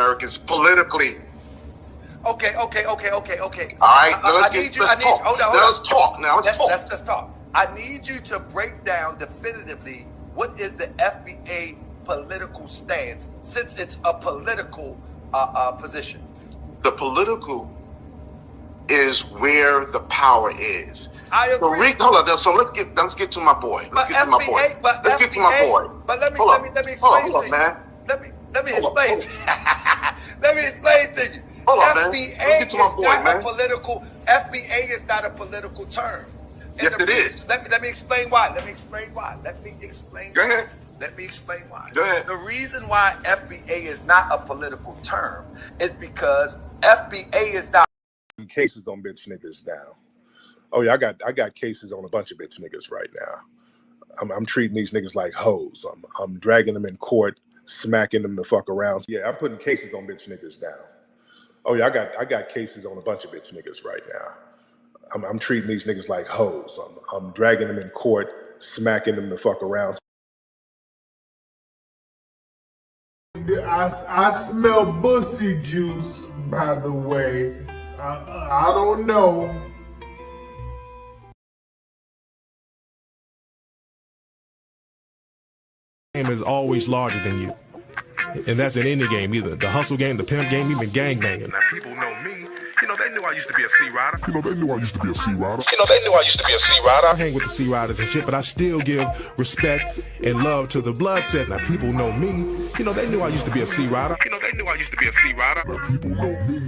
Americans politically. Okay. All right, now let's talk. Hold on. Let's talk now. Let's talk. I need you to break down definitively what is the FBA political stance, since it's a political position. The political is where the power is. I agree. Hold on. So let's get to my boy. Let's get to my boy. But let me explain to you. Man. Let me explain to you. Hold on, FBA is not a political. FBA is not a political term. Yes, it is. Let me explain why. Go ahead. Let me explain why. Go ahead. The reason why FBA is not a political term is because FBA is not cases on bitch niggas now. Oh yeah, I got cases on a bunch of bitch niggas right now. I'm treating these niggas like hoes. I'm dragging them in court, smacking them the fuck around. Yeah, I'm putting cases on bitch niggas now. Oh yeah, I got cases on a bunch of bitch niggas right now. I'm treating these niggas like hoes. I'm dragging them in court, smacking them the fuck around. I smell bussy juice, by the way. I don't know. Game is always larger than you. And that's in any game, either the hustle game, the pimp game, even gang banging. Now people know me. You know, they knew I used to be a C-Rider. I hang with the C-Riders and shit, but I still give respect and love to the blood sets. Now people know me. You know, they knew I used to be a C-Rider. Now people know me.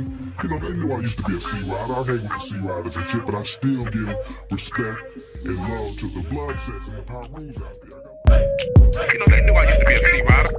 You know, they knew I used to be a C-Rider. I hang with the C-Riders and shit, but I still give respect and love to the blood sets and the power rules out there. You know, they knew I used to be a C-Rider.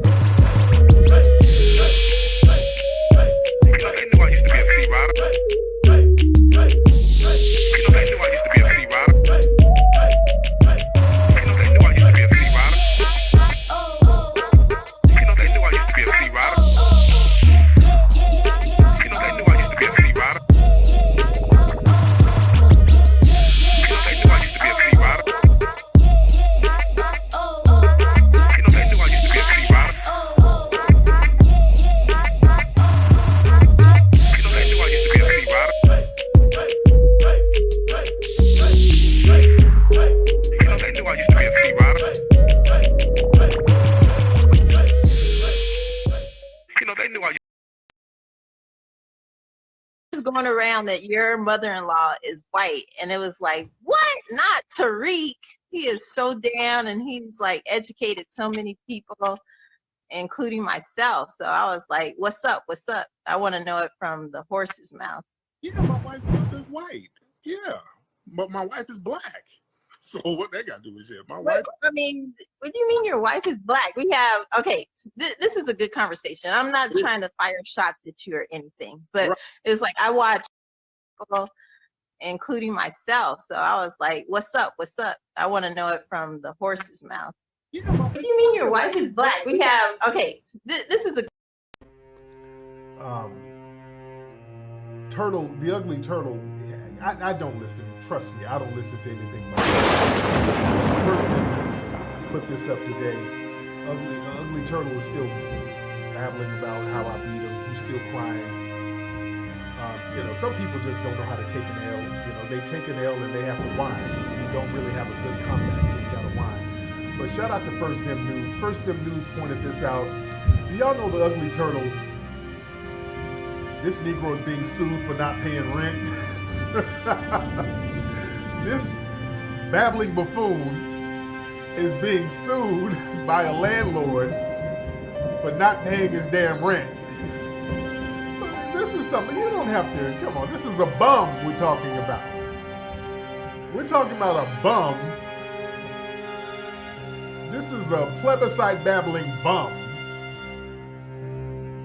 Going around that your mother-in-law is white, and it was like, what? Not Tariq. He is so down, and he's like educated so many people, including myself. So I was like, what's up? I want to know it from the horse's mouth. Yeah, my wife's mother is white. Yeah, but my wife is black. So what they got to do with it? My wife. I mean, what do you mean your wife is black? We have, okay, this is a good conversation. I'm not trying to fire shots at you or anything, but right. It's like I watch people, including myself. So I was like, what's up? I want to know it from the horse's mouth. Yeah, what do you mean your wife is black? We have, okay, this is a Turtle, the ugly turtle. I don't listen. Trust me, I don't listen to anything. First News put this up today. Ugly turtle is still babbling about how I beat him. He's still crying. You know, some people just don't know how to take an L. You know, they take an L and they have to whine. You don't really have a good comeback, so you gotta whine. But shout out to First Them News. First Them News pointed this out. Do y'all know the ugly turtle? This Negro is being sued for not paying rent. This babbling buffoon is being sued by a landlord for not paying his damn rent. So this is something you don't have to, come on, this is a bum we're talking about. We're talking about a bum. This is a plebiscite babbling bum.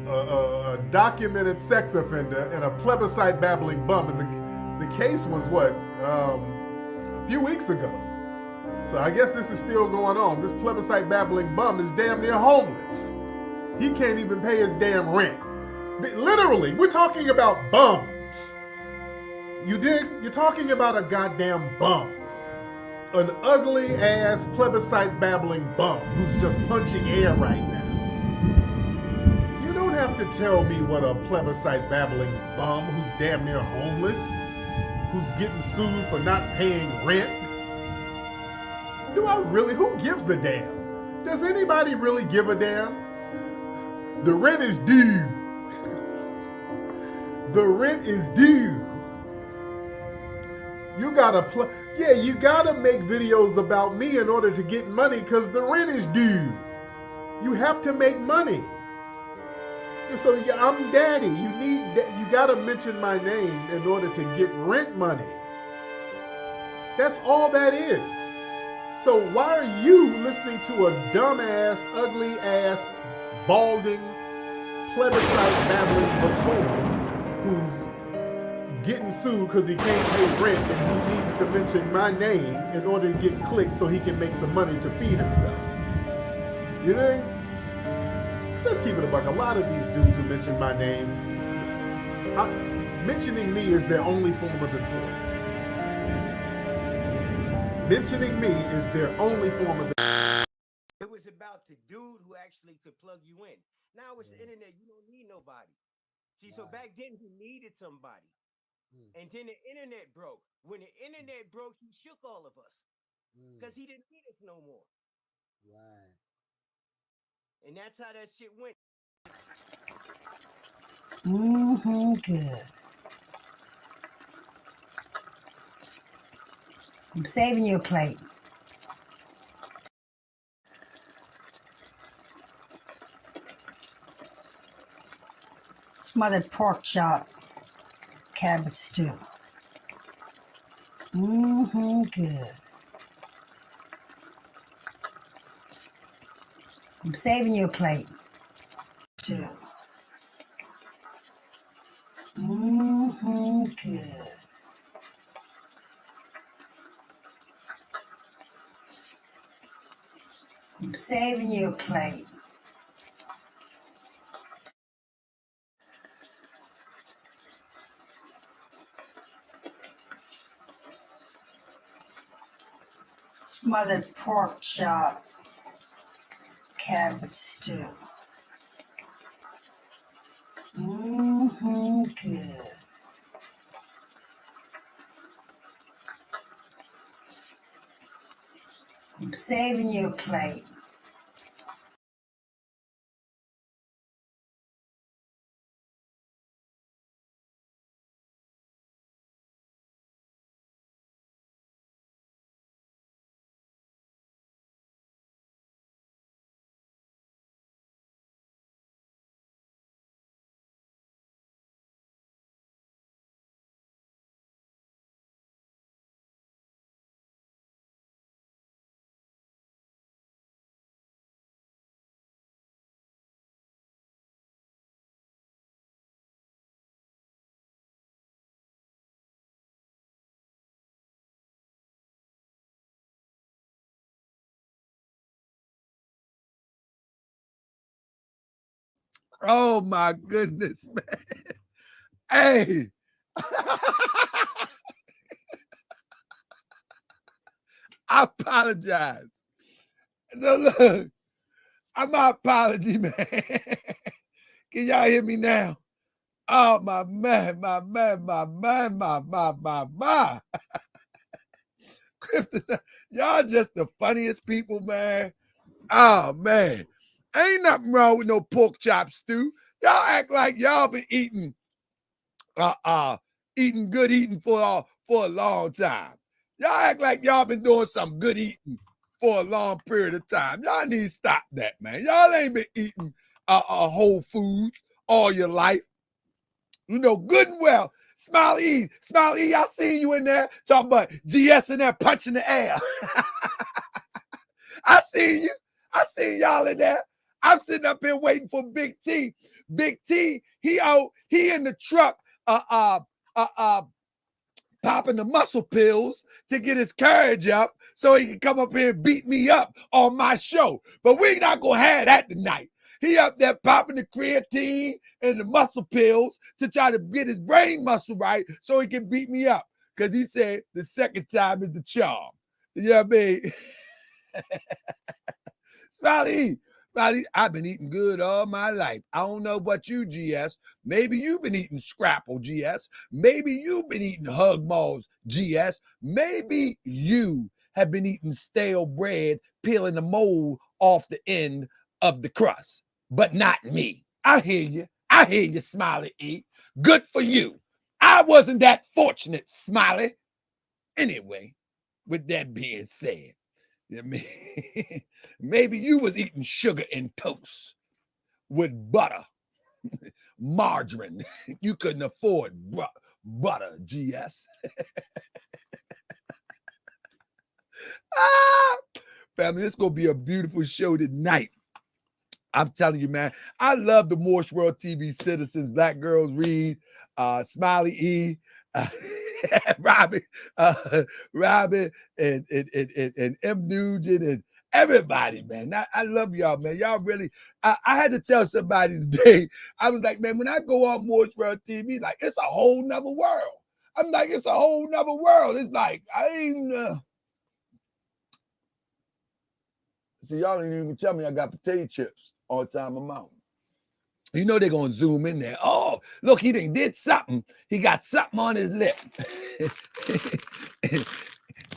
A documented sex offender and a plebiscite babbling bum. And the case was what, a few weeks ago. So I guess this is still going on. This plebiscite babbling bum is damn near homeless. He can't even pay his damn rent. Literally, we're talking about bums. You dig? You're talking about a goddamn bum. An ugly ass plebiscite babbling bum who's just punching air right now. You don't have have to tell me what a plebiscite babbling bum who's damn near homeless, who's getting sued for not paying rent. Do I really? Who gives a damn? Does anybody really give a damn? The rent is due. The rent is due. You gotta you gotta make videos about me in order to get money because the rent is due. You have to make money. So yeah, I'm daddy. You gotta mention my name in order to get rent money. That's all that is. So why are you listening to a dumbass, ugly ass, balding, plebiscite babbling buffoon who's getting sued because he can't pay rent and he needs to mention my name in order to get clicks so he can make some money to feed himself? You think? Let's keep it a buck. A lot of these dudes who mention my name, mentioning me is their only form of employment. Mentioning me is their only form of employment. It was about the dude who actually could plug you in. Now it's the internet. You don't need nobody. See, so back then he needed somebody. And then the internet broke. When the internet broke, he shook all of us. Because he didn't need us no more. Right. And that's how that shit went. Good. I'm saving you a plate. Smothered pork chop, cabbage stew. Good. I'm saving you a plate. Two. Good. I'm saving you a plate. Smothered pork chop, cabbage stew. Good. I'm saving you a plate. Oh my goodness, man. Hey. I apologize. No, look, I'm my apology, man. Can y'all hear me now? Oh, my man. Y'all just the funniest people, man. Oh, man. Ain't nothing wrong with no pork chop stew. Y'all act like y'all been eating good eating for a long time. Y'all act like y'all been doing some good eating for a long period of time. Y'all need to stop that, man. Y'all ain't been eating whole foods all your life. You know good and well. Smiley E, I seen you in there talking about GS in there punching the air. I seen you. I seen y'all in there. I'm sitting up here waiting for Big T. Big T, he in the truck popping the muscle pills to get his courage up so he can come up here and beat me up on my show. But we're not going to have that tonight. He up there popping the creatine and the muscle pills to try to get his brain muscle right so he can beat me up. Because he said the second time is the charm. You know what I mean? Smiley, I've been eating good all my life. I don't know about you, GS. Maybe you've been eating Scrapple, GS. Maybe you've been eating Hug Malls, GS. Maybe you have been eating stale bread, peeling the mold off the end of the crust, but not me. I hear you. I hear you, Smiley E. Good for you. I wasn't that fortunate, Smiley. Anyway, with that being said, maybe you was eating sugar and toast with butter, margarine. You couldn't afford butter, GS. Family, this is going to be a beautiful show tonight. I'm telling you, man, I love the Morse World TV citizens, Black Girls Read, Smiley E, Robin, and M. Nugent, and everybody, man. I love y'all, man. Y'all really, I had to tell somebody today, I was like, man, when I go on Morse World TV, like, it's a whole nother world. I'm like, it's a whole nother world. It's like, I ain't, see, y'all ain't even tell me I got potato chips all the time I'm out. You know they're going to zoom in there. Oh, look, he did something. He got something on his lip.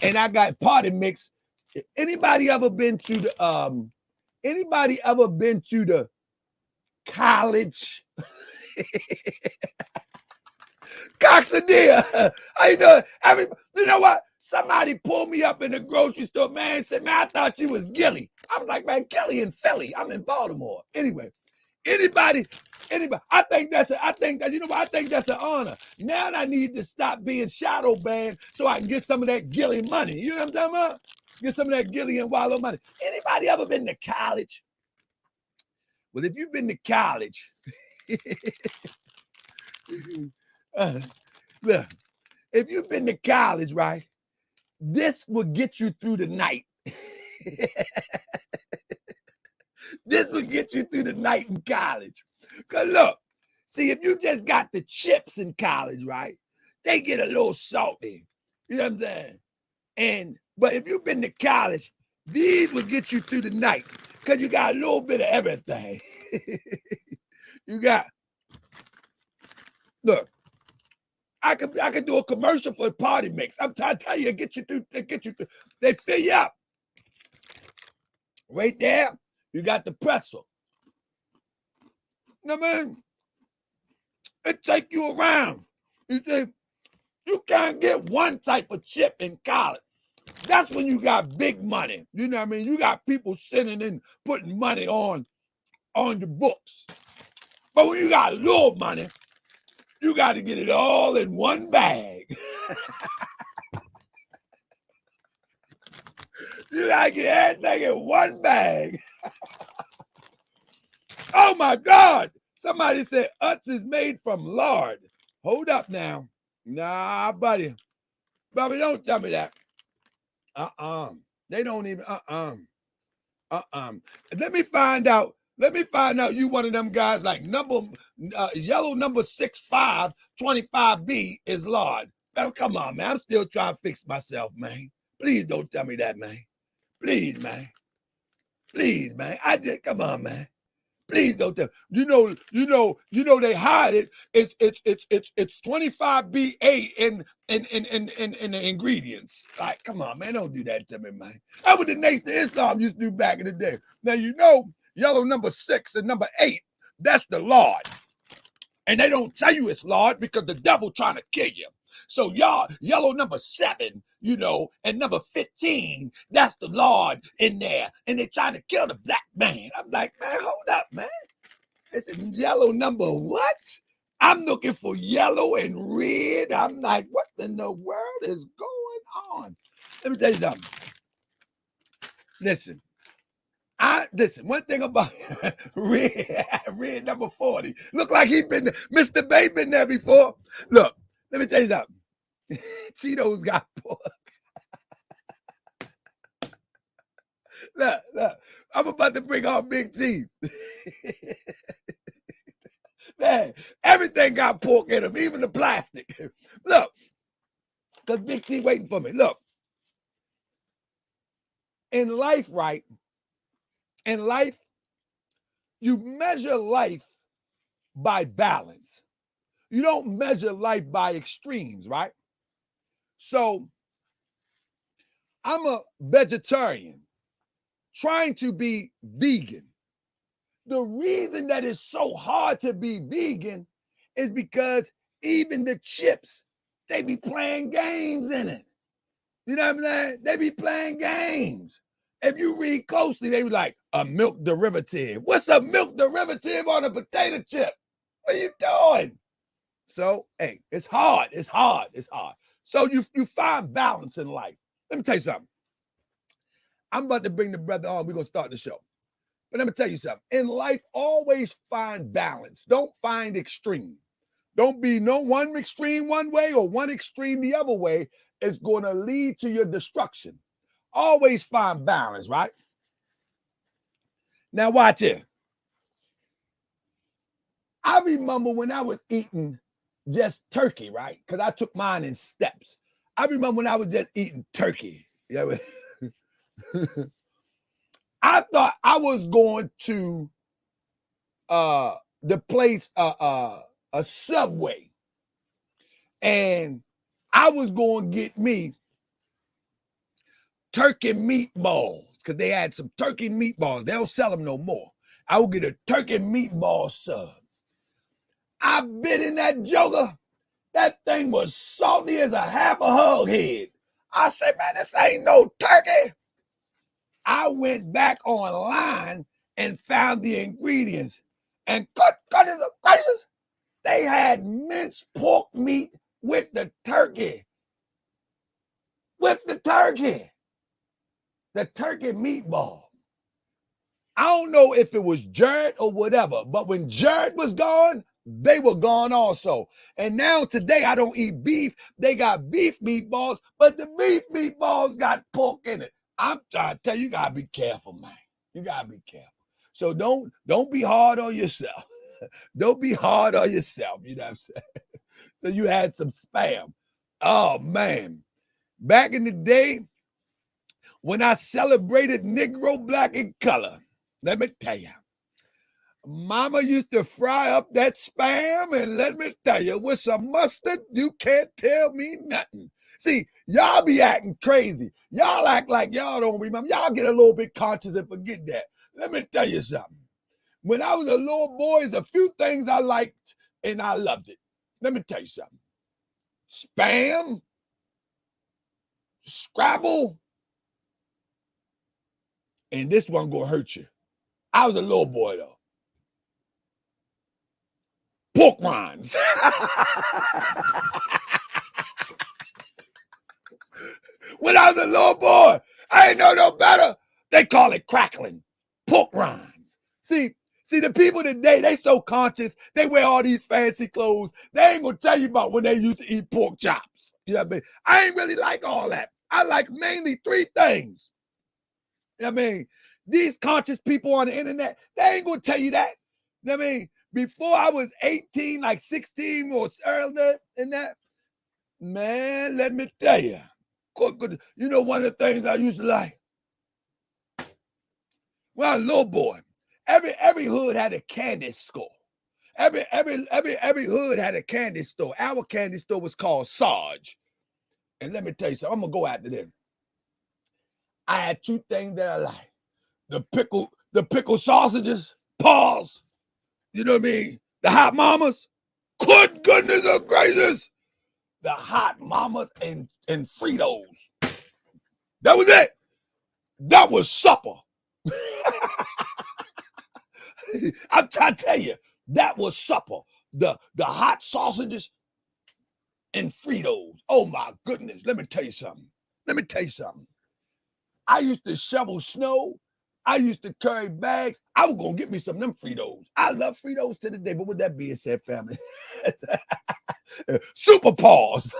And I got party mix. Anybody ever been to the college? Coxadia. How you doing? You know what? Somebody pulled me up in the grocery store, man, and said, man, I thought you was Gilly. I was like, man, Gilly in Philly. I'm in Baltimore. Anyway, anybody, I think that's an honor. Now I need to stop being shadow banned so I can get some of that Gilly money. You know what I'm talking about? Get some of that Gilly and Wallow money. Anybody ever been to college? Well, if you've been to college, look, if you've been to college, right, this will get you through the night. This will get you through the night in college. Because look, see, if you just got the chips in college, right, they get a little salty. You know what I'm saying? But if you've been to college, these will get you through the night because you got a little bit of everything. You got, look, I could do a commercial for party mix. I'm trying to tell you, get you through. They fill you up. Right there, you got the pretzel. You know what I mean? It take you around. You see, you can't get one type of chip in college. That's when you got big money. You know what I mean? You got people sitting in, putting money on the books. But when you got little money, you got to get it all in one bag. You got to get everything in one bag. Oh, my God. Somebody said Utz is made from lard. Hold up now. Nah, buddy. Buddy, don't tell me that. They don't even, Let me find out you one of them guys like yellow number 6525B is lard. Now, come on, man. I'm still trying to fix myself, man. Please don't tell me that, man. Please, man. Please, man. Come on, man. Please don't tell. You know they hide it. It's 25BA in the ingredients. Like, come on, man, don't do that to me, man. That's what the Nation of Islam used to do back in the day. Now you know yellow number 6 and number 8, that's the Lord. And they don't tell you it's Lord because the devil trying to kill you. So y'all, yellow number 7, and number 15, that's the Lord in there. And they're trying to kill the black man. I'm like, man, hold up, man. It's yellow number what? I'm looking for yellow and red. I'm like, what in the world is going on? Let me tell you something. Listen, one thing about red number 40. Look like he's been, Mr. Bay been there before. Look, let me tell you something. Cheetos got pork. Look, I'm about to bring on Big Tee. Man, everything got pork in them, even the plastic. Look, because Big Tee waiting for me. Look, in life, right? In life, you measure life by balance. You don't measure life by extremes, right? So I'm a vegetarian trying to be vegan. The reason that it's so hard to be vegan is because even the chips, they be playing games in it. You know what I'm saying? They be playing games. If you read closely, they be like, a milk derivative. What's a milk derivative on a potato chip? What are you doing? So, hey, it's hard. It's hard. It's hard. So you find balance in life. Let me tell you something. I'm about to bring the brother on. We're going to start the show. But let me tell you something. In life, always find balance. Don't find extreme. Don't be no one extreme one way or one extreme the other way. Is going to lead to your destruction. Always find balance, right? Now watch it. I remember when I was eating just turkey, right? Because I took mine in steps. I remember when I was just eating turkey. You know, I thought I was going to the place, a Subway, and I was going to get me turkey meatballs because they had some turkey meatballs. They don't sell them no more. I would get a turkey meatball sub. I bit in that joker. That thing was salty as a half a hog head. I said, man, this ain't no turkey. I went back online and found the ingredients. And cut in the prices. They had minced pork meat with the turkey. With the turkey. The turkey meatball. I don't know if it was Jared or whatever, but when Jared was gone, they were gone also. And now today I don't eat beef. They got beef meatballs, but the beef meatballs got pork in it. I'm trying to tell you, you gotta be careful, man. You gotta be careful. So don't be hard on yourself. Don't be hard on yourself. You know what I'm saying? So you had some spam. Oh man. Back in the day, when I celebrated Negro, black, and color, let me tell you, Mama used to fry up that spam, and let me tell you, with some mustard, you can't tell me nothing. See, y'all be acting crazy. Y'all act like y'all don't remember. Y'all get a little bit conscious and forget that. Let me tell you something. When I was a little boy, there's a few things I liked, and I loved it. Let me tell you something. Spam, Scrabble, and this one gonna hurt you. I was a little boy, though. Pork rinds. When I was a little boy, I ain't know no better. They call it crackling. Pork rinds. See, the people today, they so conscious. They wear all these fancy clothes. They ain't gonna tell you about when they used to eat pork chops. You know what I mean? I ain't really like all that. I like mainly three things. You know what I mean? These conscious people on the internet, they ain't gonna tell you that. You know what I mean? Before I was 18, like 16 or earlier in that, man, let me tell you. You know one of the things I used to like? When I was a little boy, every hood had a candy store. Every hood had a candy store. Our candy store was called Sarge. And let me tell you something, I'm gonna go after this. I had two things that I like. The pickle sausages, paws. You know what I mean? The hot mamas. Good goodness of gracious. The hot mamas and Fritos. That was it. That was supper. I'm trying to tell you, that was supper. The hot sausages and Fritos. Oh my goodness. Let me tell you something. I used to shovel snow. I used to carry bags. I was going to get me some of them Fritos. I love Fritos to the day, but with that being said, family, super paws.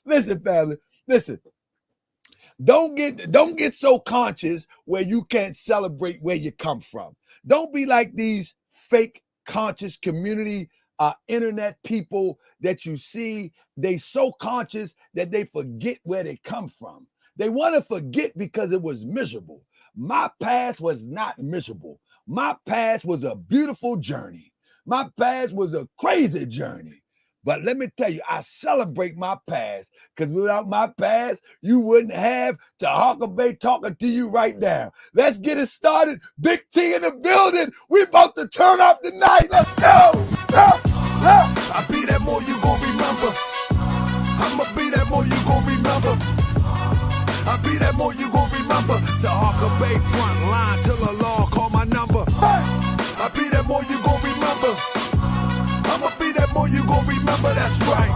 Listen, family, listen. Don't get so conscious where you can't celebrate where you come from. Don't be like these fake conscious community internet people that you see. They so conscious that they forget where they come from. They want to forget because it was miserable. My past was not miserable. My past was a beautiful journey. My past was a crazy journey. But let me tell you, I celebrate my past, because without my past, you wouldn't have Taharkabey talking to you right now. Let's get it started. Big T in the building. We about to turn up the night. Let's go. I be that more you gon' remember. I'ma be that more you gon' remember. I be that more you gon' remember. Taharkabey front line till the law call my number. I be that more you gon' remember. I'ma be that more you gon' remember, that's right.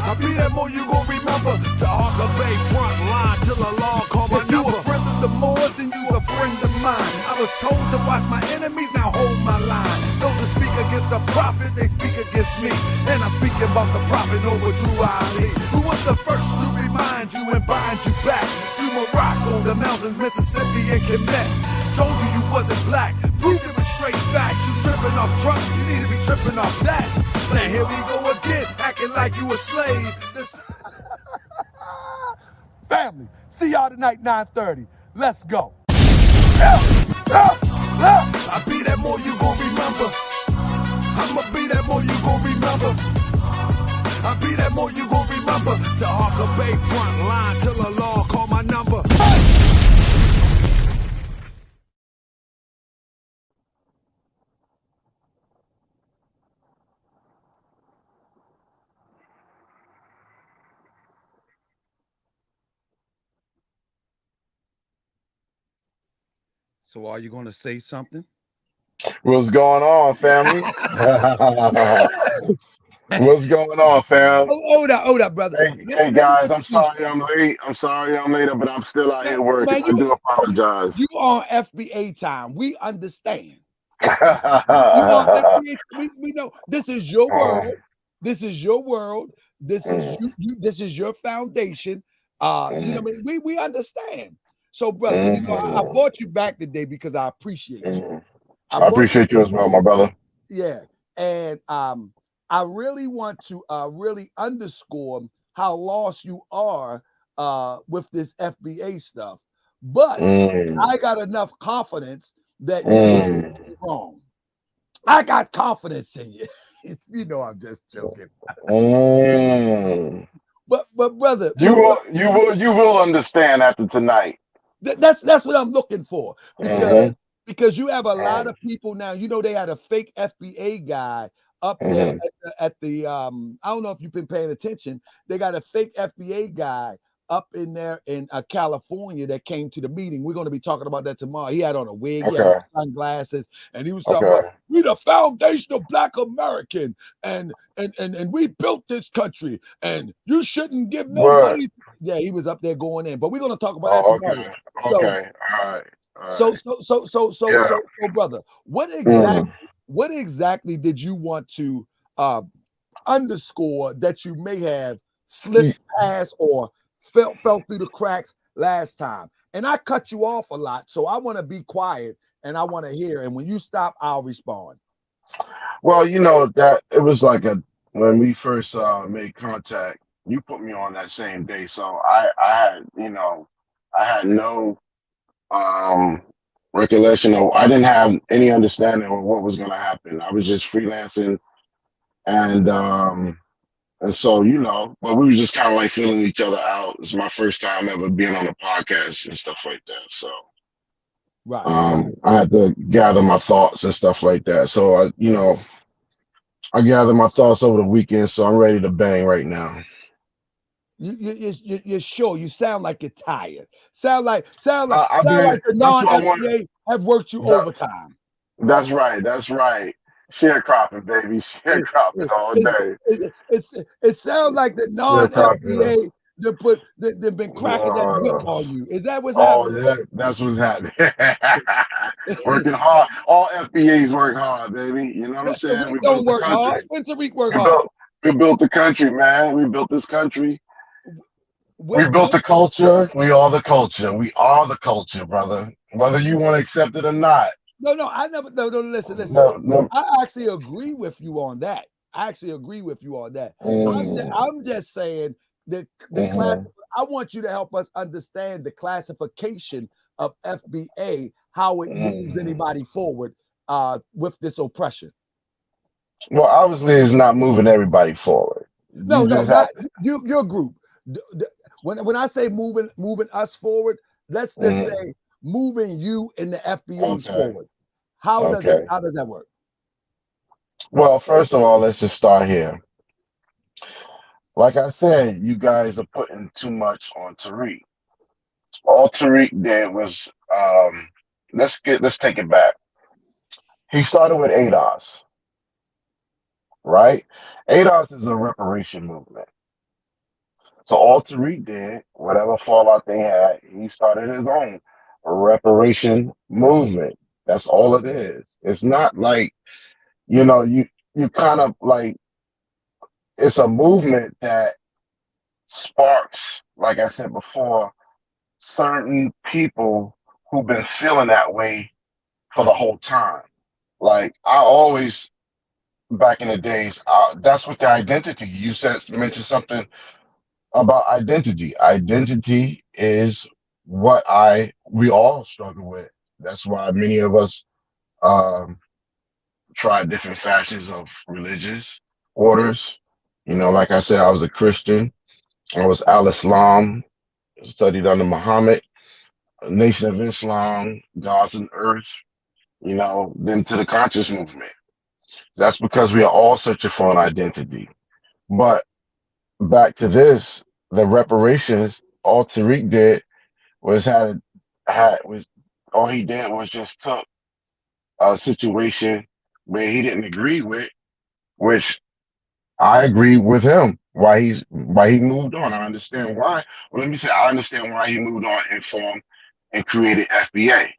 I be that more you gon' remember. Taharkabey front line till the law call my number. You a friend of the Moors, then you a friend of mine. I was told to watch my enemies, now hold my line. Those that speak against the prophet, they speak against me. And I'm speaking about the prophet over Drew Ali, who was the first to remind you and bind you back to Morocco, the mountains, Mississippi, and Quebec. Told you you wasn't black, proved it with straight facts. You tripping off trucks, you need to be tripping off that. Now here we go again, acting like you a slave. Family, see y'all tonight, 9:30. Let's go. I be that more you gon' remember. I'ma be that more you gon' remember. I be that more you gon' remember. Taharkabey front line till the law call my number. So are you going to say something? What's going on, family? What's going on, fam? Hold up, brother. Hey guys, I'm sorry I'm late. But I'm still out here working. I do apologize. You on FBA time. We understand. You on FBA, we know this is your world. This is your world. This is you. This is your foundation. You know, we understand. So, brother, you know, I brought you back today because I appreciate you. I appreciate you as well, my brother. Yeah, and I really want to really underscore how lost you are with this FBA stuff. But I got enough confidence that you're wrong. I got confidence in you. You know, I'm just joking. But brother, you will understand after tonight. That's what I'm looking for, because you have a lot of people now. You know, they had a fake FBA guy up there at the I don't know if you've been paying attention. They got a fake FBA guy up in there in California that came to the meeting. We're going to be talking about that tomorrow. He had on a wig, he had sunglasses, and he was talking about, we the foundation of Black American, and we built this country, and you shouldn't give no money. Yeah, he was up there going in, but we're going to talk about that tomorrow. All right. So, brother, what exactly did you want to underscore that you may have slipped past or fell through the cracks last time? And I cut you off a lot, so I want to be quiet and I want to hear. And when you stop, I'll respond. Well, you know that it was like when we first made contact. You put me on that same day, so I had no recollection of. I didn't have any understanding of what was going to happen. I was just freelancing, and so but we were just kind of like feeling each other out. It's my first time ever being on a podcast and stuff like that. So I had to gather my thoughts and stuff like that. So I gathered my thoughts over the weekend, so I'm ready to bang right now. You're sure? You sound like you're tired. Sound like the non-FBA have worked you overtime. That's right. Sharecropping, baby. Sharecropping all day. It sounds like the non-FBA they've been cracking that whip on you. Is that what's happening? Oh, that's what's happening. Working hard. All FBAs work hard, baby. You know what I'm saying? We don't work hard. When Tariq work hard? We built the country, man. We built this country. We built the culture. We are the culture. We are the culture, brother. Whether you want to accept it or not. No, I never. No, listen. No. I actually agree with you on that. I'm just saying that the class. I want you to help us understand the classification of FBA, how it moves anybody forward with this oppression? Well, obviously, it's not moving everybody forward. No, You no, just not have to. your group. When I say moving us forward, let's just say moving you and the FBAs Okay. forward. How does that work? Well, first of all, let's just start here. Like I said, you guys are putting too much on Tariq. All Tariq did was let's take it back. He started with ADOS, right? ADOS is a reparation movement. So all Tariq did, whatever fallout they had, he started his own reparation movement. That's all it is. It's not like, you kind of like, it's a movement that sparks, like I said before, certain people who've been feeling that way for the whole time. Like I always, back in the days, that's what the identity. You mentioned something about identity. Identity is what we all struggle with. That's why many of us try different fashions of religious orders. Like I said, I was a Christian. I was Al-Islam, studied under Muhammad, Nation of Islam, Gods and Earth, then to the conscious movement. That's because we are all searching for an identity. But back to this, the reparations, all Tariq did was all he did was just took a situation where he didn't agree with, which I agree with him. Why he moved on. I understand why. Well, let me say I understand why he moved on and formed and created FBA.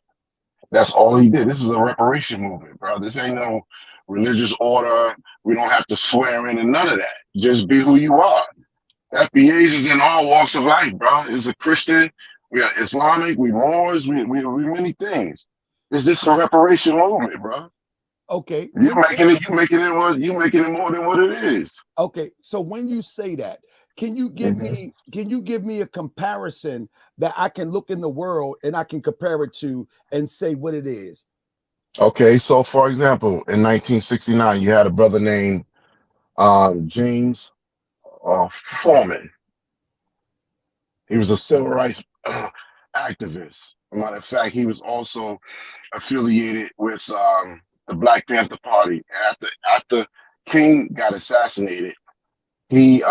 That's all he did. This is a reparation movement, bro. This ain't no religious order. We don't have to swear in and none of that. Just be who you are. FBAs is in all walks of life, bro. It's a Christian, we are Islamic, we Moors, we many things. It's just a reparation movement, bro. Okay. You making it more than what it is. Okay. So when you say that, can you give me a comparison that I can look in the world and I can compare it to and say what it is? Okay, so for example, in 1969, you had a brother named James Foreman. He was a civil rights activist. As a matter of fact, he was also affiliated with the Black Panther Party. After King got assassinated, he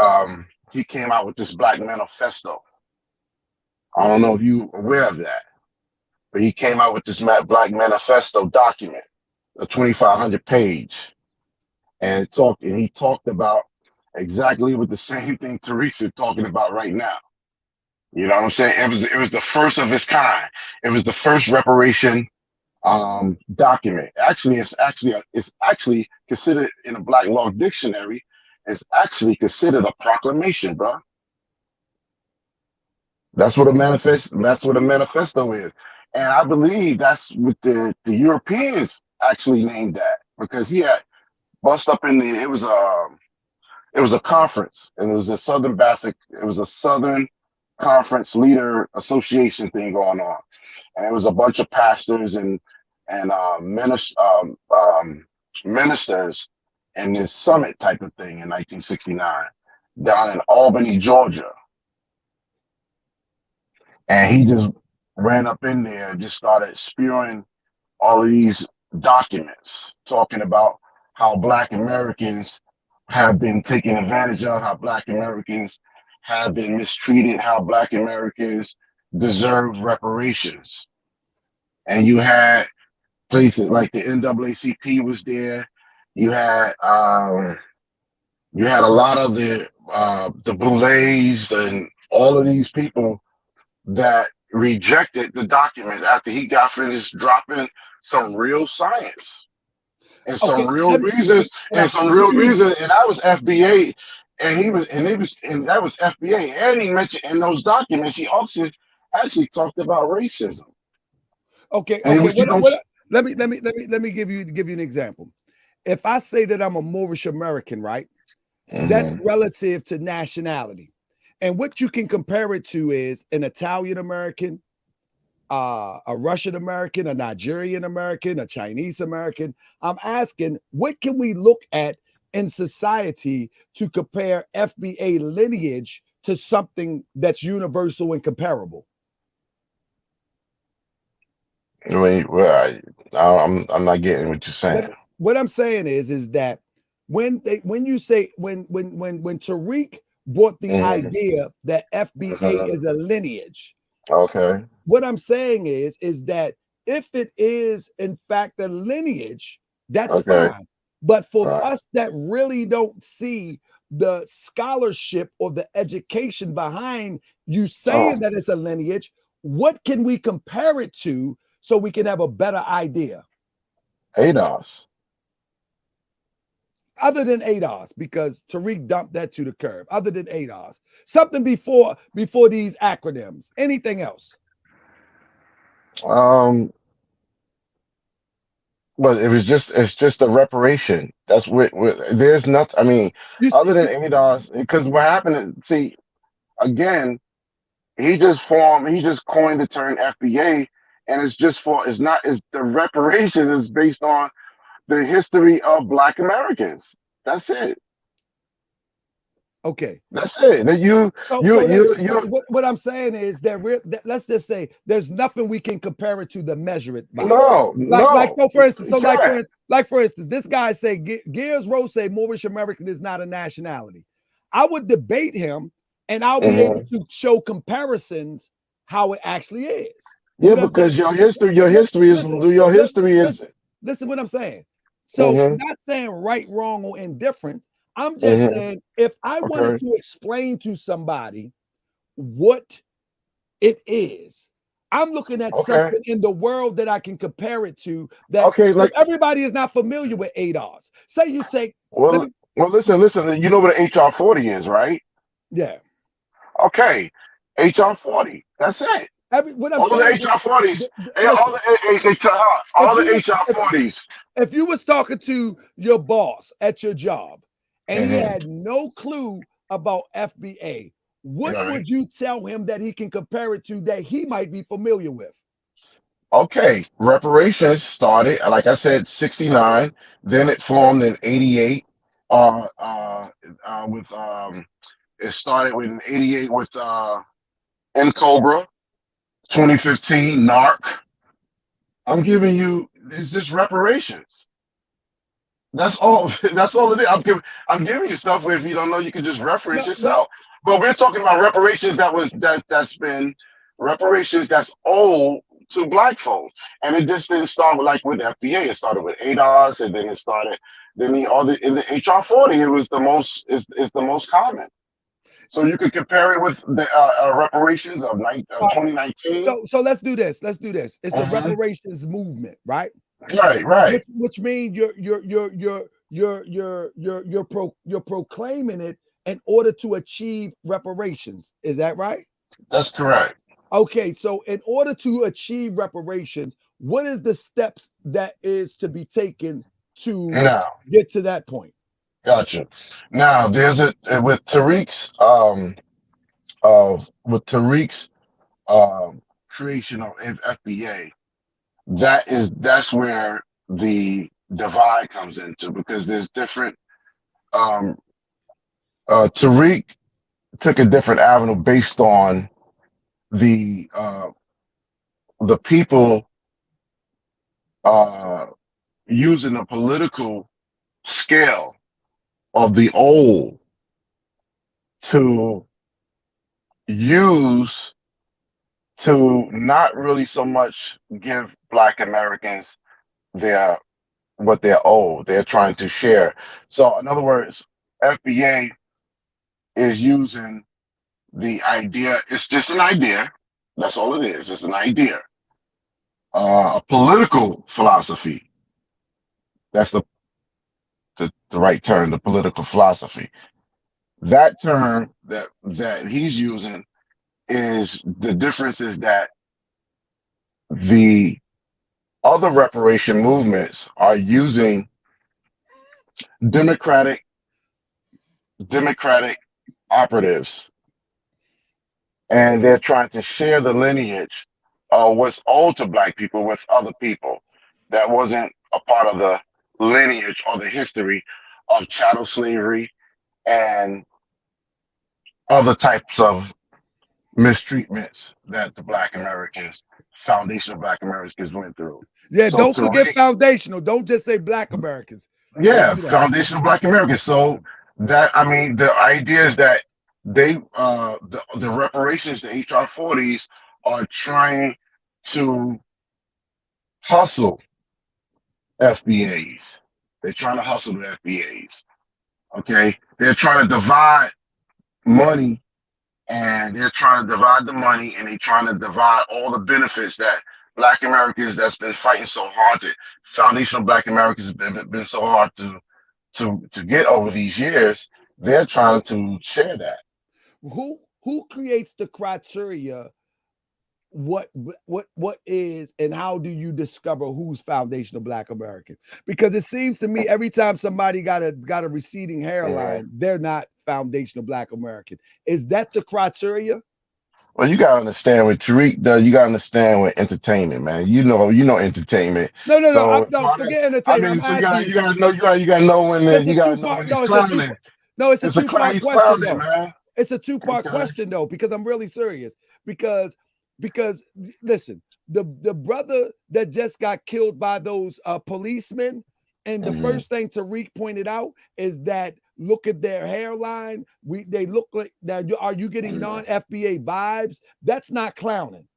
came out with this Black Manifesto. I don't know if you aware of that, but he came out with this Black Manifesto document, a 2,500 page, and he talked about exactly what the same thing Tariq talking about right now. You know what I'm saying? It was the first of its kind. It was the first reparation document. Actually, it's actually considered in a Black Law Dictionary. It's actually considered a proclamation, bro. That's what a manifesto is, and I believe that's what the Europeans actually named that because he had bust up in the. It was a conference, and it was a Southern Conference Leader Association thing going on, and it was a bunch of pastors and ministers in this summit type of thing in 1969 down in Albany, Georgia, and he just ran up in there and just started spewing all of these documents talking about how Black Americans have been taken advantage of, how Black Americans have been mistreated, how Black Americans deserve reparations. And you had places like the NAACP was there. You had a lot of the Boulets and all of these people that rejected the document after he got finished dropping some real science and some real reasons and that was FBA, and that was FBA, and he mentioned in those documents he also actually talked about racism. Okay. Let me give you an example. If I say that I'm a Moorish American, right? That's relative to nationality. And what you can compare it to is an Italian American, a Russian American, a Nigerian American, a Chinese American. I'm asking, what can we look at in society to compare FBA lineage to something that's universal and comparable? I mean, well, I'm not getting what you're saying. What I'm saying is that when Tariq brought the idea that FBA is a lineage, Okay. what I'm saying is that if it is in fact a lineage, that's Okay. fine. But for Right. us that really don't see the scholarship or the education behind you saying that it's a lineage, what can we compare it to so we can have a better idea? ADOS. Other than ADOS, because Tariq dumped that to the curb. Other than ADOS, something before these acronyms. Anything else? But it's just a reparation. That's what there's nothing. I mean, You other see, than ADOS, because what happened is, see, again, he just coined the term FBA, and the reparation is based on the history of Black Americans. That's it. okay. That's it. That you what I'm saying is that let's just say there's nothing we can compare it to measure it by. no. So for instance, You can't. for instance, this guy say Gears Rose say Moorish American is not a nationality. I would debate him, and I'll be able to show comparisons how it actually is. Yeah, because your history is. Listen what I'm saying. So I'm not saying right, wrong, or indifferent. I'm just saying if I wanted to explain to somebody what it is, I'm looking at something in the world that I can compare it to. That like everybody is not familiar with ADOS. Say you take listen. You know what an HR 40 is, right? Yeah. Okay, HR 40. That's it. What I'm all saying, the HR 40s, all the HR 40s. If you was talking to your boss at your job and he had no clue about FBA, what would you tell him that he can compare it to that he might be familiar with? Okay, reparations started, like I said, 69. Then it formed in 88. With it started with in 88 with N Cobra, 2015 NARC. I'm giving you it's just reparations. That's all. That's all it is. I'm giving you stuff where if you don't know, you can just reference yourself. But we're talking about reparations that's been reparations that's old to Black folks, and it just didn't start with FBA. It started with ADOS, and then in the HR 40. It was the most is the most common. So you could compare it with the reparations of 2019. So let's do this. It's a reparations movement, right? Right. Which means you're proclaiming it in order to achieve reparations. Is that right? That's correct. Okay, so in order to achieve reparations, what is the steps that is to be taken to get to that point? Gotcha. Now there's with Tariq's creation of FBA. That's where the divide comes into, because there's different. Tariq took a different avenue based on the people using the political scale of the old to use to not really so much give Black Americans what they're owed. They're trying to share. So in other words, FBA is using the idea. It's just an idea. That's all it is. It's an idea. A political philosophy. That's the right term, the political philosophy. That term that he's using is the difference is that the other reparation movements are using democratic operatives, and they're trying to share the lineage what's owed to black people with other people that wasn't a part of the lineage or the history of chattel slavery and other types of mistreatments that the Black Americans, foundational Black Americans went through. Yeah, So don't forget Tariq, foundational. Don't just say Black Americans. yeah, Don't do that. foundational Black Americans. So that, I mean, the idea is that they the reparations, the HR 40s are trying to hustle FBAs. They're trying to hustle the FBAs. Okay. They're trying to divide money, and they're trying to divide the money, and they're trying to divide all the benefits that Black Americans that's been fighting so hard to, foundational Black Americans been so hard to get over these years. They're trying to share that. Who creates the criteria? What is, and how do you discover who's foundational Black American? Because it seems to me every time somebody got a receding hairline, they're not foundational Black American. Is that the criteria? Well, you gotta understand what Tariq does. You gotta understand with entertainment, man. You know entertainment. No, So forget I entertainment. mean, I'm asking you gotta know when it's you a gotta know two-part. when he's No, clowning. it's a two-part He's question clowning, though. man. It's a two-part Okay. question though, because I'm really serious. Because listen, the brother that just got killed by those policemen, and the first thing Tariq pointed out is that look at their hairline. They look like now. Are you getting non-FBA vibes? That's not clowning.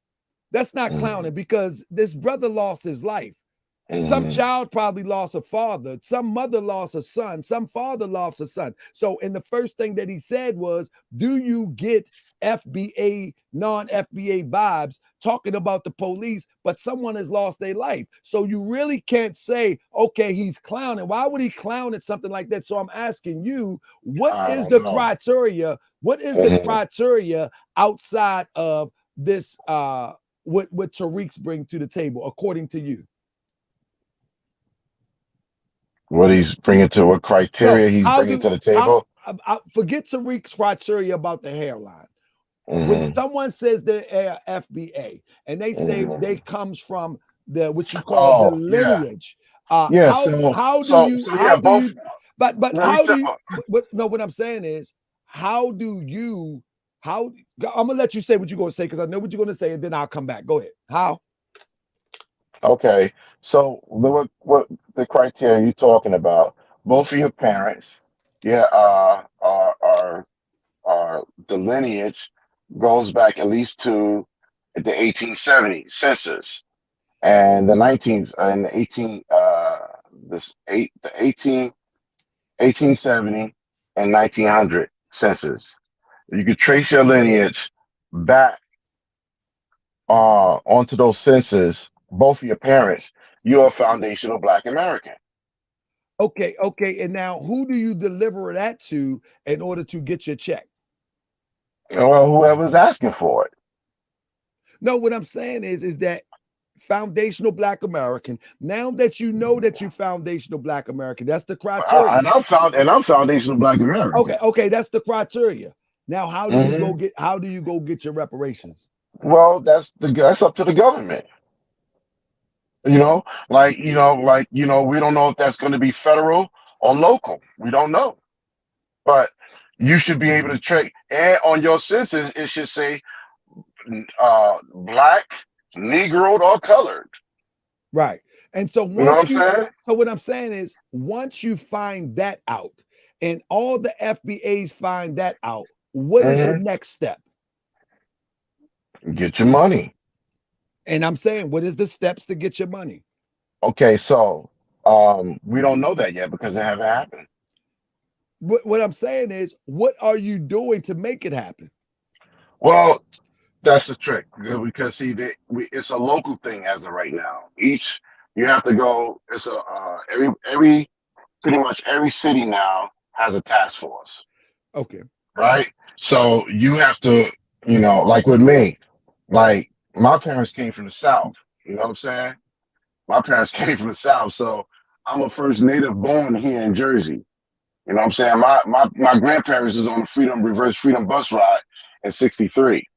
That's not clowning, because this brother lost his life. Some child probably lost a father. Some mother lost a son. Some father lost a son. So, and the first thing that he said was, do you get FBA, non-FBA vibes talking about the police, but someone has lost their life? So you really can't say, okay, he's clowning. Why would he clown at something like that? So I'm asking you, what is the criteria? What is the criteria outside of this, what Tariq's bring to the table, according to you? What he's bringing to, what criteria he's bringing to the table? Forget Tariq's criteria about the hairline. When someone says they're FBA and they say they comes from the what you call the lineage, what I'm saying is, I'm gonna let you say what you're gonna say, because I know what you're gonna say, and then I'll come back. Go ahead. How? Okay, so what the criteria you're talking about? Both of your parents, are the lineage goes back at least to the 1870 census, and the 19th and the 1870 and 1900 census. You could trace your lineage back onto those census. Both of your parents, you're a foundational Black American. Okay. And now, who do you deliver that to in order to get your check? Well, whoever's asking for it. No, what I'm saying is that foundational Black American. Now that you know that you're foundational Black American, that's the criteria. And I'm foundational Black American. Okay, that's the criteria. Now, how do you go get? How do you go get your reparations? Well, that's up to the government. We don't know if that's going to be federal or local. We don't know, but you should be able to track. And on your census, it should say Black, Negro, or colored. Right. And so what I'm saying is, once you find that out, and all the FBAs find that out, what is the next step? Get your money. And I'm saying, what is the steps to get your money? Okay, so we don't know that yet because it hasn't happened. What I'm saying is, what are you doing to make it happen? Well, that's the trick, because see, it's a local thing as of right now. You have to go. It's pretty much every city now has a task force. Okay. Right. So you have to, like with me, like my parents came from the South. You know what I'm saying? My parents came from the South, so I'm a first native born here in Jersey. You know what I'm saying? My grandparents was on the reverse freedom bus ride in '63.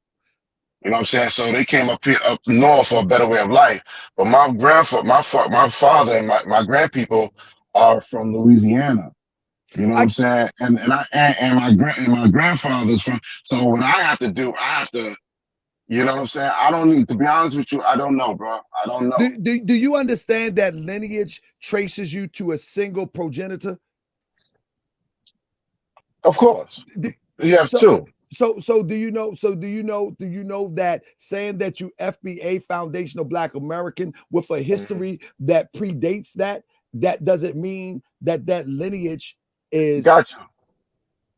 You know what I'm saying? So they came up here, up north for a better way of life. But my grandfather, my father and my grandpeople are from Louisiana. You know what I'm saying? And my grandfather's from. So what I have to do, I have to. You know what I'm saying? I don't need to be honest with you. I don't know, bro. I don't know. Do you understand that lineage traces you to a single progenitor? Of course, you have two. So do you know? Do you know that saying that you FBA foundational Black American with a history that predates that doesn't mean that lineage is. Gotcha.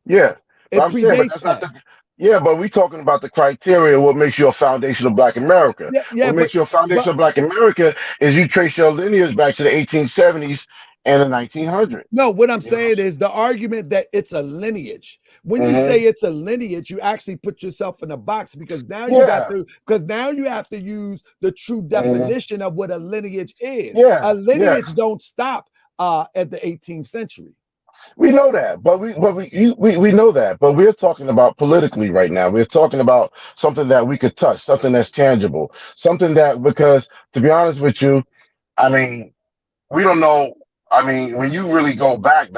Yeah, it but I'm saying, but predates that's that. not the. Yeah, but we talking about the criteria. What makes you a foundational Black America? Yeah, What makes you a foundational Black America is you trace your lineage back to the 1870s and the 1900s. No, what I'm saying is the argument that it's a lineage. When you say it's a lineage, you actually put yourself in a box because now you got to now you have to use the true definition of what a lineage is. A lineage don't stop at the 18th century. We know that, but we know that, but we're talking about politically right now. We're talking about something that we could touch, something that's tangible, something that, because to be honest with you, I mean, we don't know. I mean, when you really go back,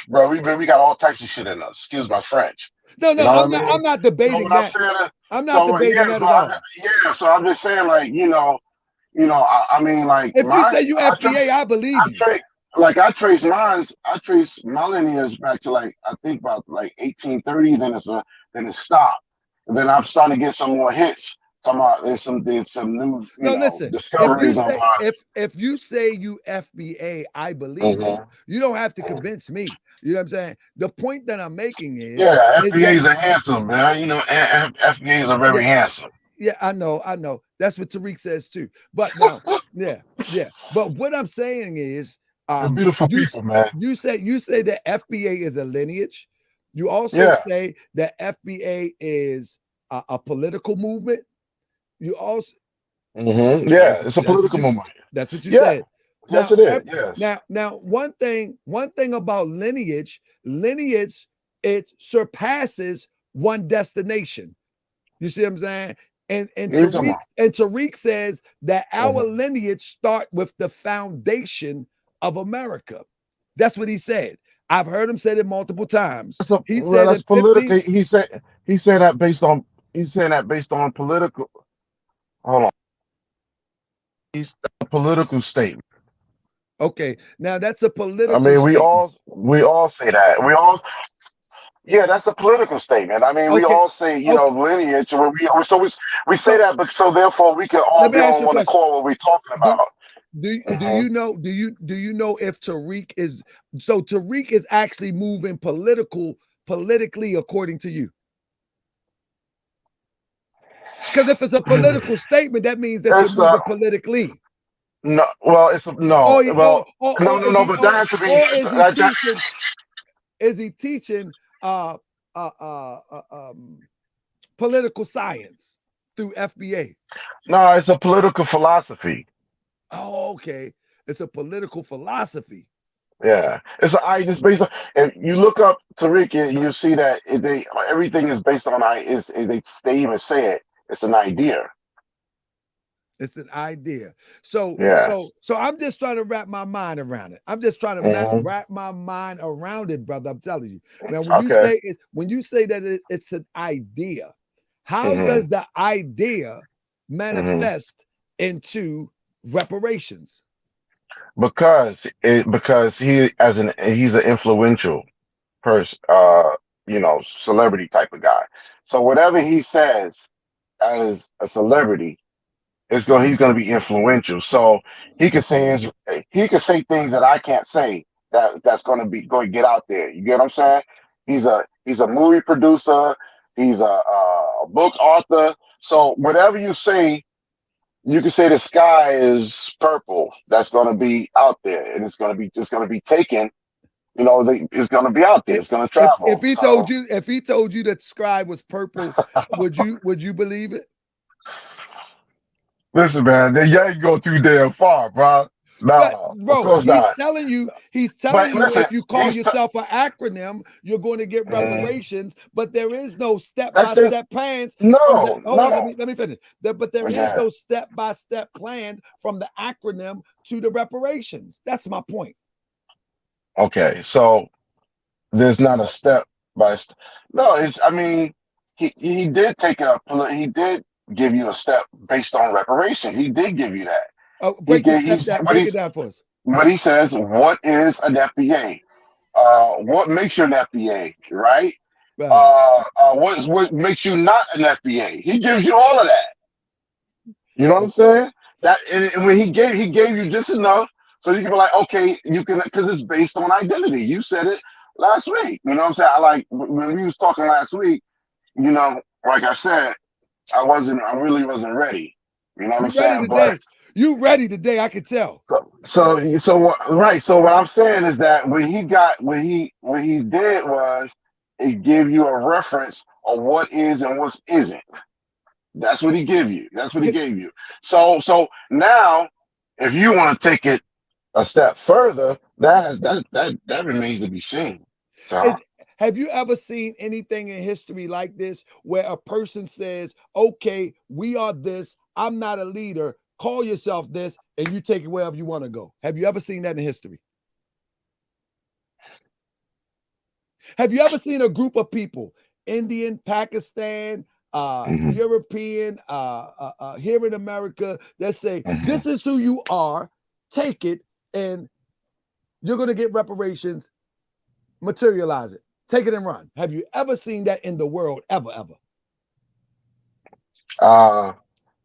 bro, we got all types of shit in us. Excuse my French. No, you know I'm not. I'm not debating that. I'm not debating that at all. So I'm just saying, like, I mean, like, if you say you FBA, I believe you. I trace my lineage back to like I think about like 1830. Then it stopped. And then I'm starting to get some more hits. There's some new listen, discoveries on my. If you say you FBA, I believe you. You don't have to convince me. You know what I'm saying? The point that I'm making is FBAs are handsome, man. You know, FBAs are very handsome. Yeah, I know. That's what Tariq says too. But now, yeah. But what I'm saying is, beautiful people, man. You say that FBA is a lineage. You also say that FBA is a political movement. You also, it's a political movement. That's what you said. Yes, it is. Yes. Now, one thing about lineage, it surpasses one destination. You see what I'm saying? And Tariq says that our lineage start with the foundation of America. That's what he said. I've heard him say it multiple times. He said that's political. He said that based on political. Hold on. He's a political statement. Okay, now that's a political. I mean, we statement. all say that. That's a political statement. I mean, we all say, lineage. We say that, but so therefore we can all be on one accord what we're talking about. Do you know if Tariq is Tariq is actually moving politically according to you? Because if it's a political statement, that means that you're moving politically. No, well, it's no. No. But that has to be. Is he teaching political science through FBA? No, it's a political philosophy. Oh, okay. It's a political philosophy. Yeah, it's based on. If you look up Tariq, you see that everything is based on they even say it. It's an idea. It's an idea. So I'm just trying to wrap my mind around it. I'm just trying to wrap my mind around it, brother. I'm telling you. Now, when you say that it's an idea, how does the idea manifest into reparations? Because he's an influential person, celebrity type of guy. So whatever he says as a celebrity, he's going to be influential. So he could say things that I can't say that's going to get out there. You get what I'm saying? He's a movie producer. He's a book author. So whatever you say, you can say the sky is purple. That's going to be out there, and it's going to be taken. It's going to be out there. It's going to travel. If he told you that the sky was purple, would you believe it? Listen, man, y'all ain't go too damn far, bro. No, of Bro, course he's not. telling you, But listen, if you call yourself an acronym, you're going to get reparations, but there is no that's step-by-step plans from the, no, hold on, no. let me finish. But there is Okay. no step-by-step plan from the acronym to the reparations. That's my point. Okay, so there's not a step by step. No, it's. I mean, he did he did give you a step based on reparation. He did give you that. Oh, He break the gave. step down, break it down for us. But he says, what is an FBA? What makes you an FBA? Right. Right. What makes you not an FBA? He gives you all of that. You know what I'm saying? That and when he gave you just enough so you can be like, okay, you can, because it's based on identity. You said it last week. You know what I'm saying? I like when we was talking last week. You know, like I said, I really wasn't ready. You know what You I'm ready saying? But today? You ready today? I can tell. right. So what I'm saying is that what he did was he gave you a reference of what is and what isn't. That's what he gave you. That's what he gave you. So now, if you want to take it a step further, that remains to be seen. So Have you ever seen anything in history like this where a person says, okay, we are this, I'm not a leader, call yourself this, and you take it wherever you want to go? Have you ever seen that in history? Have you ever seen a group of people, Indian, Pakistan, European, here in America, that say, this is who you are, take it, and you're going to get reparations, materialize it, take it and run? Have you ever seen that in the world, ever?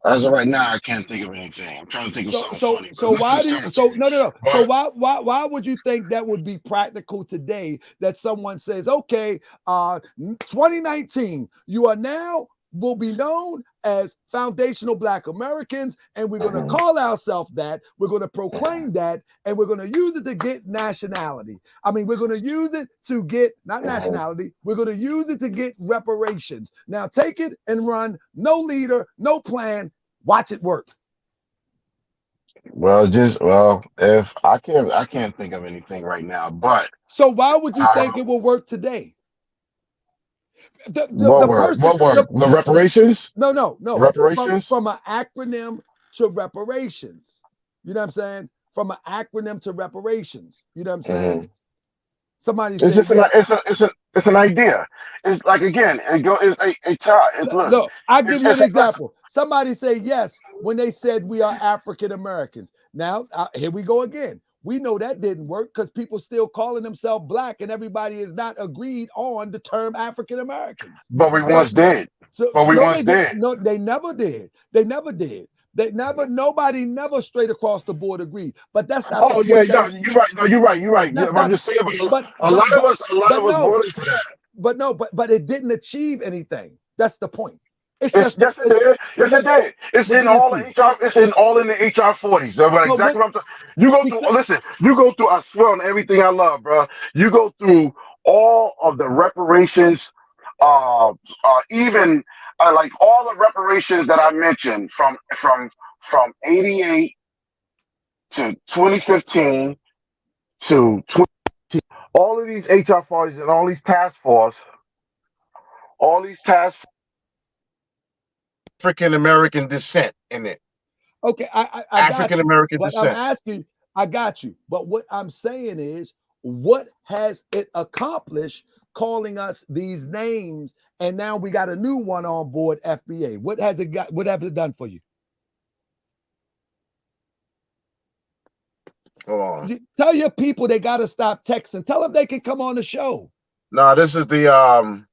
as of right now, I can't think of anything. I'm trying to think of something funny. So why do you, so no. So why would you think that would be practical today, that someone says, okay, 2019, you are now will be known as foundational Black Americans, and we're going to call ourselves that, we're going to proclaim that, and we're going to use it to get nationality. I mean, we're going to use it to get, not nationality, we're going to use it to get reparations. Now take it and run, no leader, no plan, watch it work. If I can't think of anything right now, but so why would you think it will work today? What word? The reparations? No. Reparations? From an acronym to reparations. You know what I'm saying? From an acronym to reparations. You know what I'm saying? Somebody it's said, just it's an idea. It's like, again, look, I'll give you an example. Somebody say yes when they said we are African Americans. Now, here we go again. We know that didn't work because people still calling themselves Black, and everybody is not agreed on the term African Americans. But we once did. No, they never did. Nobody never straight across the board agreed. But that's not. Oh yeah, you're right. No, you're right. I'm just saying, a lot of us brought into that. But it didn't achieve anything. That's the point. Yes, it did. It's in all the HR. It's in the HR 40s. So exactly what I'm saying. You go through. Listen, you go through. I swear on everything I love, bro. You go through all of the reparations. Even like all the reparations that I mentioned from 88 to 2015 to 20. All of these HR 40s and all these task force. African American descent in it. Okay, I African American descent. I'm asking, I got you. But what I'm saying is, what has it accomplished calling us these names? And now we got a new one on board, FBA. What has it got? What has it done for you? Hold on. Tell your people they got to stop texting. Tell them they can come on the show. No, this is the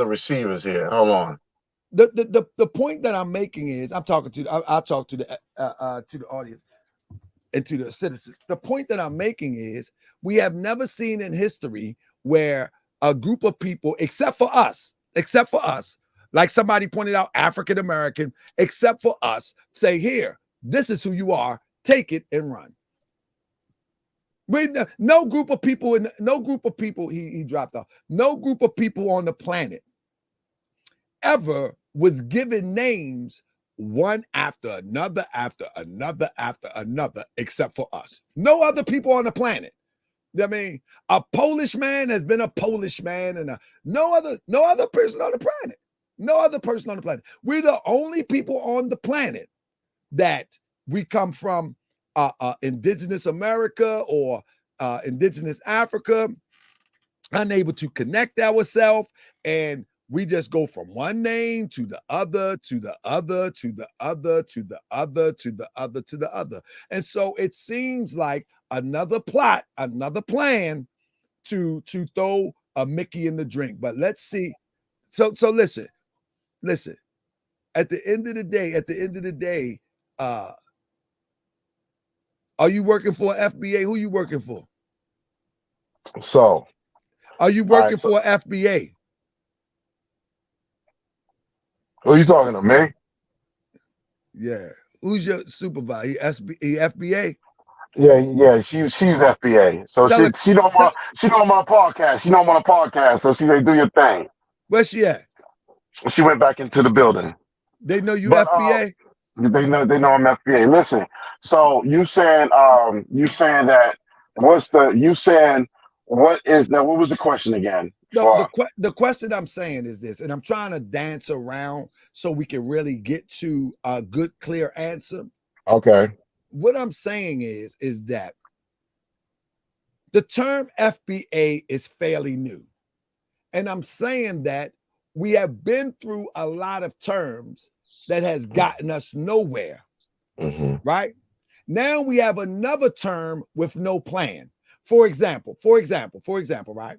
receivers here. Hold on. The point that I'm making is, I'll talk to the audience and to the citizens. The point that I'm making is, we have never seen in history where a group of people, except for us, like somebody pointed out, African American, except for us, say, here, this is who you are, take it and run. No group of people he dropped off. No group of people on the planet ever was given names one after another, after another, after another, except for us. No other people on the planet. I mean, a Polish man has been a Polish man, and no other person on the planet. No other person on the planet. We're the only people on the planet that we come from indigenous America or indigenous Africa, unable to connect ourselves, and we just go from one name to the other, to the other, to the other, to the other, to the other, to the other. And so it seems like another plot, another plan to throw a Mickey in the drink. But let's see. So listen. At the end of the day, are you working for FBA? Who you working for? So, are you working for FBA? Who are you talking to, me? Yeah. Who's your supervisor? FBA? Yeah, she's FBA. So she don't want my podcast. She don't want a podcast. So she say, do your thing. Where's she at? She went back into the building. They know you FBA? They know I'm FBA. Listen, so you saying that what was the question again? No, the question I'm saying is this, and I'm trying to dance around so we can really get to a good, clear answer. Okay. What I'm saying is that the term FBA is fairly new. And I'm saying that we have been through a lot of terms that has gotten us nowhere, right? Now we have another term with no plan. For example, right?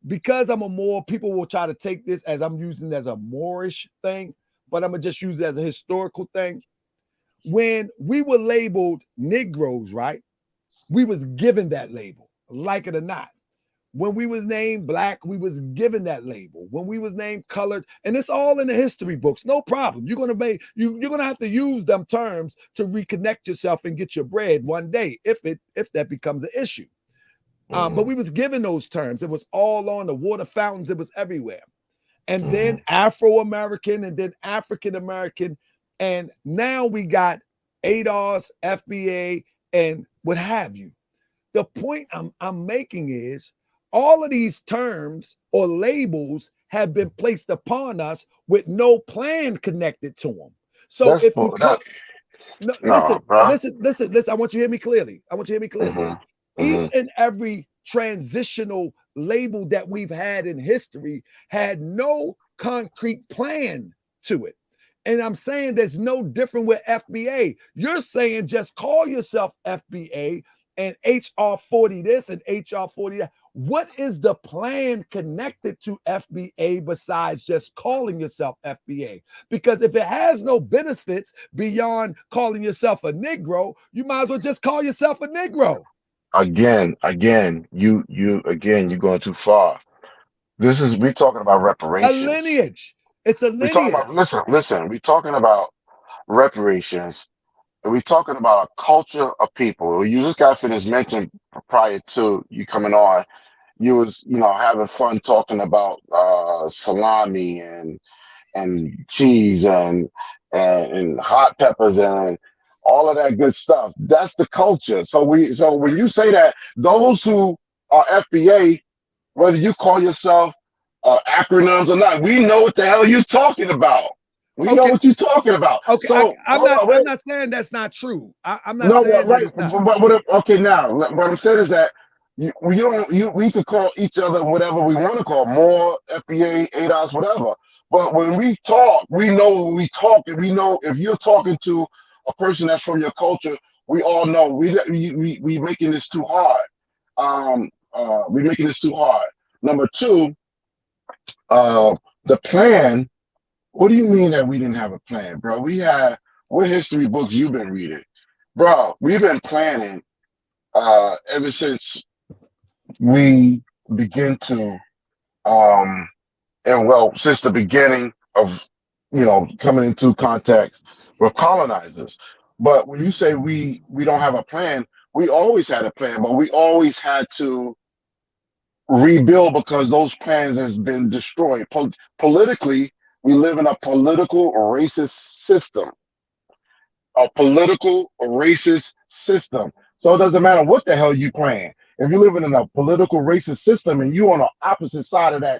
Because I'm a Moor, people will try to take this as I'm using it as a Moorish thing, but I'm gonna just use it as a historical thing. When we were labeled Negroes, right? We was given that label, like it or not. When we was named Black, we was given that label. When we was named colored, and it's all in the history books, no problem. You're gonna have to use them terms to reconnect yourself and get your bread one day, if that becomes an issue. But we was given those terms. It was all on the water fountains. It was everywhere. And then Afro-American, and then African-American. And now we got ADOS, FBA, and what have you. The point I'm making is all of these terms or labels have been placed upon us with no plan connected to them. So if you listen, I want you to hear me clearly. Each and every transitional label that we've had in history had no concrete plan to it. And I'm saying there's no different with FBA. You're saying just call yourself FBA and HR 40 this and HR 40 that. What is the plan connected to FBA besides just calling yourself FBA? Because if it has no benefits beyond calling yourself a Negro, you might as well just call yourself a Negro. Again, you're going too far. We're talking about reparations. A lineage. It's a lineage. We're talking about, listen, we're talking about reparations. And we're talking about a culture of people. You just got finished mentioning prior to you coming on, you was, having fun talking about salami and cheese and hot peppers and all of that good stuff. That's the culture. So when you say that, those who are FBA, whether you call yourself acronyms or not, we know what the hell you're talking about. We know what you're talking about. Okay, so I'm not saying that's not true. I'm not saying that it's not. Okay, now what I'm saying is that we could call each other whatever we want to call, more FBA, ADOS, whatever. But when we talk, we know when we talk, and we know if you're talking to a person that's from your culture, we all know we making this too hard. We're making this too hard. Number two, the plan. What do you mean that we didn't have a plan, bro? What history books you've been reading, bro? We've been planning ever since we begin to since the beginning of coming into contact with colonizers. But when you say we don't have a plan, we always had a plan, but we always had to rebuild because those plans has been destroyed. Politically, we live in a political racist system. a political racist system. So it doesn't matter what the hell you playing. If you're living in a political racist system and you on the opposite side of them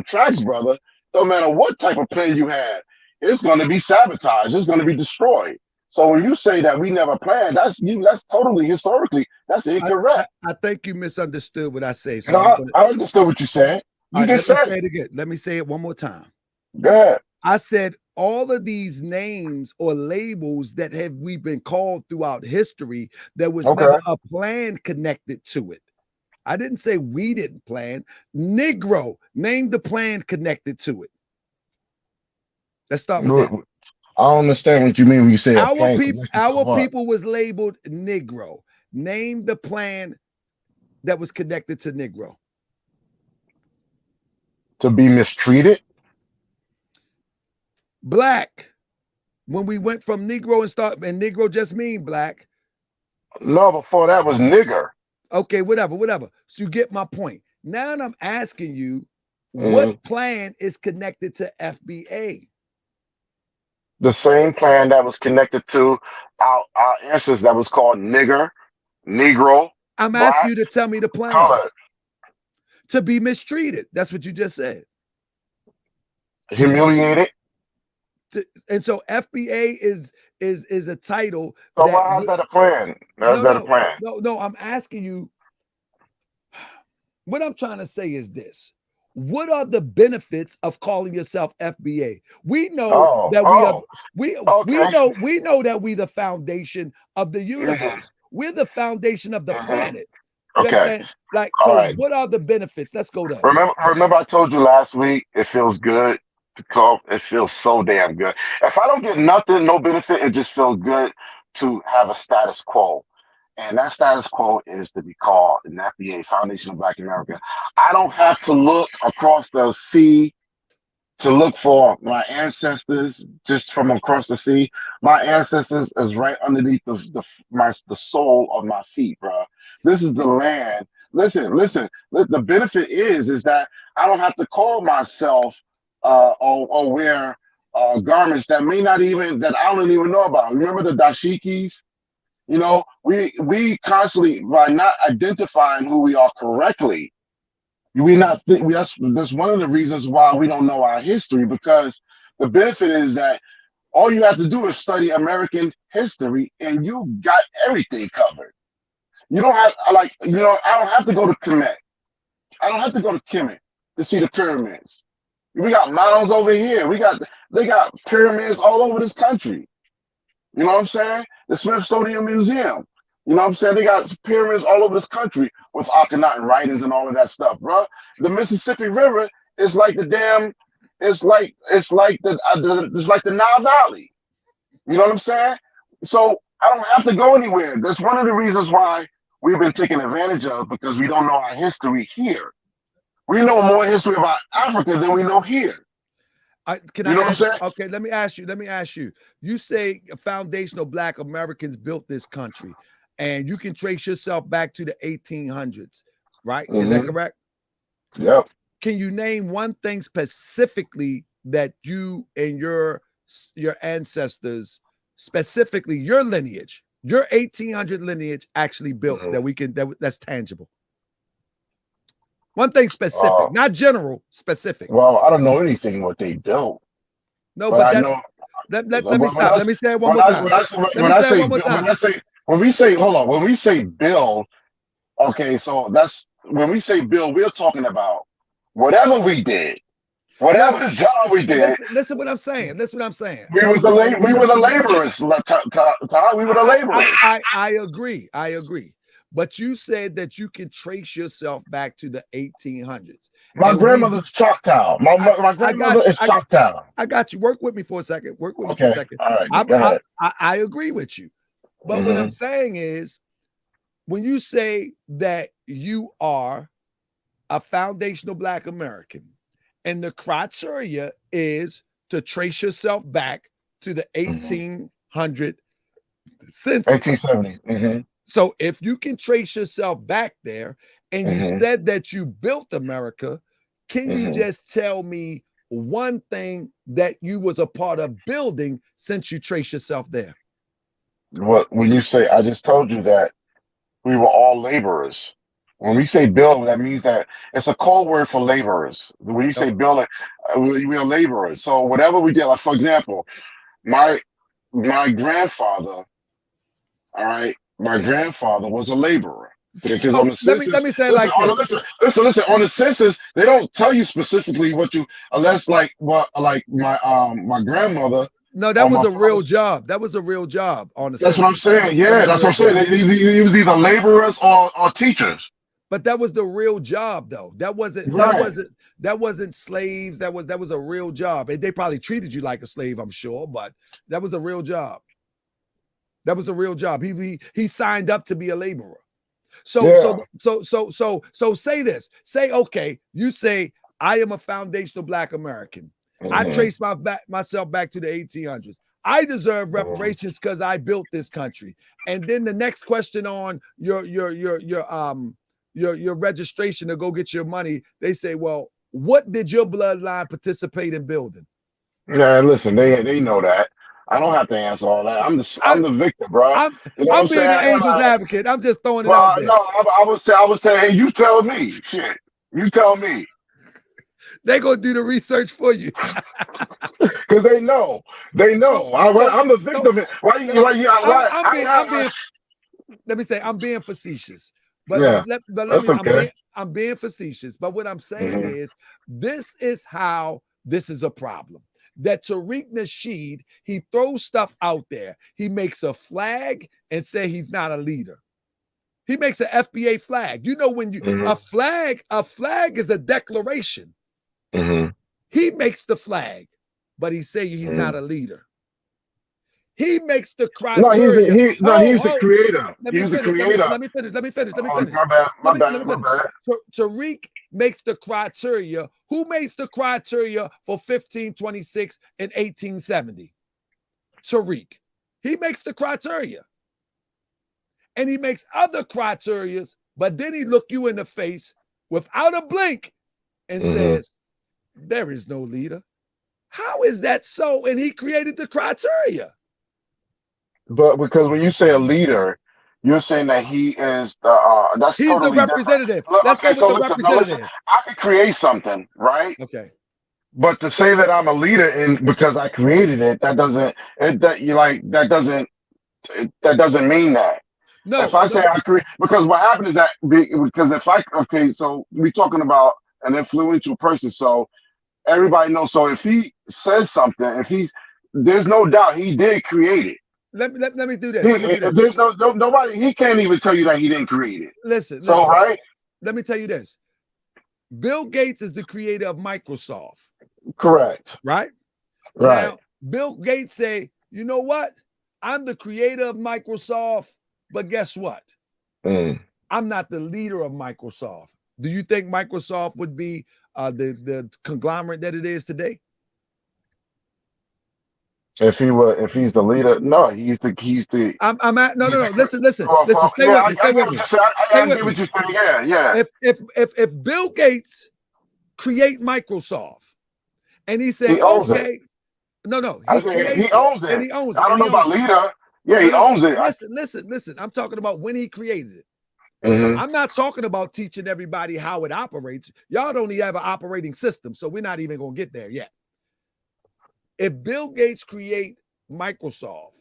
tracks, brother, no matter what type of plan you had, it's going to be sabotaged. It's going to be destroyed. So when you say that we never planned, that's totally historically that's incorrect. I think you misunderstood what I say. So No, I understood what you said. You just said it again. Let me say it one more time. Go ahead. I said all of these names or labels that we've been called throughout history, there was never a plan connected to it. I didn't say we didn't plan. Negro, name the plan connected to it. Let's start with that. I don't understand what you mean when you say our people was labeled Negro. Name the plan that was connected to Negro. To be mistreated. Black. When we went from Negro and Negro just mean black. No, before that was nigger. Okay, whatever. So you get my point. Now I'm asking you, what plan is connected to FBA? The same plan that was connected to our ancestors that was called nigger, Negro. I'm asking you to tell me the plan. Colored. To be mistreated. That's what you just said. Humiliated. And so FBA is a title. So why is that a plan? No, I'm asking you. What I'm trying to say is this. What are the benefits of calling yourself FBA? We know that we know that we the foundation of the universe. We're the foundation of the planet. Okay. Like, so what are the benefits? Let's go there. Remember I told you last week, it feels good to call. It feels so damn good. If I don't get nothing, no benefit, it just feels good to have a status quo. And that status quo is to be called an FBA, Foundation of Black America. I don't have to look across the sea to look for my ancestors just from across the sea. My ancestors is right underneath the sole of my feet, bro. This is the land. Listen. The benefit is that I don't have to call myself or wear garments that that I don't even know about. Remember the dashikis? You know, we constantly, by not identifying who we are correctly, that's one of the reasons why we don't know our history, because the benefit is that all you have to do is study American history and you got everything covered. You don't have, I don't have to go to Kemet. I don't have to go to Kemet to see the pyramids. We got mounds over here. They got pyramids all over this country. You know what I'm saying? The Smithsonian Museum. You know what I'm saying? They got pyramids all over this country with Akhenaten writings and all of that stuff, bro. The Mississippi River is like it's like the Nile Valley. You know what I'm saying? So I don't have to go anywhere. That's one of the reasons why we've been taken advantage of, because we don't know our history here. We know more history about Africa than we know here. Okay, let me ask you. You say foundational Black Americans built this country, and you can trace yourself back to the 1800s, right? Is that correct? Yep. Can you name one thing specifically that you and your ancestors, specifically your lineage, your 1800 lineage, actually built that's tangible? One thing specific, not general, specific. Well, I don't know anything what they built. No, but I know. Let me stop. Let me say it one more time. When we say build, okay, so that's when we say build, we're talking about whatever we did, whatever the job we did. Listen what I'm saying. We were the laborers. We were the laborers. I agree. But you said that you can trace yourself back to the 1800s. My grandmother's Choctaw. My grandmother is Choctaw. I got you. Work with me for a second. All right, I agree with you. But what I'm saying is, when you say that you are a foundational Black American, and the criteria is to trace yourself back to the 1800 census. 1870. So if you can trace yourself back there, and you said that you built America, can you just tell me one thing that you was a part of building since you trace yourself there? What when you say I just told you that we were all laborers. When we say build, that means that it's a code word for laborers. When you say Oh, build, we are laborers. So whatever we did, like for example, my grandfather, all right, my grandfather was a laborer because on oh, the let census, me say it listen, like this. listen. On the census, they don't tell you specifically what you, unless like what, like my grandmother No, that or was my a real father's. job. That was a real job on the That's what I'm census. saying. Let me Yeah, say that's that what I'm again. saying. He was either laborers or teachers. But that was the real job, though. That wasn't Right. that wasn't slaves. That was a real job. And they probably treated you like a slave, I'm sure, but that was a real job. That was a real job. He signed up to be a laborer. So Yeah. say this. Say, okay, you say I am a foundational Black American. I Mhm. trace myself back to the 1800s. I deserve Mhm. reparations because I built this country. And then the next question on your registration to go get your money, they say, well, what did your bloodline participate in building? Yeah, listen, they know that. I don't have to answer all that. I'm the victim, bro. I'm You know what I'm I'm being the saying? angel's Like, advocate. I'm just throwing it out well, no, there. I would say, hey, you tell me, you tell me, They're gonna do the research for you. because they know, So I'm the victim. I'm being let me say I'm being facetious. But Yeah, let that's me okay. I'm being facetious. But what I'm saying Mhm. is this is how this is a problem. That Tariq Nasheed, he throws stuff out there. He makes a flag and say he's not a leader. He makes an FBA flag. You know, when you Mhm. a flag is a declaration. Mhm. He makes the flag, but he say he's not Mhm. a leader. He makes the No, criteria. he's the creator. Let He me was the finish. creator. Let me finish. Let me finish. Let me Oh, finish. my bad, Let me my finish. bad. Tariq makes the criteria. Who makes the criteria for 1526 and 1870? Tariq. He makes the criteria. And he makes other criterias, but then he look you in the face without a blink and Mhm. says, there is no leader. How is that so? And he created the criteria. But because when you say a leader, you're saying that he is the that's He's the totally different. representative. Look, Let's go okay, with so the listen, no, listen. representative. I could create something, right? Okay. But to say that I'm a leader in because I created it, that doesn't that doesn't mean that. If No, I say no. I create, because what happened is that because if I okay, so we're talking about an influential person, so everybody knows. So if he says something, there's no doubt he did create it. Let me do this. Let me do this. There's nobody. He can't even tell you that he didn't create it. So Listen. right, Let me tell you this. Bill Gates is the creator of Microsoft, correct, right? right. Now, Bill Gates say, you know what? I'm the creator of Microsoft, but guess what? Mm. I'm not the leader of Microsoft. Do you think Microsoft would be the conglomerate that it is today? If he's the leader, no, I'm at no. he's the Listen. Stay yeah. with me. I Stay get with what me. you're saying. Stay I with get what me. you're saying. Yeah, yeah. If Bill Gates create Microsoft and he say, He owns it. okay, no, I he say he creates it owns and it. he owns it I and don't know he about owns it. leader. Yeah, he No. owns it. Listen. I'm talking about when he created it. Mhm. I'm not talking about teaching everybody how it operates. Y'all don't even have an operating system, so we're not even going to get there yet. If Bill Gates create Microsoft,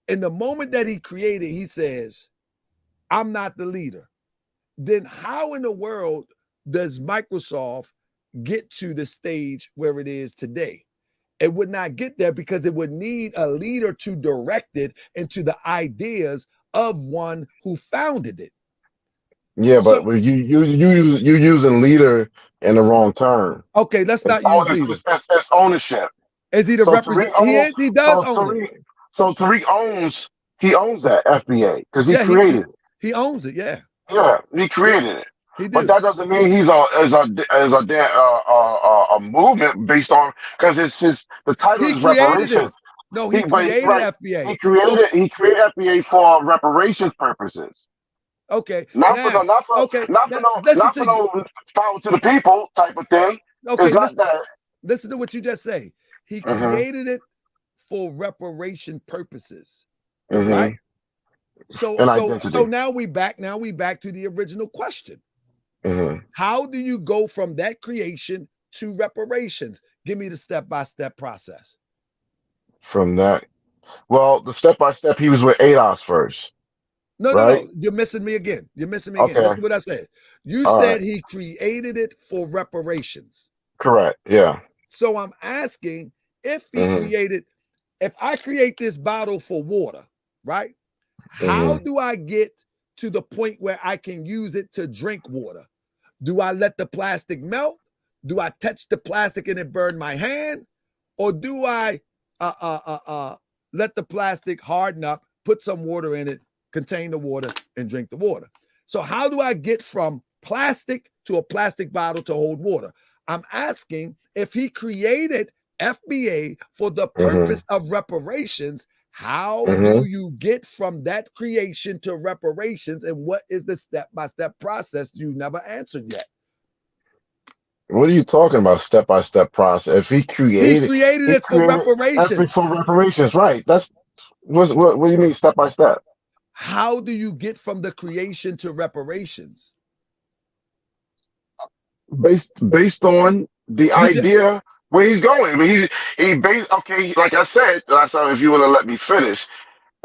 in the moment that he created, he says, I'm not the leader. Then how in the world does Microsoft get to the stage where it is today? It would not get there because it would need a leader to direct it into the ideas of one who founded it. Yeah, So, but you using leader in the wrong term. okay, let's not use leader. It's ownership. Is he the So Tariq represent? He owns. is. He does own it. Tariq owns. He owns that FBA because he Yeah, created it. he owns it. Yeah, Yeah, he yeah, created it. he But do. that doesn't mean he's a movement based on because the title He is created it. reparations. No, He he but he, created right. FBA. He So created FBA for reparations purposes. okay, Not for no, now okay, now listen not to for you. no power to the people type of thing. It's Okay, not listen. that. Listen to what you just say. He created it for reparation purposes, right? So now we back to the original question. How do you go from that creation to reparations? Give me the step-by-step process. From that, well, the step-by-step, he was with ADOS first. No. You're missing me again. Listen to what I said. You said he created it for reparations. Correct. Yeah. So I'm asking if he created, if I create this bottle for water, right? How do I get to the point where I can use it to drink water? Do I let the plastic melt? Do I touch the plastic and it burn my hand? Or do I let the plastic harden up, put some water in it, contain the water, and drink the water? So how do I get from plastic to a plastic bottle to hold water? I'm asking if he created FBA for the purpose of reparations, how do you get from that creation to reparations? And what is the step-by-step process you never answered yet? What are you talking about? Step-by-step process. If he created it for reparations. For reparations, right? That's what do you mean step-by-step? How do you get from the creation to reparations? Based on the idea where he's going. He based, okay, like I said, if you want to let me finish,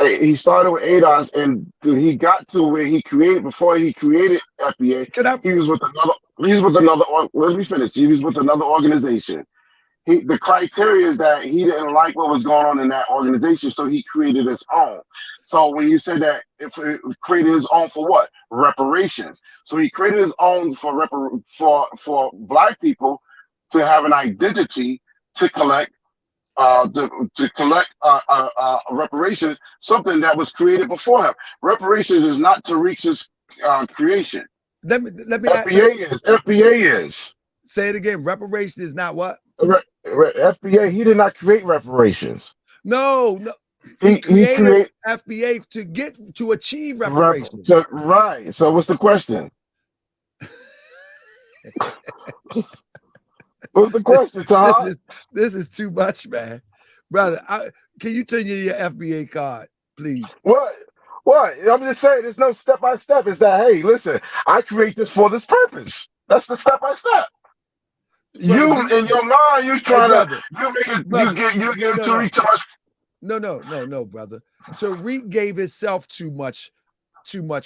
he started with ADOS and he got to where he created, before he created FBA, he was with another, let me finish. He was with another organization. The criteria is that he didn't like what was going on in that organization, so he created his own. So when you said that, if it created his own for what? Reparations. So he created his own for Black people to have an identity to collect reparations, something that was created before him. Reparations is not Tariq's creation. Let me FBA is. Say it again. Reparation is not what? FBA, he did not create reparations. No. He created FBA to achieve reparations. Right. So what's the question? What's the question, Tom? This is too much, man. Brother, can you turn your FBA card, please? What? I'm just saying, there's no step-by-step. It's that, hey, listen, I create this for this purpose. That's the step-by-step. You in your mind, you trying to you give Tariq too much. No, brother. Tariq gave himself too much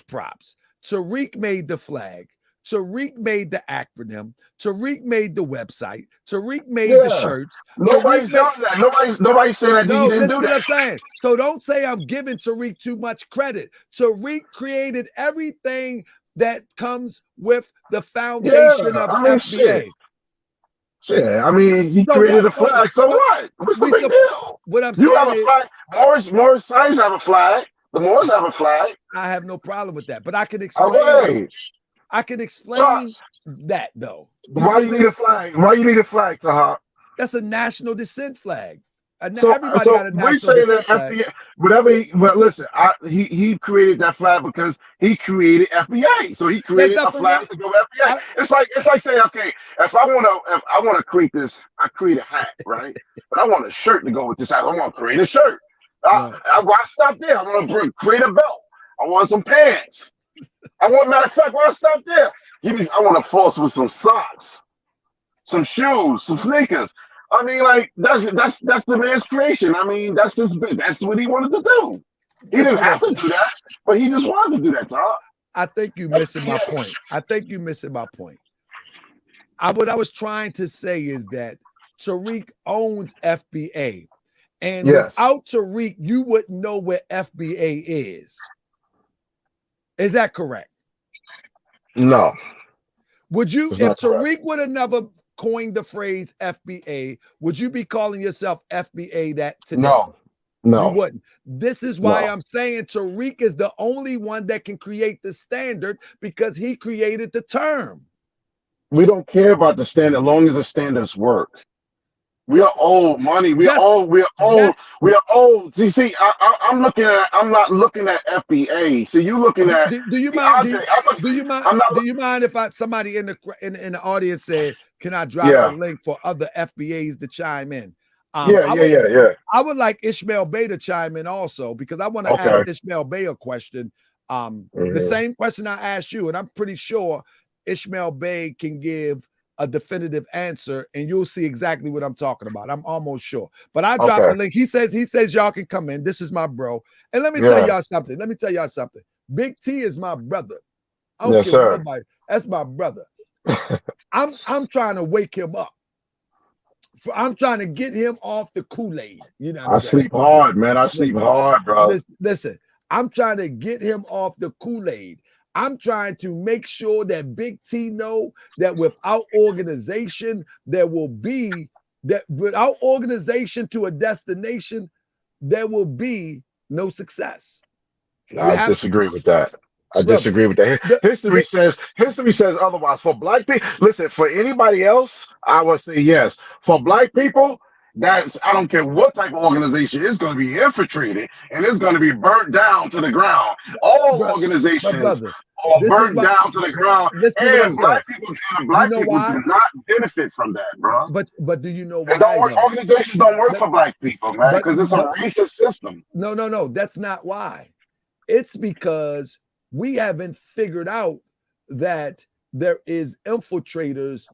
props. Tariq made the flag. Tariq made the acronym. Tariq made the website. Tariq made the shirts. Nobody's done that. Nobody's saying that he didn't do that. Listen what I'm saying. So don't say I'm giving Tariq too much credit. Tariq created everything that comes with the foundation of FBA. Yeah, I mean, he created a flag. So what? What's the big deal? What I'm saying have a flag. Morris Science have a flag. The Moors have a flag. I have no problem with that, but I can explain. I can explain that though. Why you need a flag? Why you need a flag, Tahar? That's a national descent flag. Everybody got a national descent flag. But listen, he created that flag because he created FBA. So he created a flag to go FBA. It's like saying, okay, if I want to create this, I create a hat, right? But I want a shirt to go with this hat. I want to create a shirt. I stop there. I want to create a belt. I want some pants. Matter of fact, why stop there? I want to floss with some socks, some shoes, some sneakers. I mean, like that's the man's creation. I mean, that's what he wanted to do. He didn't have to do that, but he just wanted to do that, Tom. I think you're missing my point. What I was trying to say is that Tariq owns FBA. And without Tariq, you wouldn't know where FBA is. Is that correct? No. Would you, if Tariq would have never coined the phrase FBA, would you be calling yourself FBA that today? No. You wouldn't. This is why I'm saying Tariq is the only one that can create the standard because he created the term. We don't care about the standard as long as the standards work. We are old money. We are old. You see, I'm not looking at FBA. So you looking at. Do you mind if somebody in the audience said can I drop Yeah. the link for other FBAs to chime in? Yeah. I would like Ishmael Bey to chime in also, because I want to Okay. ask Ishmael Bey a question. The Mhm. same question I asked you, and I'm pretty sure Ishmael Bey can give a definitive answer, and you'll see exactly what I'm talking about. I'm almost sure. But I dropped the Okay. link. He says y'all can come in. This is my bro. And let me tell y'all something. Big T is my brother. I don't Yes, care sir. what nobody. That's my brother. I'm trying to wake him up. I'm trying to get him off the Kool-Aid. You know what I'm I saying? sleep hard, man. I sleep hard, bro. Listen, I'm trying to get him off the Kool-Aid. I'm trying to make sure that Big T know that without organization, without organization to a destination, there will be no success. I disagree with that. I Brother, disagree with that. History says otherwise. For black people, listen, for anybody else, I would say yes. For black people, I don't care what type of organization, it's going to be infiltrated and it's going to be burnt down to the ground. All organizations are burnt down to the ground. And black people do not benefit from that, bro. But do you know why? It don't work. Organizations don't work for black people, man, because it's a racist system. No, that's not why. It's because we haven't figured out that there is infiltrators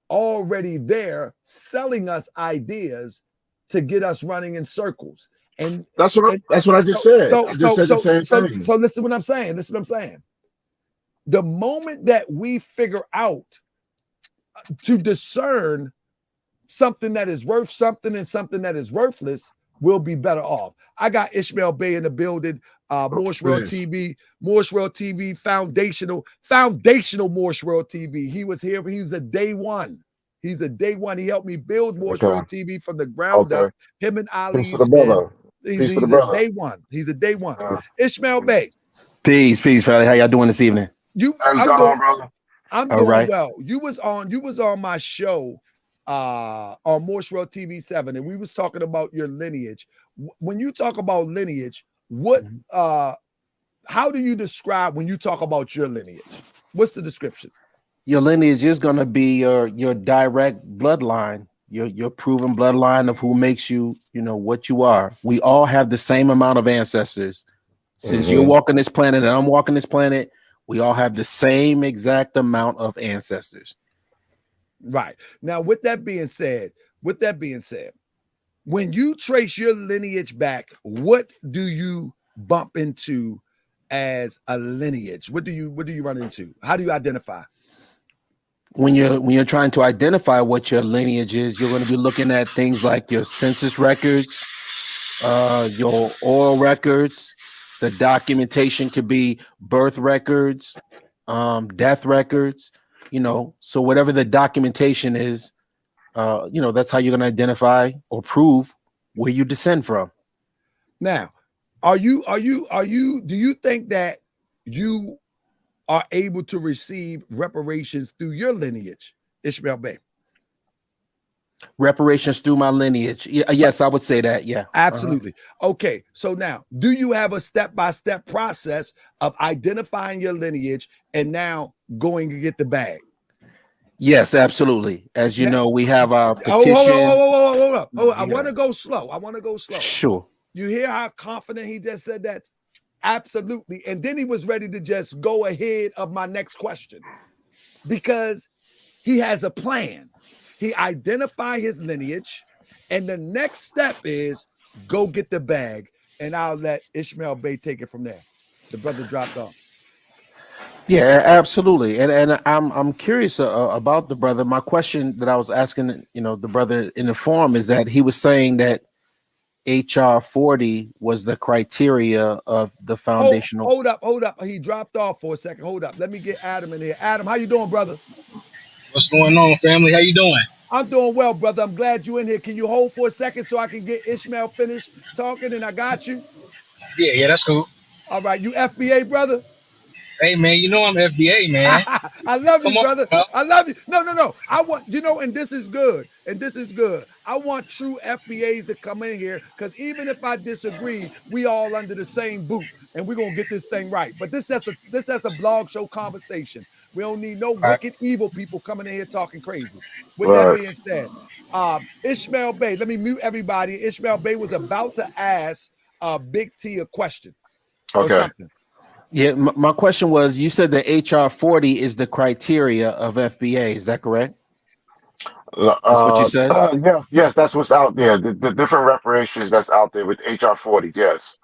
already there selling us ideas to get us running in circles. And that's what I just said. I just said the same thing. So listen to what I'm saying. The moment that we figure out to discern something that is worth something and something that is worthless, we'll be better off. I got Ishmael Bey in the building. Morse World TV, foundational Morse World TV. He was here. He's a day one. He helped me build Morse World TV from the ground up. Him and Ali. Peace to the brother. He's a day one. He's a day one. Ishmael Bey. Peace, fellas. How y'all doing this evening? I'm doing well. You was on my show on Morse World TV 7, and we was talking about your lineage. When you talk about lineage, how do you describe when you talk about your lineage? What's the description? Your lineage is going to be your direct bloodline, your proven bloodline of who makes you, what you are. We all have the same amount of ancestors. Since you're walking this planet and I'm walking this planet, we all have the same exact amount of ancestors. Right. Now, with that being said, when you trace your lineage back, what do you bump into as a lineage? What do you run into? How do you identify? When you're trying to identify what your lineage is, you're going to be looking at things like your census records, your oral records. The documentation could be birth records, death records. So whatever the documentation is, that's how you're going to identify or prove where you descend from. Now, do you think that you are able to receive reparations through your lineage, Ishmael Bey? Reparations through my lineage. Yes, I would say that. Yeah, absolutely. Okay. So now, do you have a step-by-step process of identifying your lineage and now going to get the bag? Yes, absolutely. As you know, we have our petition. Hold up. I want to go slow. Sure. You hear how confident he just said that? Absolutely. And then he was ready to just go ahead of my next question because he has a plan. He identified his lineage, and the next step is go get the bag. And I'll let Ishmael Bey take it from there. The brother dropped off. Yeah, absolutely. And I'm curious about the brother. My question that I was asking, the brother in the forum is that he was saying that HR 40 was the criteria of the foundational. Hold up. He dropped off for a second. Hold up. Let me get Adam in here. Adam, how you doing, brother? What's going on, family? How you doing? I'm doing well, brother. I'm glad you're in here. Can you hold for a second so I can get Ishmael finished talking and I got you? Yeah, that's cool. All right. You FBA, brother? Hey, man, I'm FBA, man. I love you, brother. I love you. No. I want, and this is good. I want true FBAs to come in here because even if I disagree, we all under the same boot. and we're gonna get this thing right. But this is a blog show conversation. We don't need no wicked evil people coming in here talking crazy. With that being said, Ishmael Bey, let me mute everybody. Ishmael Bey was about to ask Big T a question or something. Yeah, my question was, you said that HR 40 is the criteria of FBA. Is that correct? That's what you said? Yes, that's what's out there. The different reparations that's out there with HR 40, yes.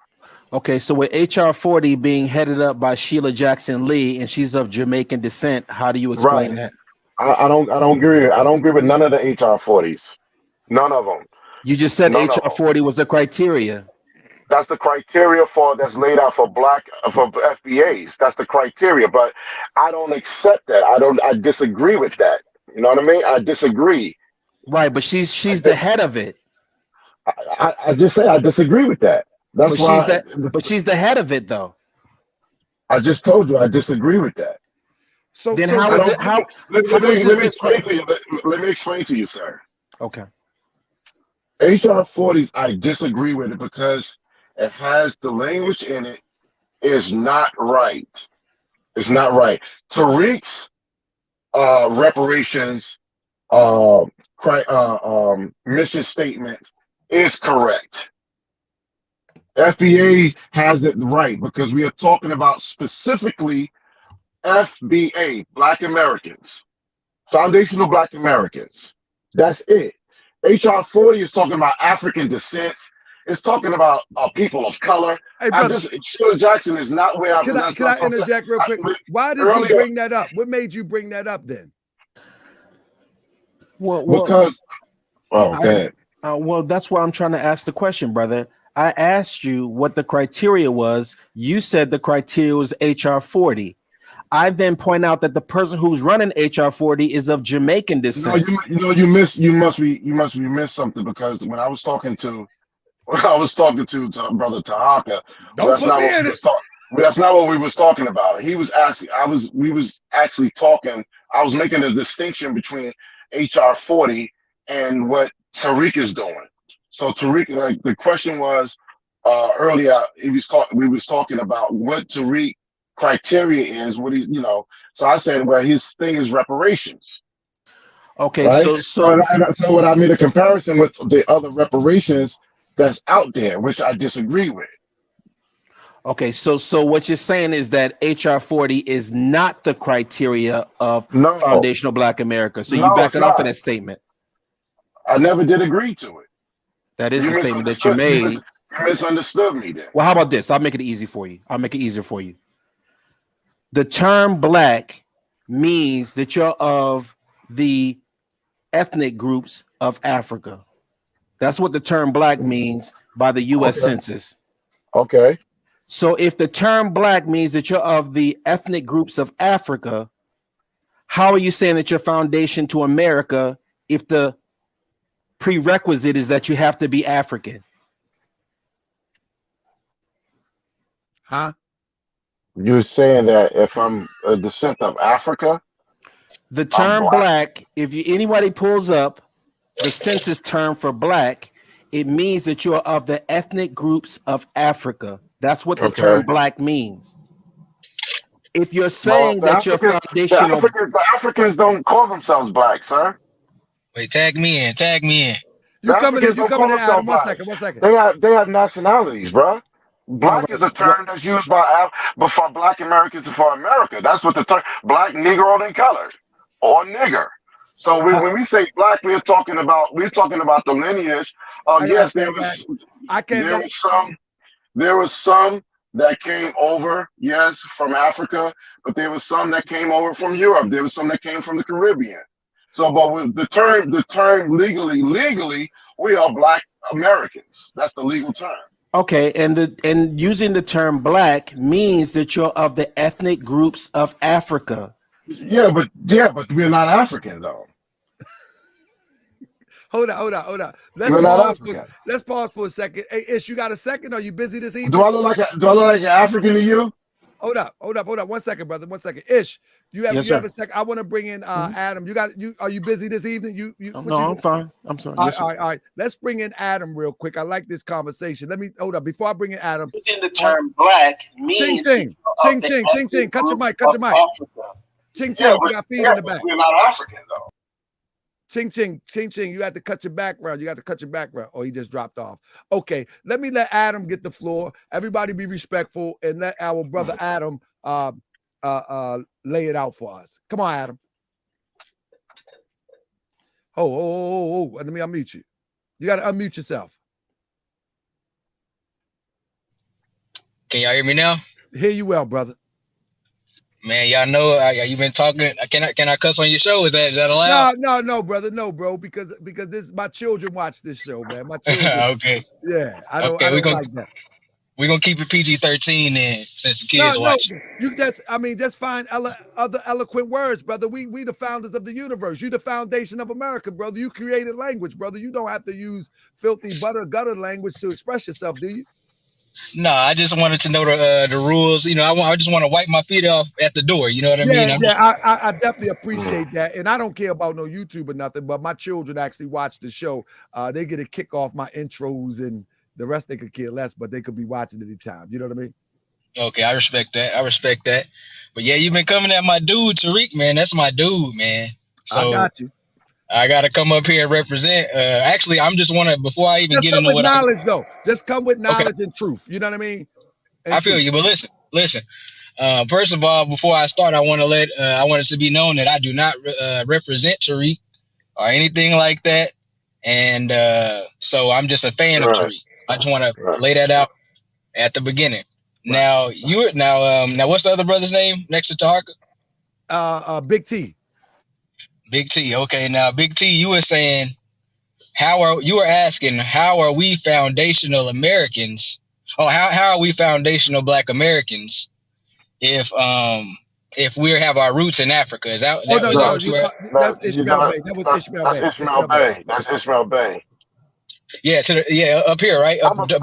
Okay, so with HR 40 being headed up by Sheila Jackson Lee, and she's of Jamaican descent, how do you explain that? I don't agree. I don't agree with none of the HR 40s. None of them. You just said HR 40 was the criteria. That's the criteria that's laid out for FBAs. That's the criteria, but I don't accept that. I disagree with that. You know what I mean? I disagree. Right, but she's the head of it. I just say I disagree with that. That's why. But she's the head of it, though. I just told you I disagree with that. So then let me explain to you. Let me explain to you, sir. Okay. HR 40s, I disagree with it because it has the language in it is not right. It's not right. Tariq's reparations mission statement is correct. FBA has it right because we are talking about specifically FBA, Black Americans, foundational Black Americans. That's it. HR 40 is talking about African descent. It's talking about people of color. Hey, brother, Sheila Jackson is not where I'm. Can I interject real quick? Why did you bring that up? What made you bring that up then? Because well, that's why I'm trying to ask the question, brother. I asked you what the criteria was. You said the criteria was HR 40. I then point out that the person who's running HR 40 is of Jamaican descent. No, you missed something because when I was talking to brother Taharka, that's not what we was talking about. He was asking, we was actually talking, I was making a distinction between HR 40 and what Tariq is doing. So Tariq, like the question was earlier, we was talking about what Tariq criteria is, what he's, so I said, well, his thing is reparations. Okay, right? So what I made a comparison with the other reparations that's out there, which I disagree with. Okay, so what you're saying is that HR 40 is not the criteria of foundational Black America. So you back it off in that statement. I never did agree to it. That is the statement that you made. You misunderstood me then. Well, how about this? I'll make it easy for you. I'll make it easier for you. The term Black means that you're of the ethnic groups of Africa. That's what the term Black means by the U.S. Census. Okay. So if the term Black means that you're of the ethnic groups of Africa, how are you saying that you're foundation to America if the prerequisite is that you have to be African? Huh? You're saying that if I'm a descent of Africa, the term Black, if anybody pulls up the census term for Black, it means that you're of the ethnic groups of Africa. That's what the term Black means. If you're saying that you're foundational, the Africans don't call themselves Black, sir. Wait, tag me in. You coming in, Adam. One second. They have nationalities, bro. Black is a term that's used for Black Americans and for America. That's what the term Black, Negro, and colored, or nigger. So when we say Black, we're talking about the lineage. Yes, there was some that came over, yes, from Africa, but there was some that came over from Europe. There was some that came from the Caribbean. So, but with the term legally, we are Black Americans. That's the legal term. Okay, and using the term Black means that you're of the ethnic groups of Africa. Yeah, but we're not African though. Hold on. Let's pause for a second. Hey, Ish, you got a second? Are you busy this evening? Do I look like an African to you? Hold up. 1 second, brother. 1 second. Ish, Yes, you have sir. a second. I want to bring in Adam. Are you busy this evening? No, I'm fine. I'm sorry. All Yes, sir. right. Let's bring in Adam real quick. I like this conversation. Let me hold up before I bring in Adam. Using the term black means Ching. Cut your mic. Africa. Ching. Yeah, You got feed in the back. We're not African though. Ching. You had to cut your background. Oh, he just dropped off. Okay, let Adam get the floor. Everybody be respectful and let our brother Adam lay it out for us. Come on, Adam. Oh, let me unmute you. You got to unmute yourself. Can y'all hear me now? Hear you well, brother. Man, y'all know you've been talking. Can I cuss on your show? Is that allowed? No, brother, no, bro. Because my children watch this show, man. My children. Okay. Yeah, I don't like that. We're gonna keep it PG-13 then, since the kids watch. You just find other eloquent words, brother. We the founders of the universe. You the foundation of America, brother. You created language, brother. You don't have to use filthy gutter language to express yourself, do you? No, I just wanted to know the rules. You know, I just want to wipe my feet off at the door. You know what I mean? I definitely appreciate that, and I don't care about no YouTube or nothing. But my children actually watch the show. They get a kick off my intros, and the rest they could care less, but they could be watching at any time. You know what I mean? Okay, I respect that. But yeah, you've been coming at my dude, Tariq, man. That's my dude, man. So I got you. I got to come up here and represent. Actually, I'm just want to, before I even get into what knowledge, though. Just come with knowledge and truth. You know what I mean? I feel you, but listen. First of all, before I start, I want it to be known that I do not represent Tariq or anything like that, and so I'm just a fan of Tariq. I just want to lay that out at the beginning. Right. Now, what's the other brother's name next to Taharka? Big Tee. Big Tee. Okay, now Big Tee, you were saying how are we foundational Americans? Oh, how are we foundational Black Americans if we have our roots in Africa? Is that what you were? That's Ishmael Bey. That was Ishmael Bey. That's Ishmael Bey. That's Ishmael Bey. Yeah, up here, right? Hold up.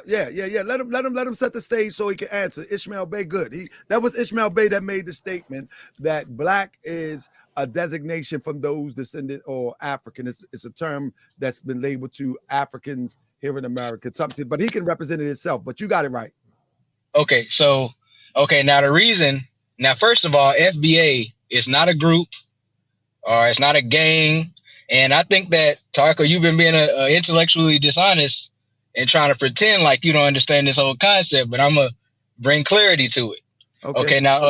Yeah. Let him set the stage so he can answer. Ishmael Bey, good. That was Ishmael Bey that made the statement that Black is a designation from those descendant or African. It's a term that's been labeled to Africans here in America. Something, but he can represent it himself. But you got it right. Okay, now first of all, FBA is not a group or it's not a gang. And I think that, Taharka, you've been being intellectually dishonest and trying to pretend like you don't understand this whole concept, but I'm going to bring clarity to it. Okay, now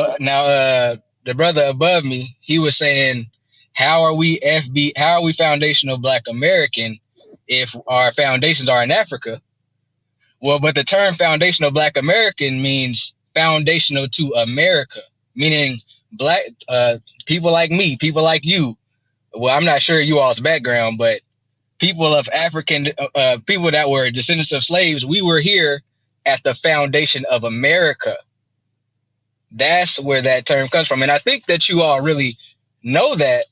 the brother above me, he was saying, how are we foundational Black American if our foundations are in Africa? Well, but the term foundational Black American means foundational to America, meaning Black people like me, people like you. Well, I'm not sure you all's background, but people of African people that were descendants of slaves, we were here at the foundation of America. That's where that term comes from. And I think that you all really know that.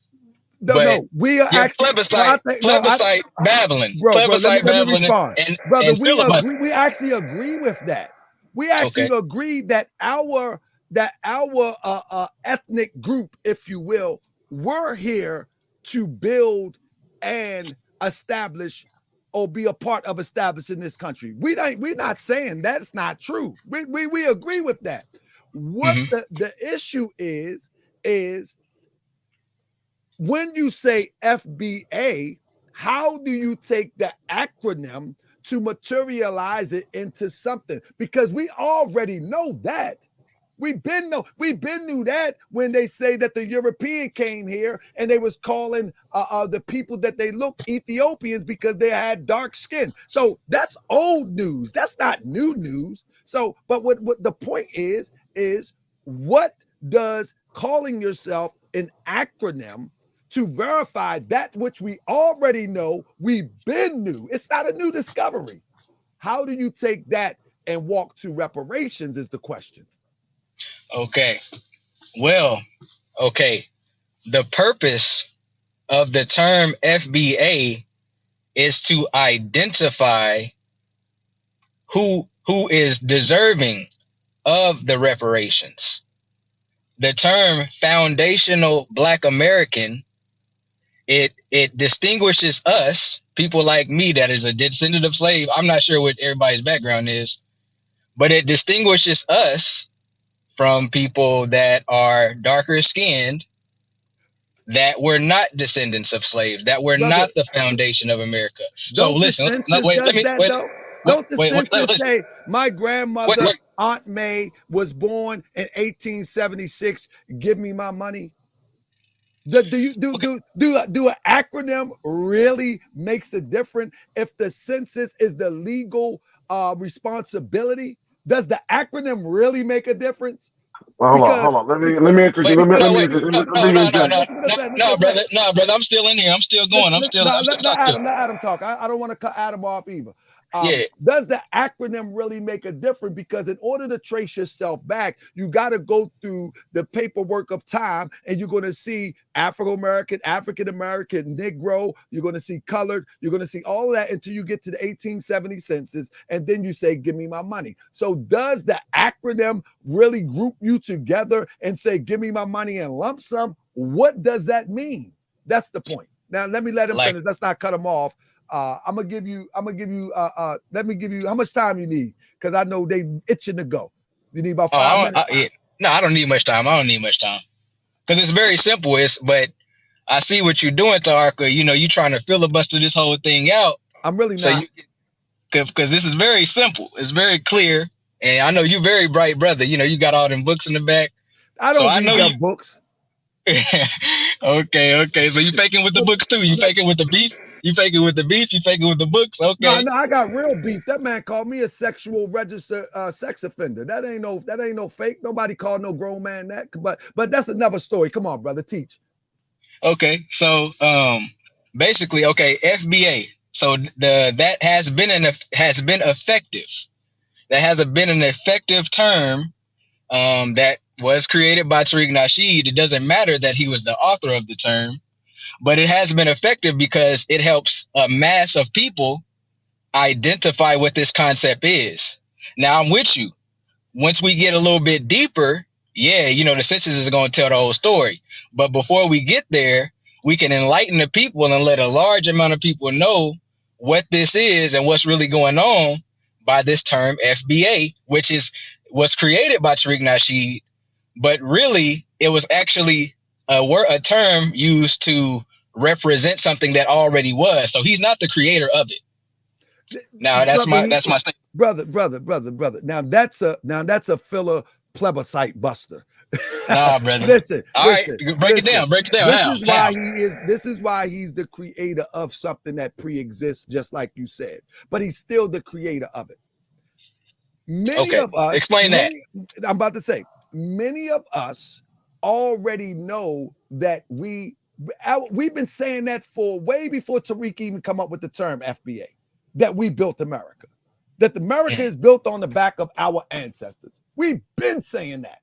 No, we are actually plebiscite babbling. Bro, plebiscite let me respond. Brother, we actually agree with that. We actually agree that our ethnic group, if you will, were here to build and establish or be a part of establishing this country. We're not saying that's not true. We agree with that. What the issue is when you say FBA, how do you take the acronym to materialize it into something? Because we already know that. We've been knew that when they say that the European came here and they was calling the people that they looked Ethiopians because they had dark skin. So that's old news. That's not new news. So, but what the point is what does calling yourself an acronym to verify that which we already know, we've been new? It's not a new discovery. How do you take that and walk to reparations is the question. Okay. Well, okay. The purpose of the term FBA is to identify who is deserving of the reparations. The term foundational Black American, it distinguishes us, people like me that is a descendant of slave. I'm not sure what everybody's background is, but it distinguishes us from people that are darker skinned, that were not descendants of slaves, that were Brother, not the foundation of America. So don't the listen, no, census wait, let does me that though? Don't the census listen, say my grandmother wait. Aunt May was born in 1876? Give me my money. Do an acronym really makes a difference? If the census is the legal responsibility, does the acronym really make a difference? Well, hold on. Let me interject. Let me interject. No, brother. I'm still in here. I'm still going. I'm still let talking. Adam talk. I don't want to cut Adam off either. Yeah. Does the acronym really make a difference? Because in order to trace yourself back, you got to go through the paperwork of time, and you're going to see Afro-American, African-American, Negro, you're going to see colored, you're going to see all of that until you get to the 1870 census, and then you say, give me my money. So does the acronym really group you together and say, give me my money in lump sum? What does that mean? That's the point. Now, let me let him finish. Let's not cut him off. I'm gonna give you, let me give you how much time you need, because I know they itching to go. You need about 5 minutes. No, I don't need much time. I don't need much time. Because it's very simple. But I see what you're doing, Taharka. You know, you trying to filibuster this whole thing out. I'm really not. Because this is very simple. It's very clear. And I know you're very bright, brother. You know, you got all them books in the back. I don't read them books. Okay. So you faking with the books too. You faking with the beef. You faking with the beef. You faking with the books. Okay. No, I got real beef. That man called me a sexual registered sex offender. That ain't no fake. Nobody called no grown man that. But that's another story. Come on, brother, teach. Okay. So basically, okay, FBA. So that has been effective. That has been an effective term that was created by Tariq Nasheed. It doesn't matter that he was the author of the term, but it has been effective because it helps a mass of people identify what this concept is. Now, I'm with you. Once we get a little bit deeper, yeah, you know, the census is going to tell the whole story. But before we get there, we can enlighten the people and let a large amount of people know what this is and what's really going on by this term FBA, which was created by Tariq Nasheed, but really it was actually a term used to represent something that already was. So he's not the creator of it. Now that's my statement. Brother. Now that's a filler plebiscite buster. Nah, brother. Listen. Break it down. This is why he's the creator of something that pre-exists, just like you said. But he's still the creator of it. Many of us, explain that. I'm about to say, many of us already know that we've been saying that for way before Tariq even come up with the term FBA, that we built America, that America is built on the back of our ancestors. We've been saying that.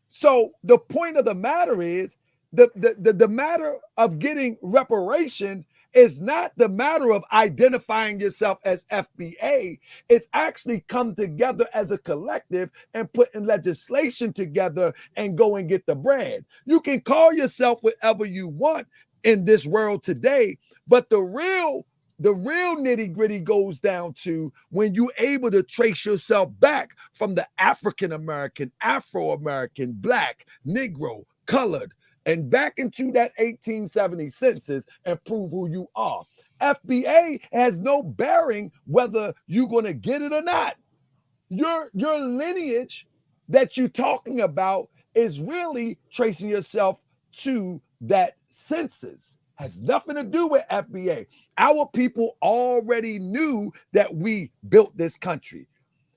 So the point of the matter is the matter of getting reparation is not the matter of identifying yourself as FBA. It's actually come together as a collective and putting legislation together and go and get the bread. You can call yourself whatever you want in this world today, but the real nitty gritty goes down to when you're able to trace yourself back from the African American, Afro-American, Black, Negro, colored, and back into that 1870 census and prove who you are. FBA has no bearing whether you're going to get it or not. Your lineage that you're talking about is really tracing yourself to that census. Has nothing to do with FBA. Our people already knew that we built this country.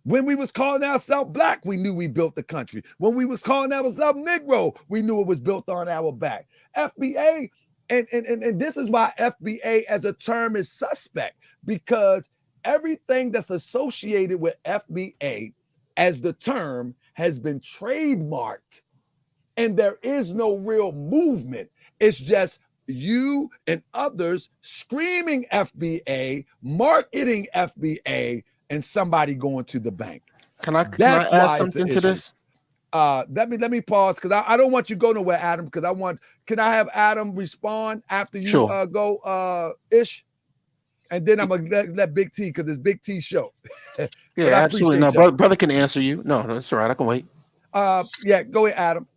When we was calling ourselves Black, we knew we built the country. When we was calling ourselves Negro, we knew it was built on our back. FBA, and this is why FBA as a term is suspect, because everything that's associated with FBA as the term has been trademarked, and there is no real movement. It's just you and others screaming FBA, marketing FBA, and somebody going to the bank. Can I That's add why it's an something to issue. this? Let me pause because I don't want you to go nowhere, Adam, because can I have Adam respond after you Sure. go Ish? And then I'm gonna let Big T, because it's Big T show. Yeah, absolutely. No, brother can answer you. No, that's all right. I can wait. Yeah, go ahead, Adam.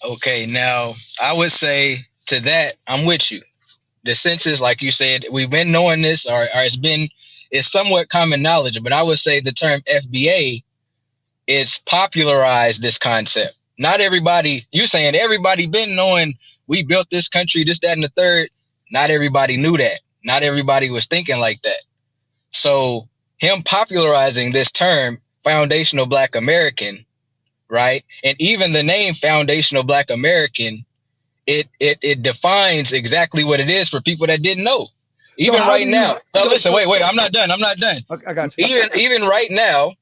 Okay, now I would say to that, I'm with you. The census, like you said, we've been knowing this, or it's somewhat common knowledge, but I would say the term FBA, it's popularized this concept. Not everybody, you saying everybody been knowing we built this country, this, that, and the third. Not everybody knew that. Not everybody was thinking like that. So him popularizing this term, foundational Black American, right? And even the name foundational Black American, it defines exactly what it is for people that didn't know. Even right now. No, listen, wait, I'm not done. Okay, I got you. Even right now,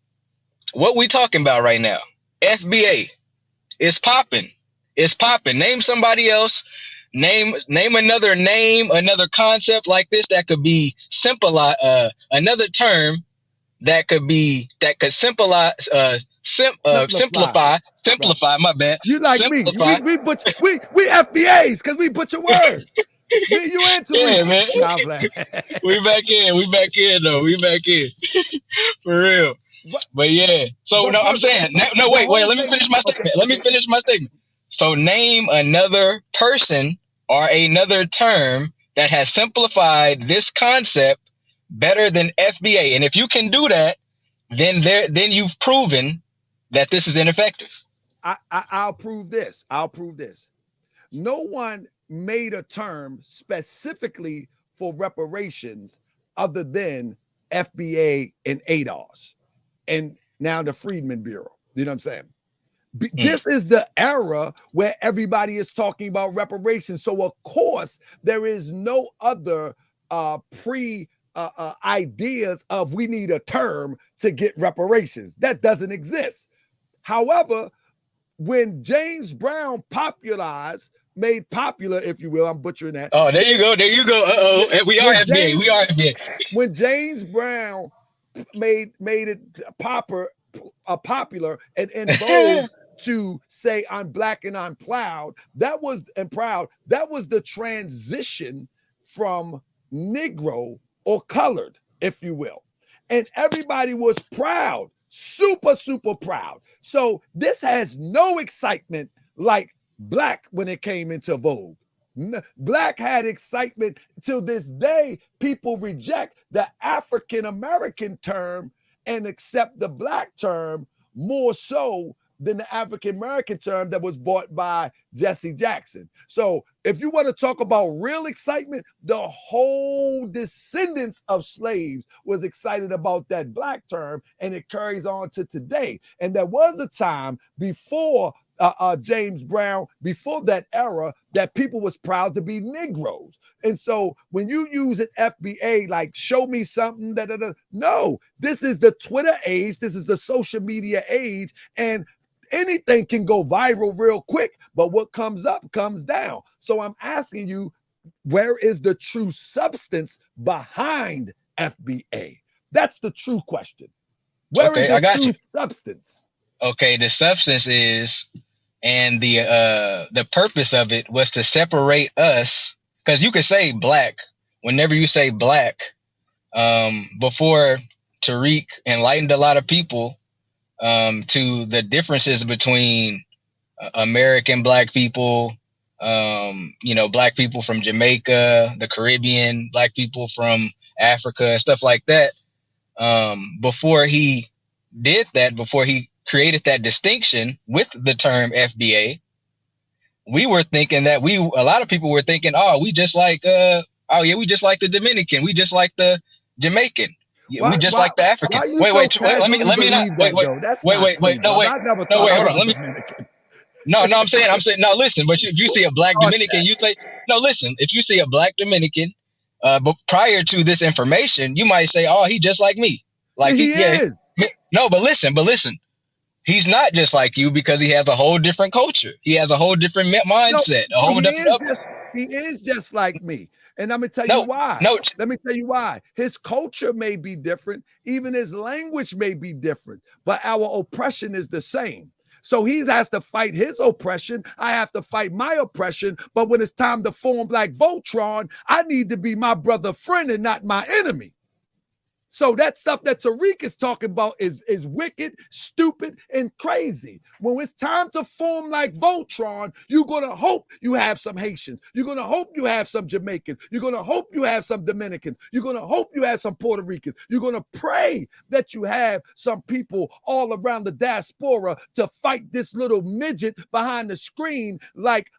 what we talking about right now? FBA. It's popping. It's popping. Name somebody else. Name another concept like this that could be another term that could simplify. My bad. You like simplify. me? We FBAs because we butcher words. You answer yeah, man. Nah, we back in though. We back in for real. But yeah. So no, I'm saying no. Wait. Let me finish my statement. So name another person or another term that has simplified this concept better than FBA. And if you can do that, then you've proven that this is ineffective. I'll prove this. No one made a term specifically for reparations other than FBA and ADOS and now the Freedmen Bureau. You know what I'm saying? This is the era where everybody is talking about reparations. So of course there is no other ideas of we need a term to get reparations. That doesn't exist. However, when James Brown made popular, if you will, I'm butchering that. Oh, there you go. Uh-oh. We are FBA. When James Brown made it popular and in vogue to say I'm Black and I'm proud, that was the transition from Negro or colored, if you will. And everybody was proud, super, super proud. So this has no excitement like Black when it came into vogue. Black had excitement. Till this day, people reject the African American term and accept the Black term more so than the African American term that was bought by Jesse Jackson. So if you want to talk about real excitement, the whole descendants of slaves was excited about that Black term, and it carries on to today. And there was a time before James Brown, before that era, that people was proud to be Negroes. And so when you use an FBA, like show me something, no, this is the Twitter age, this is the social media age, and anything can go viral real quick, but what comes up comes down. So I'm asking you, where is the true substance behind FBA? That's the true question. Where is the true substance? Okay, the substance is, and the purpose of it was to separate us, because you could say Black. Whenever you say Black, before Tariq enlightened a lot of people to the differences between American Black people, Black people from Jamaica, the Caribbean, Black people from Africa, stuff like that. Before he did that, before he created that distinction with the term FBA, we were thinking that a lot of people were thinking, we just like the Dominican, we just like the Jamaican. We just like the African. Wait, hold on. I'm saying, no, listen, but if you see a Black Dominican, you say, no, listen, if you see a Black Dominican, but prior to this information, you might say, he just like me. Like he is. No, but listen, he's not just like you because he has a whole different culture. He has a whole different mindset. He is just like me. And I'm gonna tell you why. No. Let me tell you why. His culture may be different, even his language may be different, but our oppression is the same. So he has to fight his oppression. I have to fight my oppression. But when it's time to form Black Voltron, I need to be my brother friend and not my enemy. So that stuff that Tariq is talking about is wicked, stupid, and crazy. When it's time to form like Voltron, you're going to hope you have some Haitians. You're going to hope you have some Jamaicans. You're going to hope you have some Dominicans. You're going to hope you have some Puerto Ricans. You're going to pray that you have some people all around the diaspora to fight this little midget behind the screen like,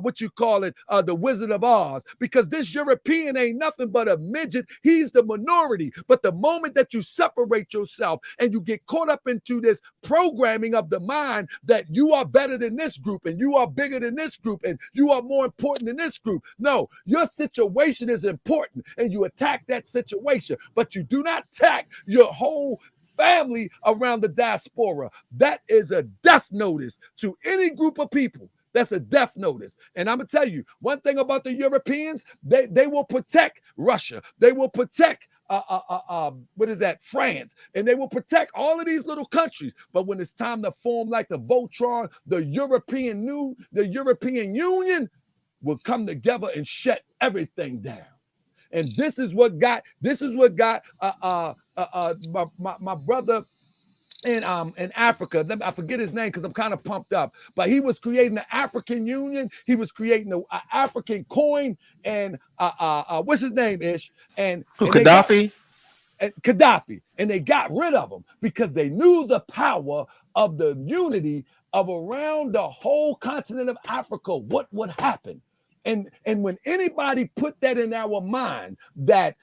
what you call it, the Wizard of Oz. Because this European ain't nothing but a midget. He's the minority. But the moment that you separate yourself and you get caught up into this programming of the mind that you are better than this group and you are bigger than this group and you are more important than this group. No, your situation is important and you attack that situation, but you do not attack your whole family around the diaspora. That is a death notice to any group of people. That's a death notice. And I'm going to tell you one thing about the Europeans, they will protect Russia. They will protect what is that? France. And they will protect all of these little countries. But when it's time to form like the Voltron, the European Union will come together and shut everything down. And this is what got my brother in Africa. I forget his name because I'm kind of pumped up. But he was creating the African Union. He was creating the African coin. And what's his name, Ish? And Gaddafi. Gaddafi. And they got rid of him because they knew the power of the unity of around the whole continent of Africa. What would happen? And when anybody put that in our mind that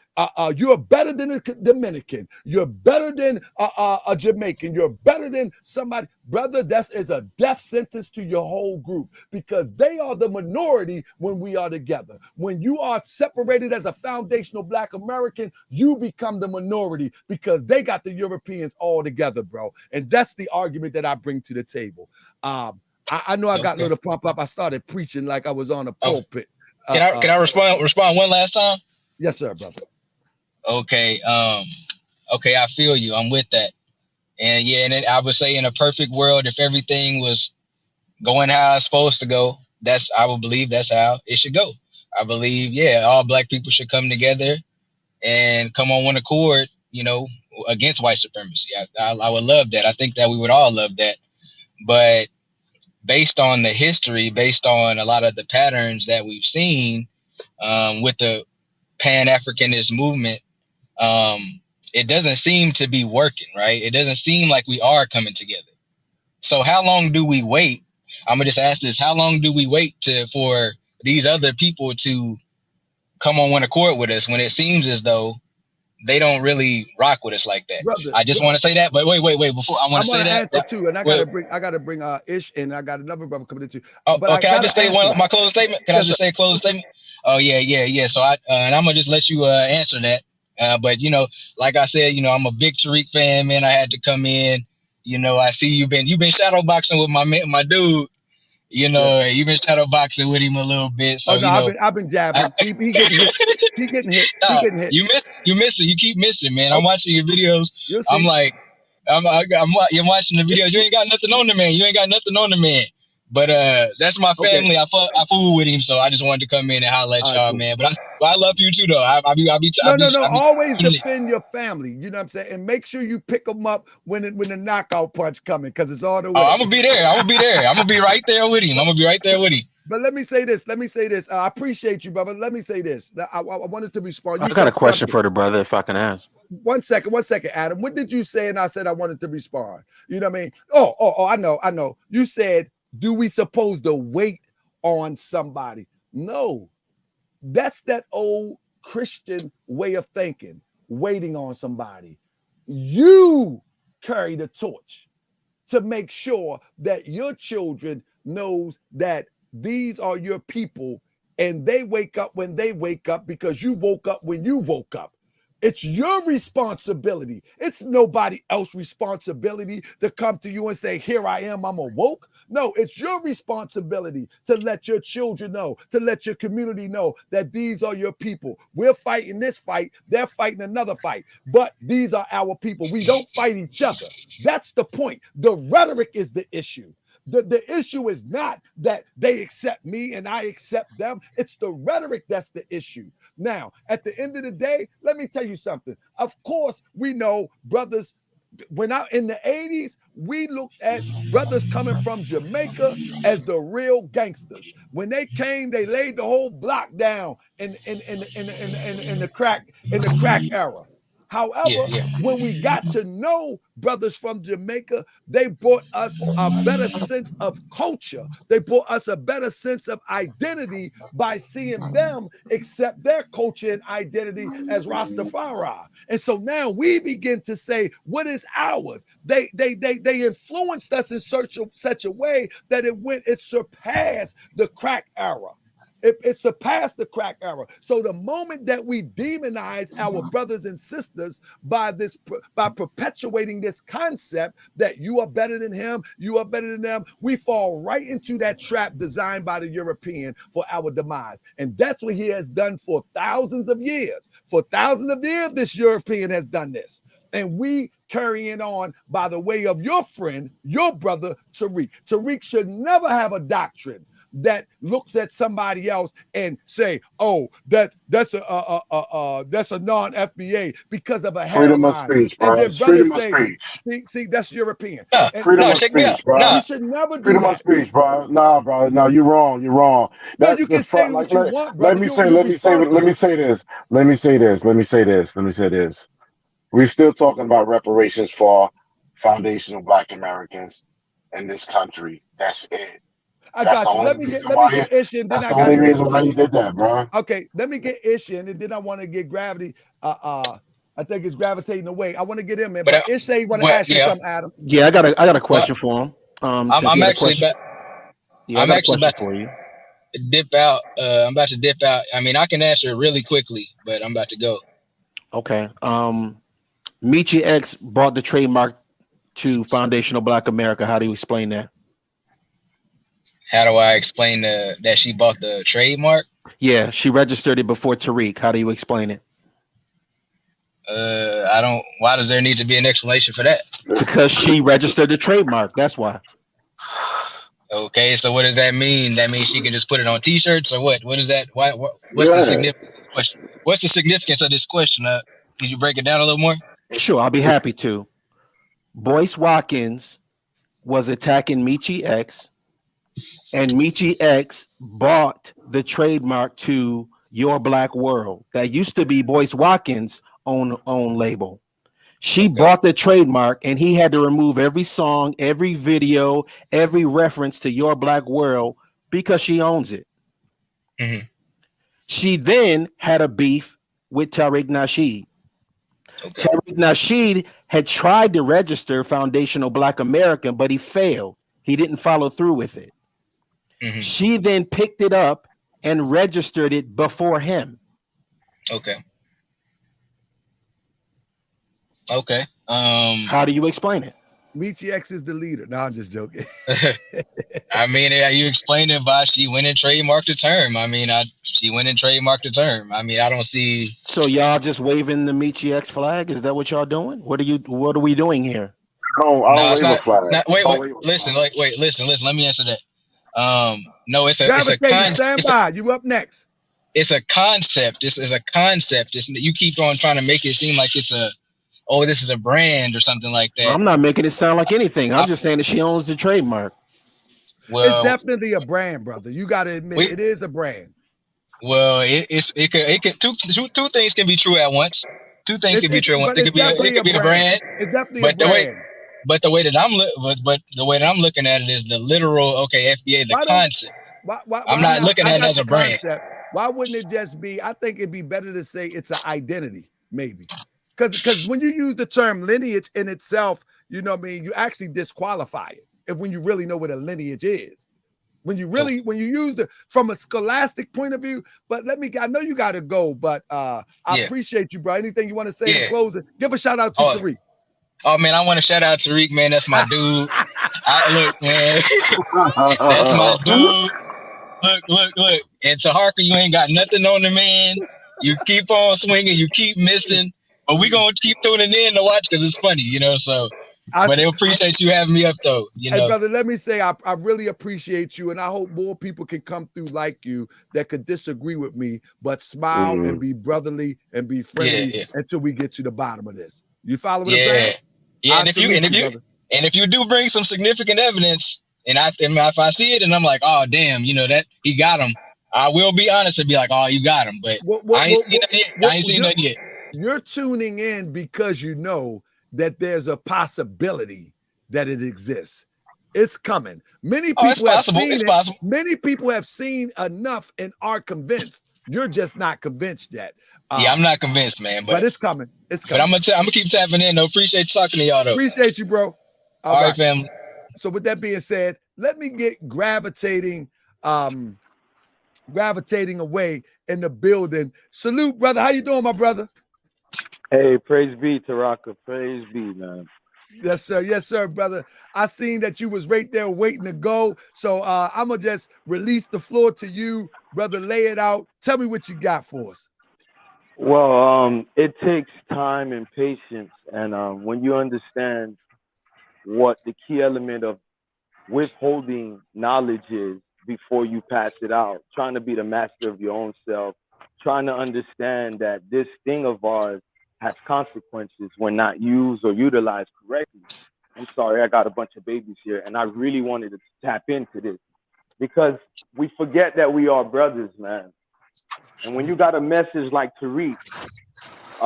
you're better than a Dominican, you're better than a Jamaican, you're better than somebody, brother, that is a death sentence to your whole group because they are the minority when we are together. When you are separated as a foundational Black American, you become the minority because they got the Europeans all together, bro. And that's the argument that I bring to the table. I know I got a little pump up. I started preaching like I was on a pulpit. Can I respond one last time? Yes, sir, brother. Okay. Okay, I feel you. I'm with that. And yeah, and I would say in a perfect world, if everything was going how it's supposed to go, I would believe that's how it should go. I believe, yeah, all Black people should come together and come on one accord, against white supremacy. I would love that. I think that we would all love that. But based on the history, based on a lot of the patterns that we've seen with the Pan-Africanist movement, it doesn't seem to be working, right? It doesn't seem like we are coming together. So how long do we wait? I'm gonna just ask this: how long do we wait for these other people to come on one accord with us when it seems as though they don't really rock with us like that? Brother, I just want to say that, but wait. Before I want to say that too, and I gotta bring Ish, and I got another brother coming to you. But can I just say my closing statement? Can I just say a closing statement? Oh yeah. So and I'm gonna just let you answer that. But like I said, I'm a big Tariq fan, man. I had to come in. I see you've been shadow boxing with my dude. You've been shadow boxing with him a little bit. So I've been jabbing. He getting hit. He getting hit. You miss it. You keep missing, man. I'm watching your videos. I'm like, you're watching the videos. You ain't got nothing on the man. But that's my family. I fool with him, so I just wanted to come in and holler at y'all, man. But I love you too, though. Always defend your family. You know what I'm saying? And make sure you pick them up when the knockout punch coming, because it's all the way. Oh, I'm gonna be there. I'm gonna be right there with him. But let me say this. I appreciate you, brother. Let me say this. I wanted to respond. I got a question for the brother, if I can ask. One second, Adam. What did you say? And I said I wanted to respond. You know what I mean? Oh, I know. You said, do we supposed to wait on somebody? No, that's that old Christian way of thinking, waiting on somebody. You carry the torch to make sure that your children knows that these are your people and they wake up when they wake up because you woke up when you woke up. It's your responsibility. It's nobody else's responsibility to come to you and say, here I am, I'm awoke. No, it's your responsibility to let your children know, to let your community know that these are your people. We're fighting this fight. They're fighting another fight. But these are our people. We don't fight each other. That's the point. The rhetoric is the issue. The issue is not that they accept me and I accept them. It's the rhetoric that's the issue. Now, at the end of the day, let me tell you something. Of course, we know brothers, when in the 80s, we looked at brothers coming from Jamaica as the real gangsters. When they came, they laid the whole block down in the crack era. However, when we got to know brothers from Jamaica, they brought us a better sense of culture. They brought us a better sense of identity by seeing them accept their culture and identity as Rastafari. And so now we begin to say, what is ours? They influenced us in such a way that it surpassed the crack era. It surpassed the crack era. So the moment that we demonize our brothers and sisters by perpetuating this concept that you are better than him, you are better than them, we fall right into that trap designed by the European for our demise. And that's what he has done for thousands of years. For thousands of years, this European has done this. And we carrying on by the way of your friend, your brother, Tariq. Tariq should never have a doctrine that looks at somebody else and say, "Oh, that's a non-FBA because of a Freedom of hairline." speech, bro. And then It's brothers freedom of say, "See, that's European." freedom of speech, bro. You should never do Freedom of that. speech, bro. Nah, bro. No, you're wrong. You're wrong. No, That's you the can say front. what Like, you want, let brother. me You're say responsible. We're still talking about reparations for foundational Black Americans in this country. That's it. I That's the got you. only Let reason me why. get Ish, and then That's I the only gotta get. reason why you did that, bro. Okay, let me get Ish in, and then I want to get Gravity. I think it's gravitating away. I want to get him in, but Ish say he want to ask you something, Adam. Yeah, I got a question for him. Since I'm he had a actually question. Yeah, I got a question about for you. to dip out. I'm about to dip out. I mean, I can answer really quickly, but I'm about to go. Okay. Michi X brought the trademark to Foundational Black America. How do you explain that? How do I explain that she bought the trademark? Yeah, she registered it before Tariq. How do you explain it? I don't. Why does there need to be an explanation for that? Because she registered the trademark. That's why. Okay, so what does that mean? That means she can just put it on T-shirts, or what? What is that? What's the significance of the question? What's the significance of this question? Could you break it down a little more? Sure, I'll be happy to. Boyce Watkins was attacking Michi X, and Michi X bought the trademark to Your Black World. That used to be Boyce Watkins' own label. She bought the trademark, and he had to remove every song, every video, every reference to Your Black World because she owns it. Mm-hmm. She then had a beef with Tariq Nasheed. Okay. Tariq Nasheed had tried to register Foundational Black American, but he failed. He didn't follow through with it. Mm-hmm. She then picked it up and registered it before him. Okay. Okay. How do you explain it? Michi X is the leader. No, I'm just joking. I mean, you explained it by she went and trademarked the term. I mean, she went and trademarked the term. I mean, I don't see. So y'all just waving the Michi X flag? Is that what y'all doing? What are we doing here? I don't wave a flag. Listen. Let me answer that. No, it's a concept. Stand by. You up next. It's a concept. This is a concept. You keep on trying to make it seem like it's this is a brand or something like that. I'm not making it sound like anything. I'm just saying that she owns the trademark. Well, it's definitely a brand, brother. You got to admit it is a brand. Well, it could two things can be true at once. Two things can be true at once. It could be a brand. It's definitely a brand. But the way that I'm looking at it is the literal FBA, the concept. I'm not looking at it as a brand. Why wouldn't it just be? I think it'd be better to say it's an identity, maybe. Because when you use the term lineage in itself, you know what I mean, you actually disqualify it when you really know what a lineage is. when you use it from a scholastic point of view. But I know you got to go, but I appreciate you, bro. Anything you want to say in closing? Give a shout out to Tariq. Oh man, I want to shout out Tariq, man. That's my dude. Look, man, that's my dude. Look. And Taharka, you ain't got nothing on the man. You keep on swinging, you keep missing, but we gonna keep tuning in to watch because it's funny, you know. So, but I appreciate you having me up, though. You know, hey, brother, let me say I really appreciate you, and I hope more people can come through like you that could disagree with me, but smile and be brotherly and be friendly until we get to the bottom of this. You follow what I'm saying? Yeah. And if you do bring some significant evidence, and if I see it and I'm like, oh damn, you know that he got him, I will be honest and be like, oh, you got him, but I ain't seen nothing yet. You're tuning in because you know that there's a possibility that it exists. It's coming. Many people have seen it. Many people have seen enough and are convinced. You're just not convinced yet. I'm not convinced, man. But it's coming. It's coming. But I'm gonna keep tapping in. Though. Appreciate talking to y'all, though. Appreciate you, bro. All right, family. So with that being said, let me get gravitating away in the building. Salute, brother. How you doing, my brother? Hey, praise be, Taharkabey. Praise be, man. Yes, sir. Yes, sir, brother. I seen that you was right there waiting to go. So I'm going to just release the floor to you, brother. Lay it out. Tell me what you got for us. Well, it takes time and patience. And when you understand what the key element of withholding knowledge is before you pass it out, trying to be the master of your own self, trying to understand that this thing of ours has consequences when not used or utilized correctly. I'm sorry, I got a bunch of babies here, and I really wanted to tap into this because we forget that we are brothers, man. And when you got a message like Tariq,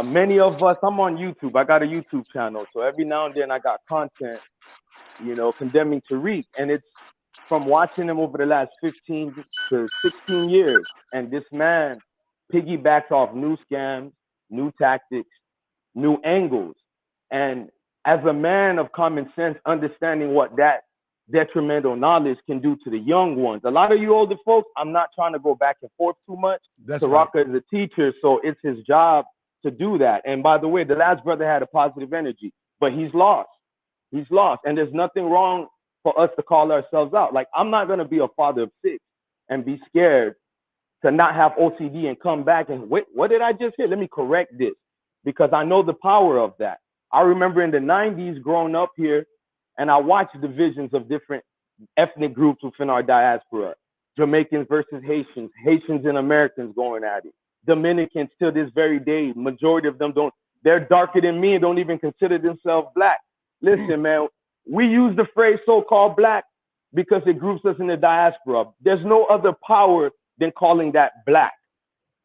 many of us, I'm on YouTube. I got a YouTube channel, so every now and then I got content, you know, condemning Tariq, and it's from watching him over the last 15 to 16 years. And this man piggybacks off new scams, new tactics, new angles. And as a man of common sense, understanding what that detrimental knowledge can do to the young ones. A lot of you older folks, I'm not trying to go back and forth too much. Taharkabey is a teacher, so it's his job to do that. And by the way, the last brother had a positive energy, but he's lost. He's lost. And there's nothing wrong for us to call ourselves out. Like, I'm not going to be a father of 6 and be scared to not have OCD and come back and, wait, what did I just hear? Let me correct this, because I know the power of that. I remember in the 90s growing up here, and I watched divisions of different ethnic groups within our diaspora. Jamaicans versus Haitians, Haitians and Americans going at it. Dominicans till this very day, majority of them they're darker than me and don't even consider themselves black. Listen, man, we use the phrase so-called black because it groups us in the diaspora. There's no other power than calling that black.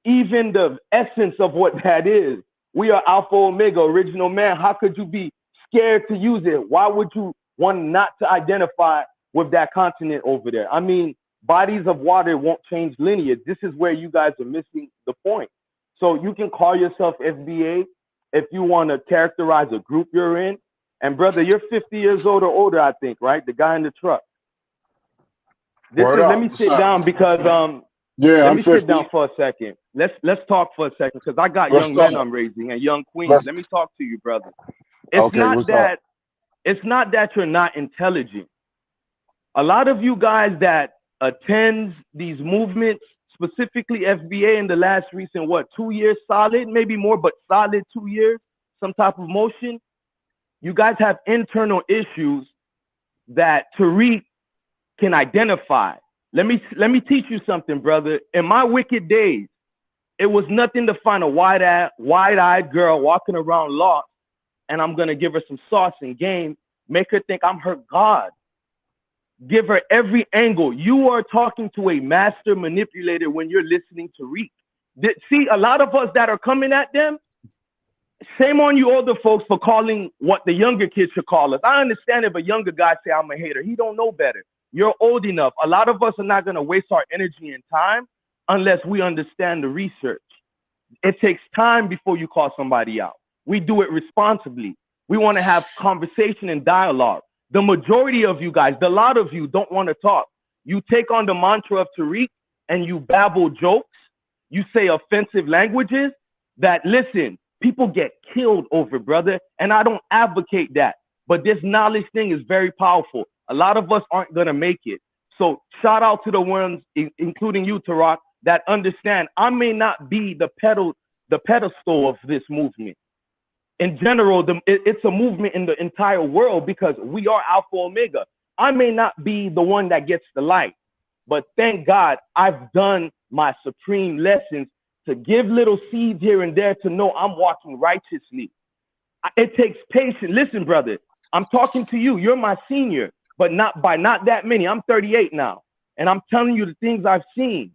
Even the essence of what that is. We are Alpha Omega, original man. How could you be scared to use it? Why would you want not to identify with that continent over there? I mean, bodies of water won't change lineage. This is where you guys are missing the point. So you can call yourself FBA if you want to characterize a group you're in. And brother, you're 50 years old or older, I think, right? The guy in the truck. Let me sit down because let me sit down for a second. Let's talk for a second because I got young men I'm raising and young queens. Let me talk to you, brother. It's not that you're not intelligent. A lot of you guys that attend these movements, specifically FBA in the last recent 2 years solid, maybe more, but solid 2 years, some type of motion. You guys have internal issues that Tariq can identify. Let me teach you something, brother. In my wicked days, it was nothing to find a wide-eyed girl walking around lost, and I'm gonna give her some sauce and game, make her think I'm her God. Give her every angle. You are talking to a master manipulator when you're listening to Tariq. See, a lot of us that are coming at them, shame on you older folks for calling what the younger kids should call us. I understand if a younger guy say I'm a hater. He don't know better. You're old enough. A lot of us are not going to waste our energy and time unless we understand the research. It takes time before you call somebody out. We do it responsibly. We want to have conversation and dialogue. The majority of you guys, the lot of you don't want to talk. you take on the mantra of Tariq and you babble jokes, you say offensive languages that, listen, people get killed over, brother. And I don't advocate that. But this knowledge thing is very powerful. A lot of us aren't going to make it. So shout out to the ones, including you, Tariq, that understand I may not be the pedestal of this movement. In general, it's a movement in the entire world because we are Alpha Omega. I may not be the one that gets the light, but thank God I've done my supreme lessons to give little seeds here and there to know I'm walking righteously. It takes patience. Listen, brother, I'm talking to you. You're my senior, but not by not that many. I'm 38 now, and I'm telling you the things I've seen.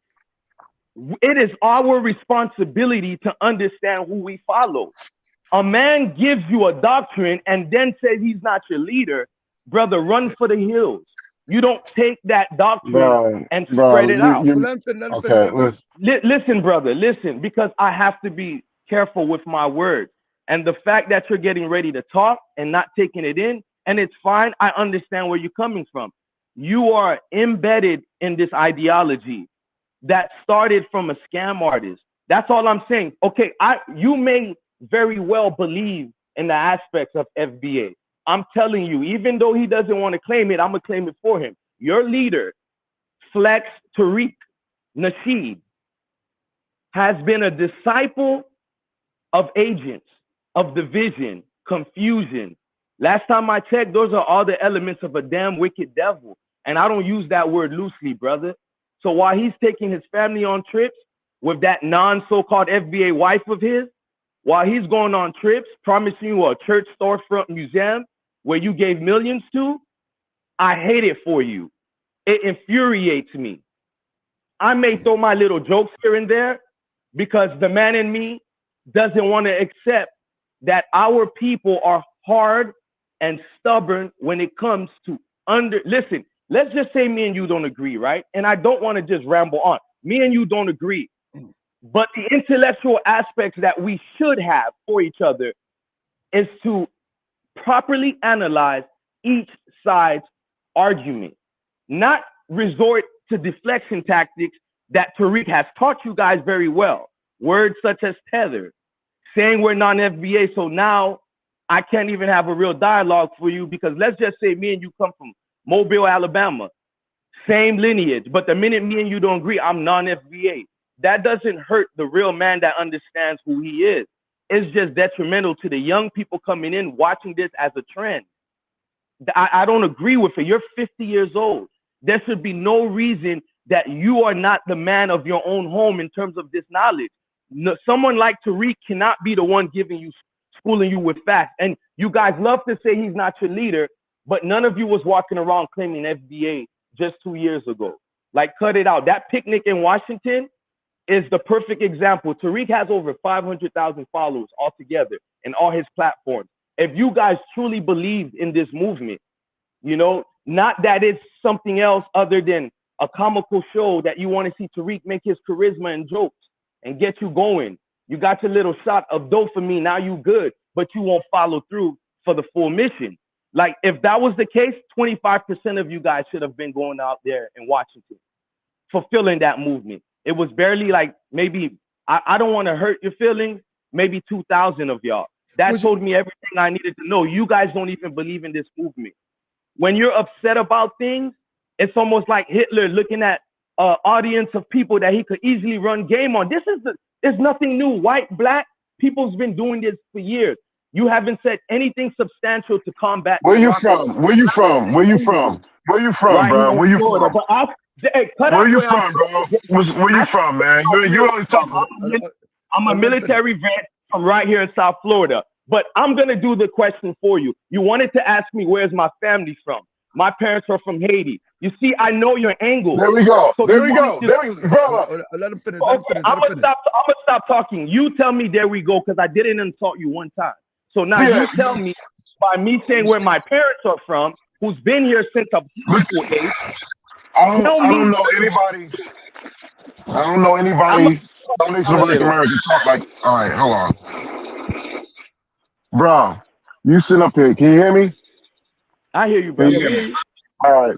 It is our responsibility to understand who we follow. A man gives you a doctrine and then says he's not your leader, brother, run for the hills. You don't take that doctrine and spread it out. Listen, brother, listen, because I have to be careful with my words. And the fact that you're getting ready to talk and not taking it in, and it's fine, I understand where you're coming from. You are embedded in this ideology that started from a scam artist. That's all I'm saying. Okay, you may very well believe in the aspects of FBA. I'm telling you, even though he doesn't want to claim it, I'm going to claim it for him. Your leader, Flex Tariq Nasheed, has been a disciple of agents, of division, confusion. Last time I checked, those are all the elements of a damn wicked devil. And I don't use that word loosely, brother. So while he's taking his family on trips with that non-so-called FBA wife of his, while he's going on trips, promising you a church storefront museum where you gave millions to, I hate it for you. It infuriates me. I may throw my little jokes here and there because the man in me doesn't want to accept that our people are hard and stubborn when it comes to listen, let's just say me and you don't agree, right? And I don't want to just ramble on. Me and you don't agree. But the intellectual aspects that we should have for each other is to properly analyze each side's argument, not resort to deflection tactics that Tariq has taught you guys very well. Words such as tether, saying we're non-FBA, so now I can't even have a real dialogue for you because let's just say me and you come from Mobile, Alabama, same lineage, but the minute me and you don't agree, I'm non-FBA. That doesn't hurt the real man that understands who he is. It's just detrimental to the young people coming in watching this as a trend. I don't agree with it. You're 50 years old. There should be no reason that you are not the man of your own home in terms of this knowledge. No, someone like Tariq cannot be the one schooling you with facts. And you guys love to say he's not your leader, but none of you was walking around claiming FBA just 2 years ago. Like, cut it out. That picnic in Washington is the perfect example. Tariq has over 500,000 followers altogether in all his platforms. If you guys truly believed in this movement, you know, not that it's something else other than a comical show that you want to see Tariq make his charisma and jokes and get you going. You got your little shot of dopamine, now you good, but you won't follow through for the full mission. Like, if that was the case, 25% of you guys should have been going out there in Washington, fulfilling that movement. It was barely like maybe, I don't want to hurt your feelings, maybe 2,000 of y'all. That told me everything I needed to know. You guys don't even believe in this movement. When you're upset about things, it's almost like Hitler looking at an audience of people that he could easily run game on. There's nothing new. White, black, people's been doing this for years. You haven't said anything substantial to combat. Where you from? Where you from? Where you from? Where you from, right, bro? Where you from? Where you from, bro? Where you from, man? You only talk. I'm a military vet from right here in South Florida. But I'm going to do the question for you. You wanted to ask me where's my family from. My parents are from Haiti. You see, I know your angle. There we go. So there we go. Bro. Let him finish. I'm going to stop talking. You tell me there we go because I didn't insult you one time. So now you tell me by me saying where my parents are from, who's been here since a little age. I don't know anybody. I don't know anybody. Some Native American talk like. All right, hold on, bro. You sit up here. Can you hear me? I hear you, bro. All right.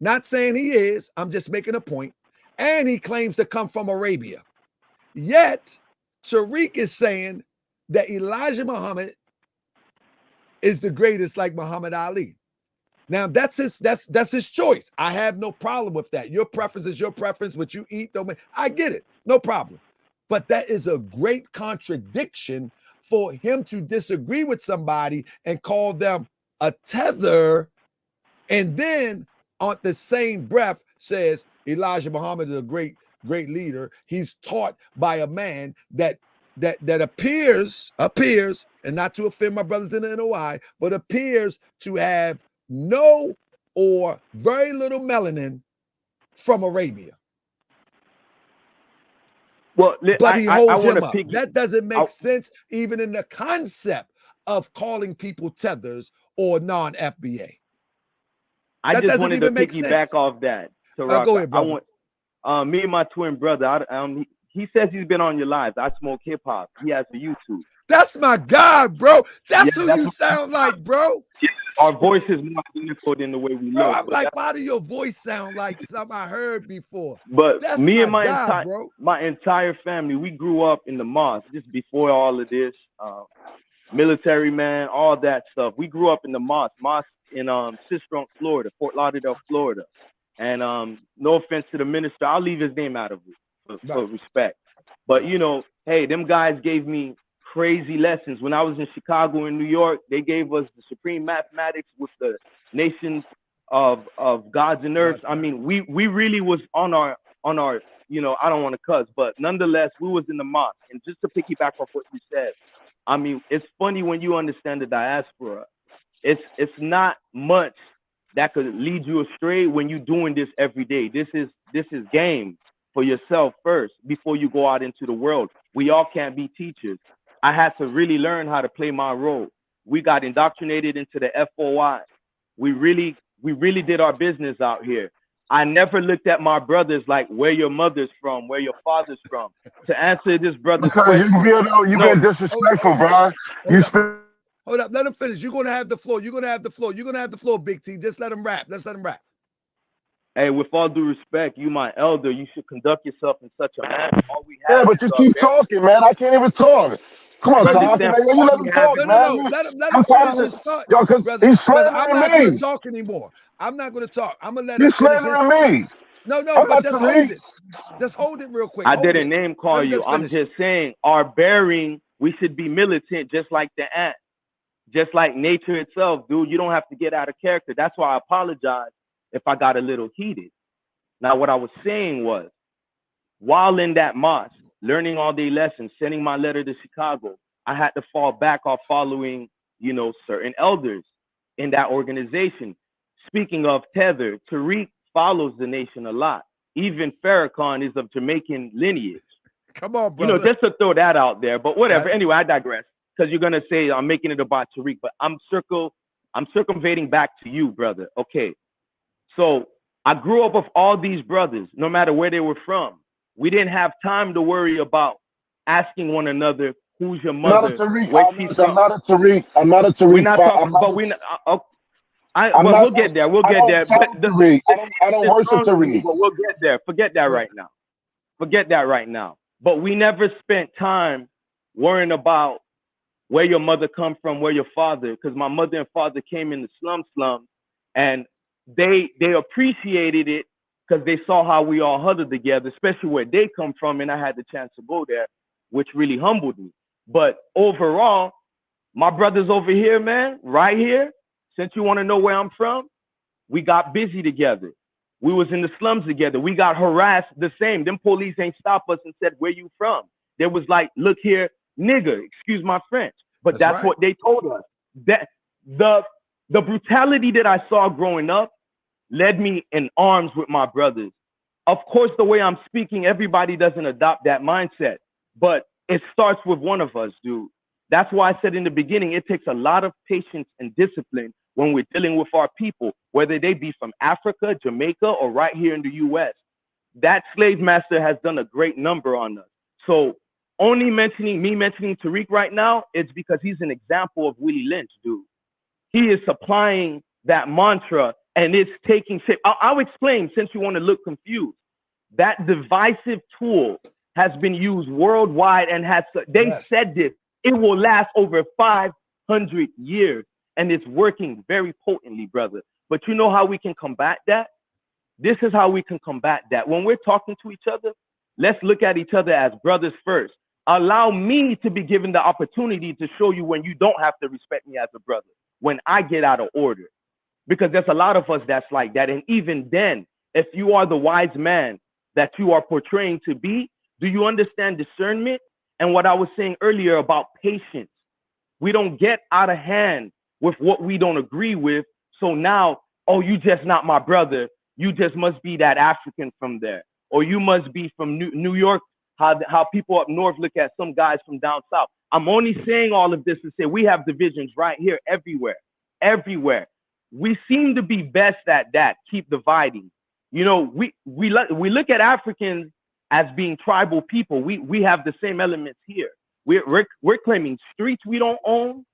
Not saying he is. I'm just making a point. And he claims to come from Arabia. Yet, Tariq is saying that Elijah Muhammad is the greatest, like Muhammad Ali. Now that's his choice. I have no problem with that. Your preference is your preference. What you eat, don't make. I get it, no problem. But that is a great contradiction for him to disagree with somebody and call them a tether, and then on the same breath says Elijah Muhammad is a great leader. He's taught by a man that appears, and not to offend my brothers in the NOI, but appears to have no or very little melanin from Arabia. Well, but he holds him up. Piggy. That doesn't make sense, even in the concept of calling people tethers or non-FBA. I just wanted to piggyback off that. Go ahead, brother. Me and my twin brother, he says he's been on your lives. I smoke hip hop. He has a YouTube. That's my guy, bro. That's who you sound like, bro. Our voice is more identical than the way we look. I'm like, why do your voice sound like something I heard before? But that's me and my entire family, we grew up in the mosque. Just before all of this, military man, all that stuff. We grew up in the mosque in Sistrunk, Florida, Fort Lauderdale, Florida. And no offense to the minister, I'll leave his name out of it for respect. But you know, hey, them guys gave me crazy lessons. When I was in Chicago and New York, they gave us the supreme mathematics with the nations of gods and earths. I mean, we really was on our, you know, I don't want to cuss, but nonetheless, we was in the mosque. And just to piggyback off what you said, I mean, it's funny when you understand the diaspora. It's not much that could lead you astray when you're doing this every day. This is game for yourself first before you go out into the world. We all can't be teachers. I had to really learn how to play my role. We got indoctrinated into the FOI. We really did our business out here. I never looked at my brothers like where your mother's from, where your father's from. To answer this brother's question, you've been disrespectful, bro. Hold up, let him finish. You're gonna have the floor. You're gonna have the floor, Big T. Just let him rap. Let's let him rap. Hey, with all due respect, you my elder. You should conduct yourself in such a manner. Yeah, but you keep talking, man. I can't even talk. Come on, Taharkabey, man. You let him talk, man. No. Let him finish his thought. Yo, because he's slandering I'm not going to talk anymore. I'm not going to talk. I'm going to let him finish. You're slandering me. No, but just hold it. Just hold it real quick. I didn't name call you. I'm just saying our bearing, we should be militant just like the ant. Just like nature itself, dude. You don't have to get out of character. That's why I apologize if I got a little heated. Now, what I was saying was, while in that mosque, learning all day lessons, sending my letter to Chicago, I had to fall back off following, you know, certain elders in that organization. Speaking of tether, Tariq follows the nation a lot. Even Farrakhan is of Jamaican lineage. Come on, brother. You know, just to throw that out there. But whatever. Right. Anyway, I digress. Because you're gonna say I'm making it about Tariq, but I'm circumventing back to you, brother. Okay. So I grew up with all these brothers, no matter where they were from. We didn't have time to worry about asking one another, who's your mother? I'm not a Tariq. We're not talking, but we'll get there. We'll get there. I don't worship Tariq. But we'll get there. Forget that right now. Forget that right now. But we never spent time worrying about where your mother come from, where your father, because my mother and father came in the slums, and they appreciated it because they saw how we all huddled together, especially where they come from, and I had the chance to go there, which really humbled me. But overall, my brothers over here, man, right here, since you want to know where I'm from, we got busy together. We was in the slums together. We got harassed the same. Them police ain't stop us and said, where you from? They was like, look here, nigga, excuse my French. But that's right. What they told us. That the brutality that I saw growing up led me in arms with my brothers. Of course, the way I'm speaking, everybody doesn't adopt that mindset, but it starts with one of us, dude. That's why I said in the beginning, it takes a lot of patience and discipline when we're dealing with our people, whether they be from Africa, Jamaica, or right here in the US. That slave master has done a great number on us. So only mentioning Tariq right now, it's because he's an example of Willie Lynch, dude. He is supplying that mantra and it's taking shape. I'll explain since you want to look confused. That divisive tool has been used worldwide and they said this, it will last over 500 years and it's working very potently, brother. But you know how we can combat that? This is how we can combat that. When we're talking to each other, let's look at each other as brothers first. Allow me to be given the opportunity to show you when you don't have to respect me as a brother, when I get out of order. Because there's a lot of us that's like that. And even then, if you are the wise man that you are portraying to be, do you understand discernment? And what I was saying earlier about patience. We don't get out of hand with what we don't agree with. So now, oh, you just not my brother. You just must be that African from there. Or you must be from New York, how people up north look at some guys from down south. I'm only saying all of this to say we have divisions right here everywhere, everywhere. We seem to be best at that, keep dividing. You know, we look at Africans as being tribal people. We have the same elements here. We're claiming streets we don't own.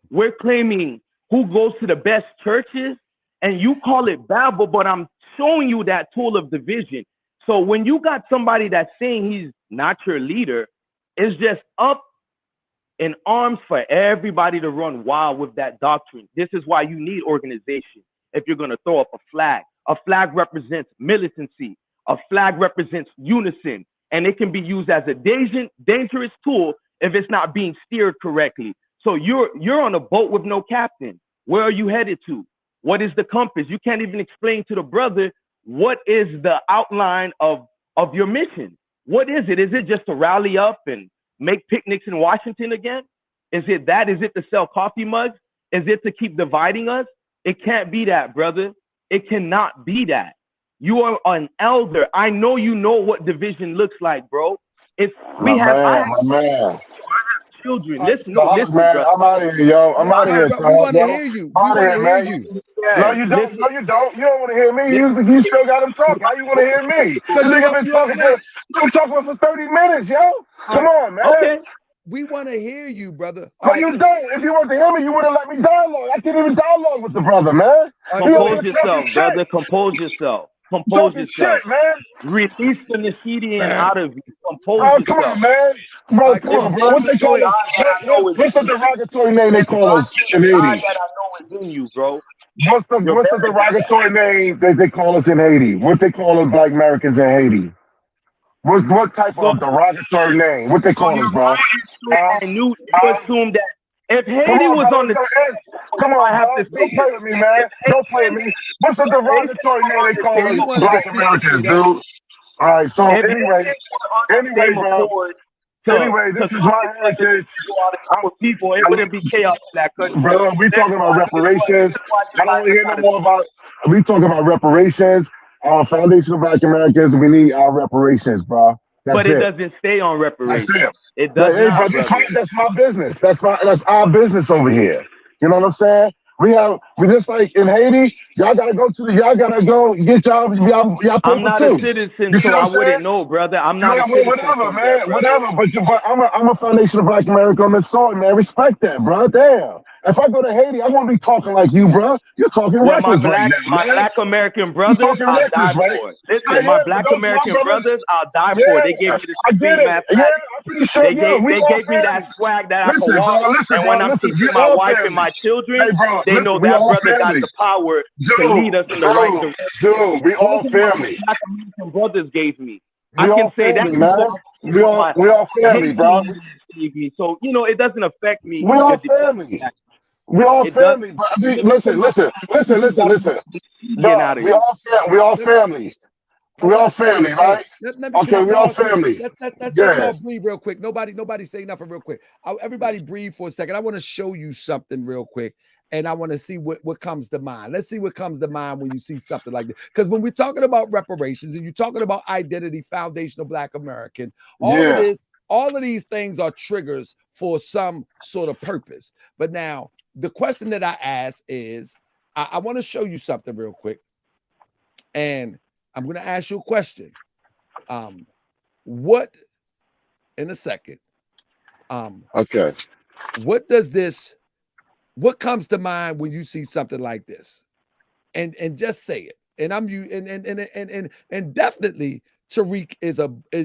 We're claiming who goes to the best churches, and you call it Babel, but I'm showing you that tool of division. So when you got somebody that's saying he's not your leader, it's just up in arms for everybody to run wild with that doctrine. This is why you need organization. If you're going to throw up a flag represents militancy. A flag represents unison, and it can be used as a dangerous tool if it's not being steered correctly. So you're on a boat with no captain. Where are you headed to? What is the compass? You can't even explain to the brother what is the outline of your mission. What is it? Is it just to rally up and make picnics in Washington again? Is it that? Is it to sell coffee mugs? Is it to keep dividing us? It can't be that, brother. It cannot be that. You are an elder. I know you know what division looks like, bro. It's my man. Children. Right, Listen, listen, man. brother. I'm out of here, yo. I'm out of here. We want to hear you. We want to hear you. No, you don't. No, you don't. You don't want to hear me. You still got him talking. How you want to hear me? This nigga been talking for 30 minutes, yo. Come on, man. Okay. We want to hear you, brother. No, you don't. If you want to hear me, you would have let me dialogue. I can't even dialogue with the brother, man. Compose yourself, brother. Compose yourself. Compose yourself. Shit, man. Release the Nasheedian out of you. Compose yourself. Come on, man. Bro, come on, bro. What they call us? What's the derogatory name they call us in Haiti? That I know is in you, bro. What's the derogatory name that they call us in Haiti? What they call us Black Americans in Haiti? What type of derogatory name? What they call us, bro? I knew you assumed that if Haiti was on the come on, bro. Don't play with me, man. Don't play with me. What's the derogatory name they call us Black Americans, dude? All right, so anyway, bro. Anyway, this is my heritage. People, it wouldn't be chaos in that country. Brother, we talking about reparations. I don't want to hear no more about. We talking about reparations. Foundation of Black Americans. We need our reparations, bro. But it doesn't stay on reparations. It does not. That's my business. That's our business over here. You know what I'm saying? We just like in Haiti. Y'all gotta go get y'all paper I'm not too. a citizen, so I wouldn't know, brother. I'm not a citizen. Whatever, man. Whatever. But I'm a Foundation of Black America on the soil, man. Respect that, bro. Damn. If I go to Haiti, I won't be talking like you, bro. You're talking reckless right now, my Black American brothers, I'll die for. Listen, my Black American brothers, I'll die for. They gave me the supreme math. I'm pretty sure. They gave me that swag that I can walk. And when I'm teaching my wife and my children, they know that brother got the power to lead us in the right direction. Dude, we all family. Black American brothers gave me. I can say that, man. We all family, bro. So it doesn't affect me. We all family. We all family, but I mean, listen. Bro, we all family. We all family, right? Okay, we all family. Let's all breathe real quick. Nobody say nothing real quick. Everybody breathe for a second. I want to show you something real quick, and I want to see what comes to mind. Let's see what comes to mind when you see something like this. Because when we're talking about reparations and you're talking about identity, foundational Black American, all of these things are triggers for some sort of purpose. But now, the question that I ask is, I want to show you something real quick. And I'm going to ask you a question. What comes to mind when you see something like this? and just say it. And I'm you and definitely Tariq is the There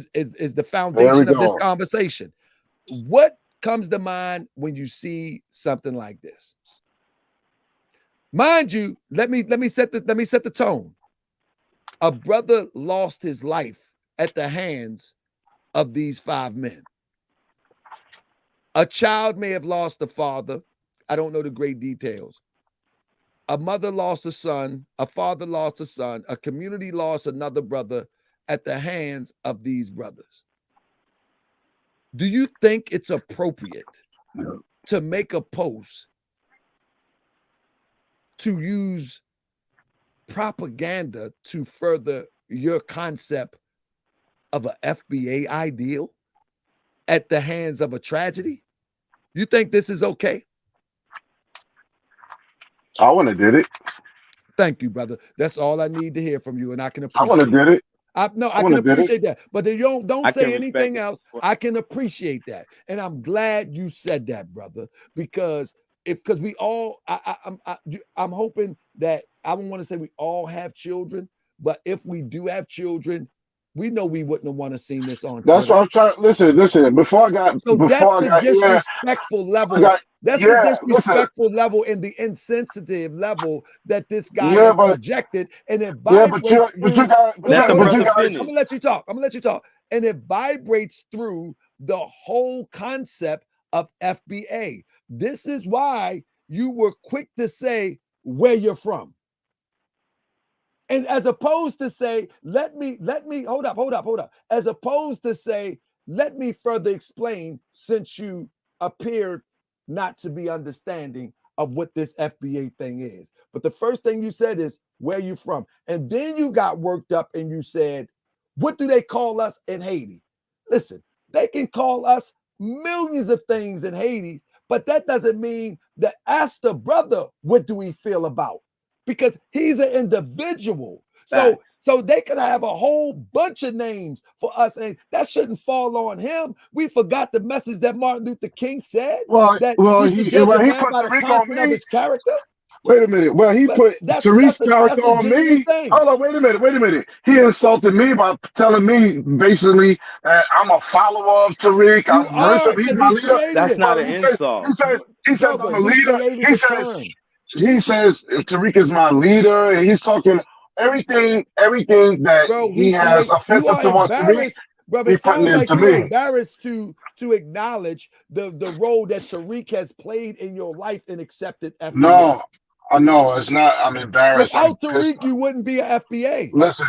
we foundation of this go. conversation. What comes to mind when you see something like this? Mind you, let me set the tone. A brother lost his life at the hands of these 5 men. A child may have lost a father. I don't know the great details. A mother lost a son. A father lost a son. A community lost another brother at the hands of these brothers. Do you think it's appropriate to make a post to use propaganda to further your concept of a FBA ideal at the hands of a tragedy? You think this is okay? I wouldn't have did it. Thank you, brother. That's all I need to hear from you, and I can I appreciate wouldn't have did it. I can wouldn't have did it. appreciate that. But then you don't I say can respect anything it. else. I can appreciate that. And I'm glad you said that, brother, because we all I'm hoping that I don't want to say we all have children, but if we do have children, we know we wouldn't have want to see this on That's Twitter. what I'm trying. Listen. Before I got, So that's the disrespectful level. That's the disrespectful level and the insensitive level that this guy has projected, and it vibrates through. Let the brother finish. I'm gonna let you talk. And it vibrates through the whole concept of FBA. This is why you were quick to say where you're from. And as opposed to say, let me hold up. As opposed to say, let me further explain, since you appeared not to be understanding of what this FBA thing is. But the first thing you said is, where you from? And then you got worked up and you said, what do they call us in Haiti? Listen, they can call us millions of things in Haiti, but that doesn't mean that ask the brother, what do we feel about? Because he's an individual. So they could have a whole bunch of names for us, and that shouldn't fall on him. We forgot the message that Martin Luther King said, that we should judge a man by the content of his character. Wait a minute. Well, he put Tariq's character on me. Hold on, wait a minute. He insulted me by telling me basically that I'm a follower of Tariq. You are, he's my leader. That's not an insult. He says I'm a leader. He says Tariq is my leader, and he's talking everything that he has offensive towards Tariq. Brother, it sounds like you're embarrassed to acknowledge the role that Tariq has played in your life and accepted FBA. No, it's not. I'm embarrassed. Without Tariq, you wouldn't be an FBA. Listen,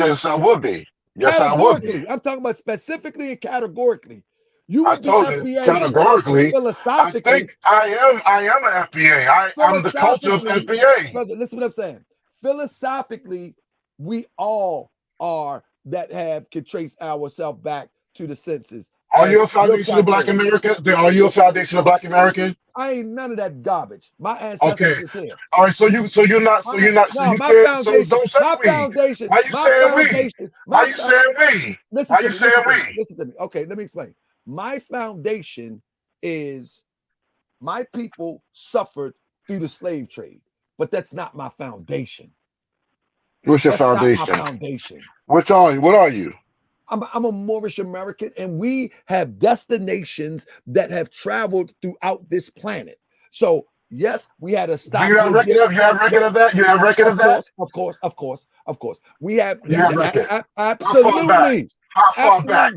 yes, I would be. Yes, I would be. I'm talking about specifically and categorically. You would be FBA. FBA Categorically, philosophically. I think I am an FBA. I'm the culture of FBA. Brother, listen what I'm saying. Philosophically, we all are that can trace ourselves back to the census. Are you a foundational Black American? Are you a foundational Black American? I ain't none of that garbage. My ancestors is here. All right, so you're not. No, my foundation. Don't say my foundation. Why you saying we? Why you saying we? Listen to me. Okay, let me explain. My foundation is my people suffered through the slave trade, but that's not my foundation. What's your foundation? Not my foundation. What are you? I'm a Moorish American, and we have destinations that have traveled throughout this planet. So yes, we had a stop. You have record of that? You have record of that? Of course. We have. Absolutely. How far back?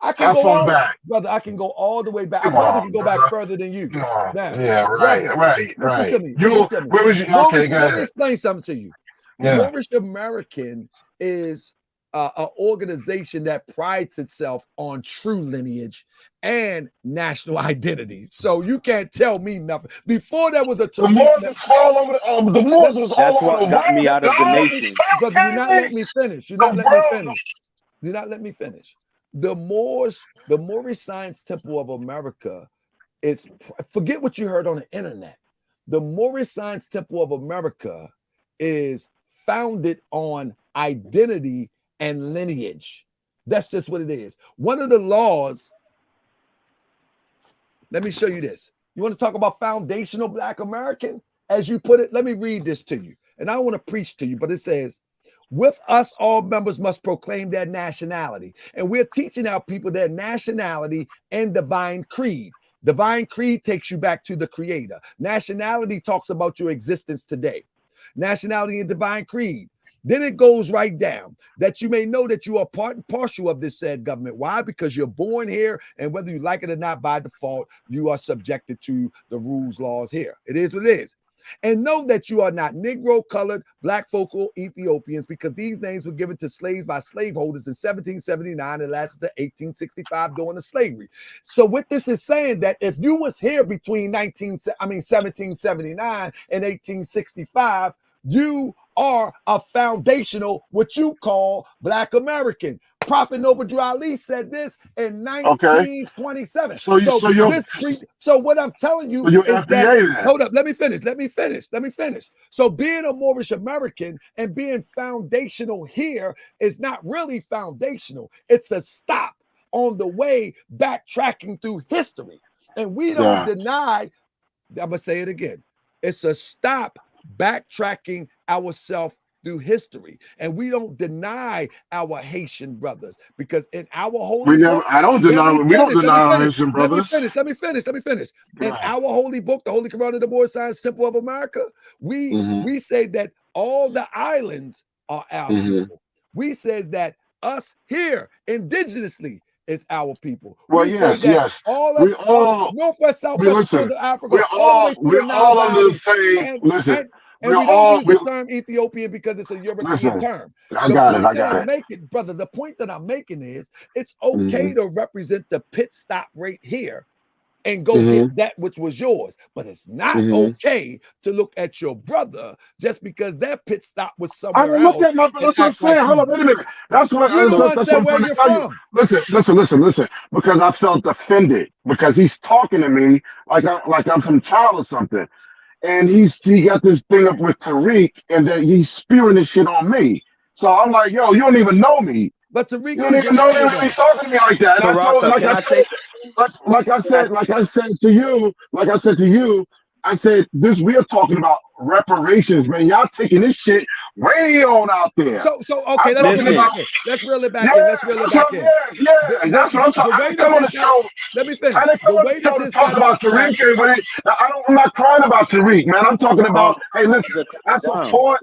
I can go back, brother. I can go all the way back. I probably can go back further than you. Right. Listen to me. Where was you? Okay, go ahead. Let me explain something to you. Yeah. Moorish American is an organization that prides itself on true lineage and national identity. So you can't tell me nothing. Before there was a the Moors was all over the Moors was all over the world. That's what got me out of the nation. Brother, you're not letting me finish. You're not letting me finish. The Moorish Science Temple of America is, forget what you heard on the internet. The Moorish Science Temple of America is founded on identity and lineage. That's just what it is. One of the laws, let me show you this. You want to talk about foundational Black American? As you put it, let me read this to you. and I don't want to preach to you, but it says, with us, all members must proclaim their nationality. And we're teaching our people their nationality and divine creed. Divine creed takes you back to the creator. Nationality talks about your existence today. Nationality and divine creed. Then it goes right down that you may know that you are part and parcel of this said government. Why? Because you're born here, and whether you like it or not, by default, you are subjected to the rules, laws here. It is what it is. And know that you are not Negro, colored, black folk, or Ethiopians, because these names were given to slaves by slaveholders in 1779 and lasted to 1865 during the slavery. So what this is saying that if you was here between 1779 and 1865, you are a foundational, what you call Black American. Prophet Noble Drew Ali said this in 1927. So what I'm telling you is FBA that, hold up, let me finish. So being a Moorish American and being foundational here is not really foundational. It's a stop on the way backtracking through history. And we don't deny, I'm going to say it again, it's a stop backtracking ourselves through history, and we don't deny our Haitian brothers, because in our holy book, I don't deny our Haitian brothers. Let me finish. In our holy book, the Holy Quran of the Moorish Science Simple of America, we say that all the islands are our people. We say that us here indigenously is our people. Well, yes. All of northwest, southwest of Africa, all the way through the Nile Valley. And we don't use the term Ethiopian because it's a European term. I got it. Brother, the point that I'm making is it's okay to represent the pit stop right here and go get that which was yours. But it's not okay to look at your brother just because their pit stop was somewhere else. That's what I'm saying. Hold on, wait a minute. That's what I'm trying to tell you. Listen. Because I felt offended because he's talking to me like I'm some child or something. And he got this thing up with Tariq, and that he's spewing this shit on me. So I'm like, yo, you don't even know me. But Tariq, you don't even know that he's talking to me like that. And I said to you, I said this. We are talking about reparations, man. Y'all taking this shit way on out there. So okay, let's reel it back in. That's what I'm talking about. Let me finish. The way that this talk about Tariq, I'm not crying about Tariq, man. I'm talking about, hey, listen, I support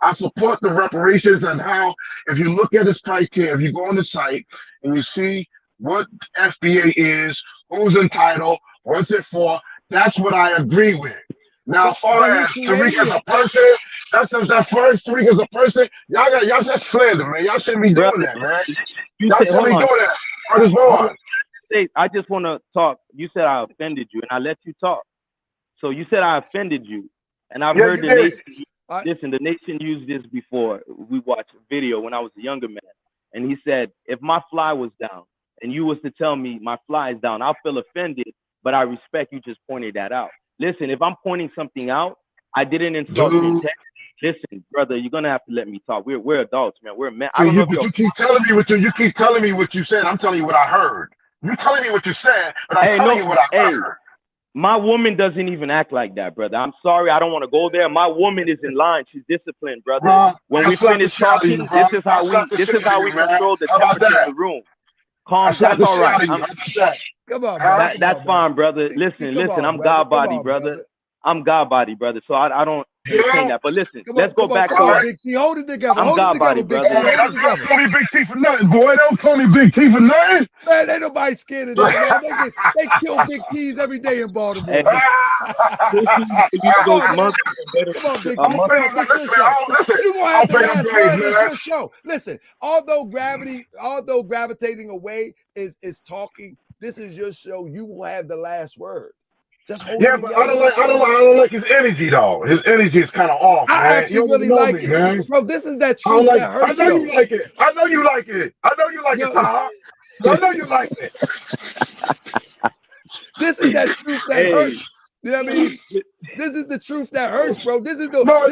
the reparations, and how, if you look at this criteria, if you go on the site and you see what FBA is, who's entitled, what's it for, that's what I agree with. Now, as far as Tariq as a person, that first Tariq as a person, y'all just slander, man. Y'all shouldn't be doing that, man. Y'all shouldn't be doing that. I just want to talk. You said I offended you, and I let you talk. So you said I offended you, and I've heard the nation. Listen, the nation used this before. We watched a video when I was a younger man, and he said, if my fly was down, and you was to tell me my fly is down, I'll feel offended, but I respect you just pointed that out. Listen, if I'm pointing something out, I didn't insult your integrity. Listen, brother, you're gonna have to let me talk. We're adults, man. We're men. So you keep telling me what you said. I'm telling you what I heard. You're telling me what you said, but I'm telling you what I heard. My woman doesn't even act like that, brother. I'm sorry, I don't want to go there. My woman is in line. She's disciplined, brother. When we finish talking, this is how we control the temperature of the room. Calm. That's all right. Come on, that's fine, brother. Listen. I'm God body, brother. I'm God body, brother. So I don't understand that. But listen, let's go back to Big T. Hold it together. I'm God body, brother. Don't call me Big T for nothing, boy. Don't call me Big T for nothing. Man, ain't nobody scared of that, man. They kill Big T's every day in Baltimore. Come on, Big T. This is your show. You're gonna have the last word. It's your show. Listen, although gravitating away is talking, this is your show. You will have the last word. Just hold but I don't like his energy though. His energy is kind of off. I actually really like it, man. Bro. This is that truth that hurts. I know you like it. I know you like it, Taha. I know you like it. This is that truth that hurts. You know what I mean? This is the truth that hurts, bro. This is the one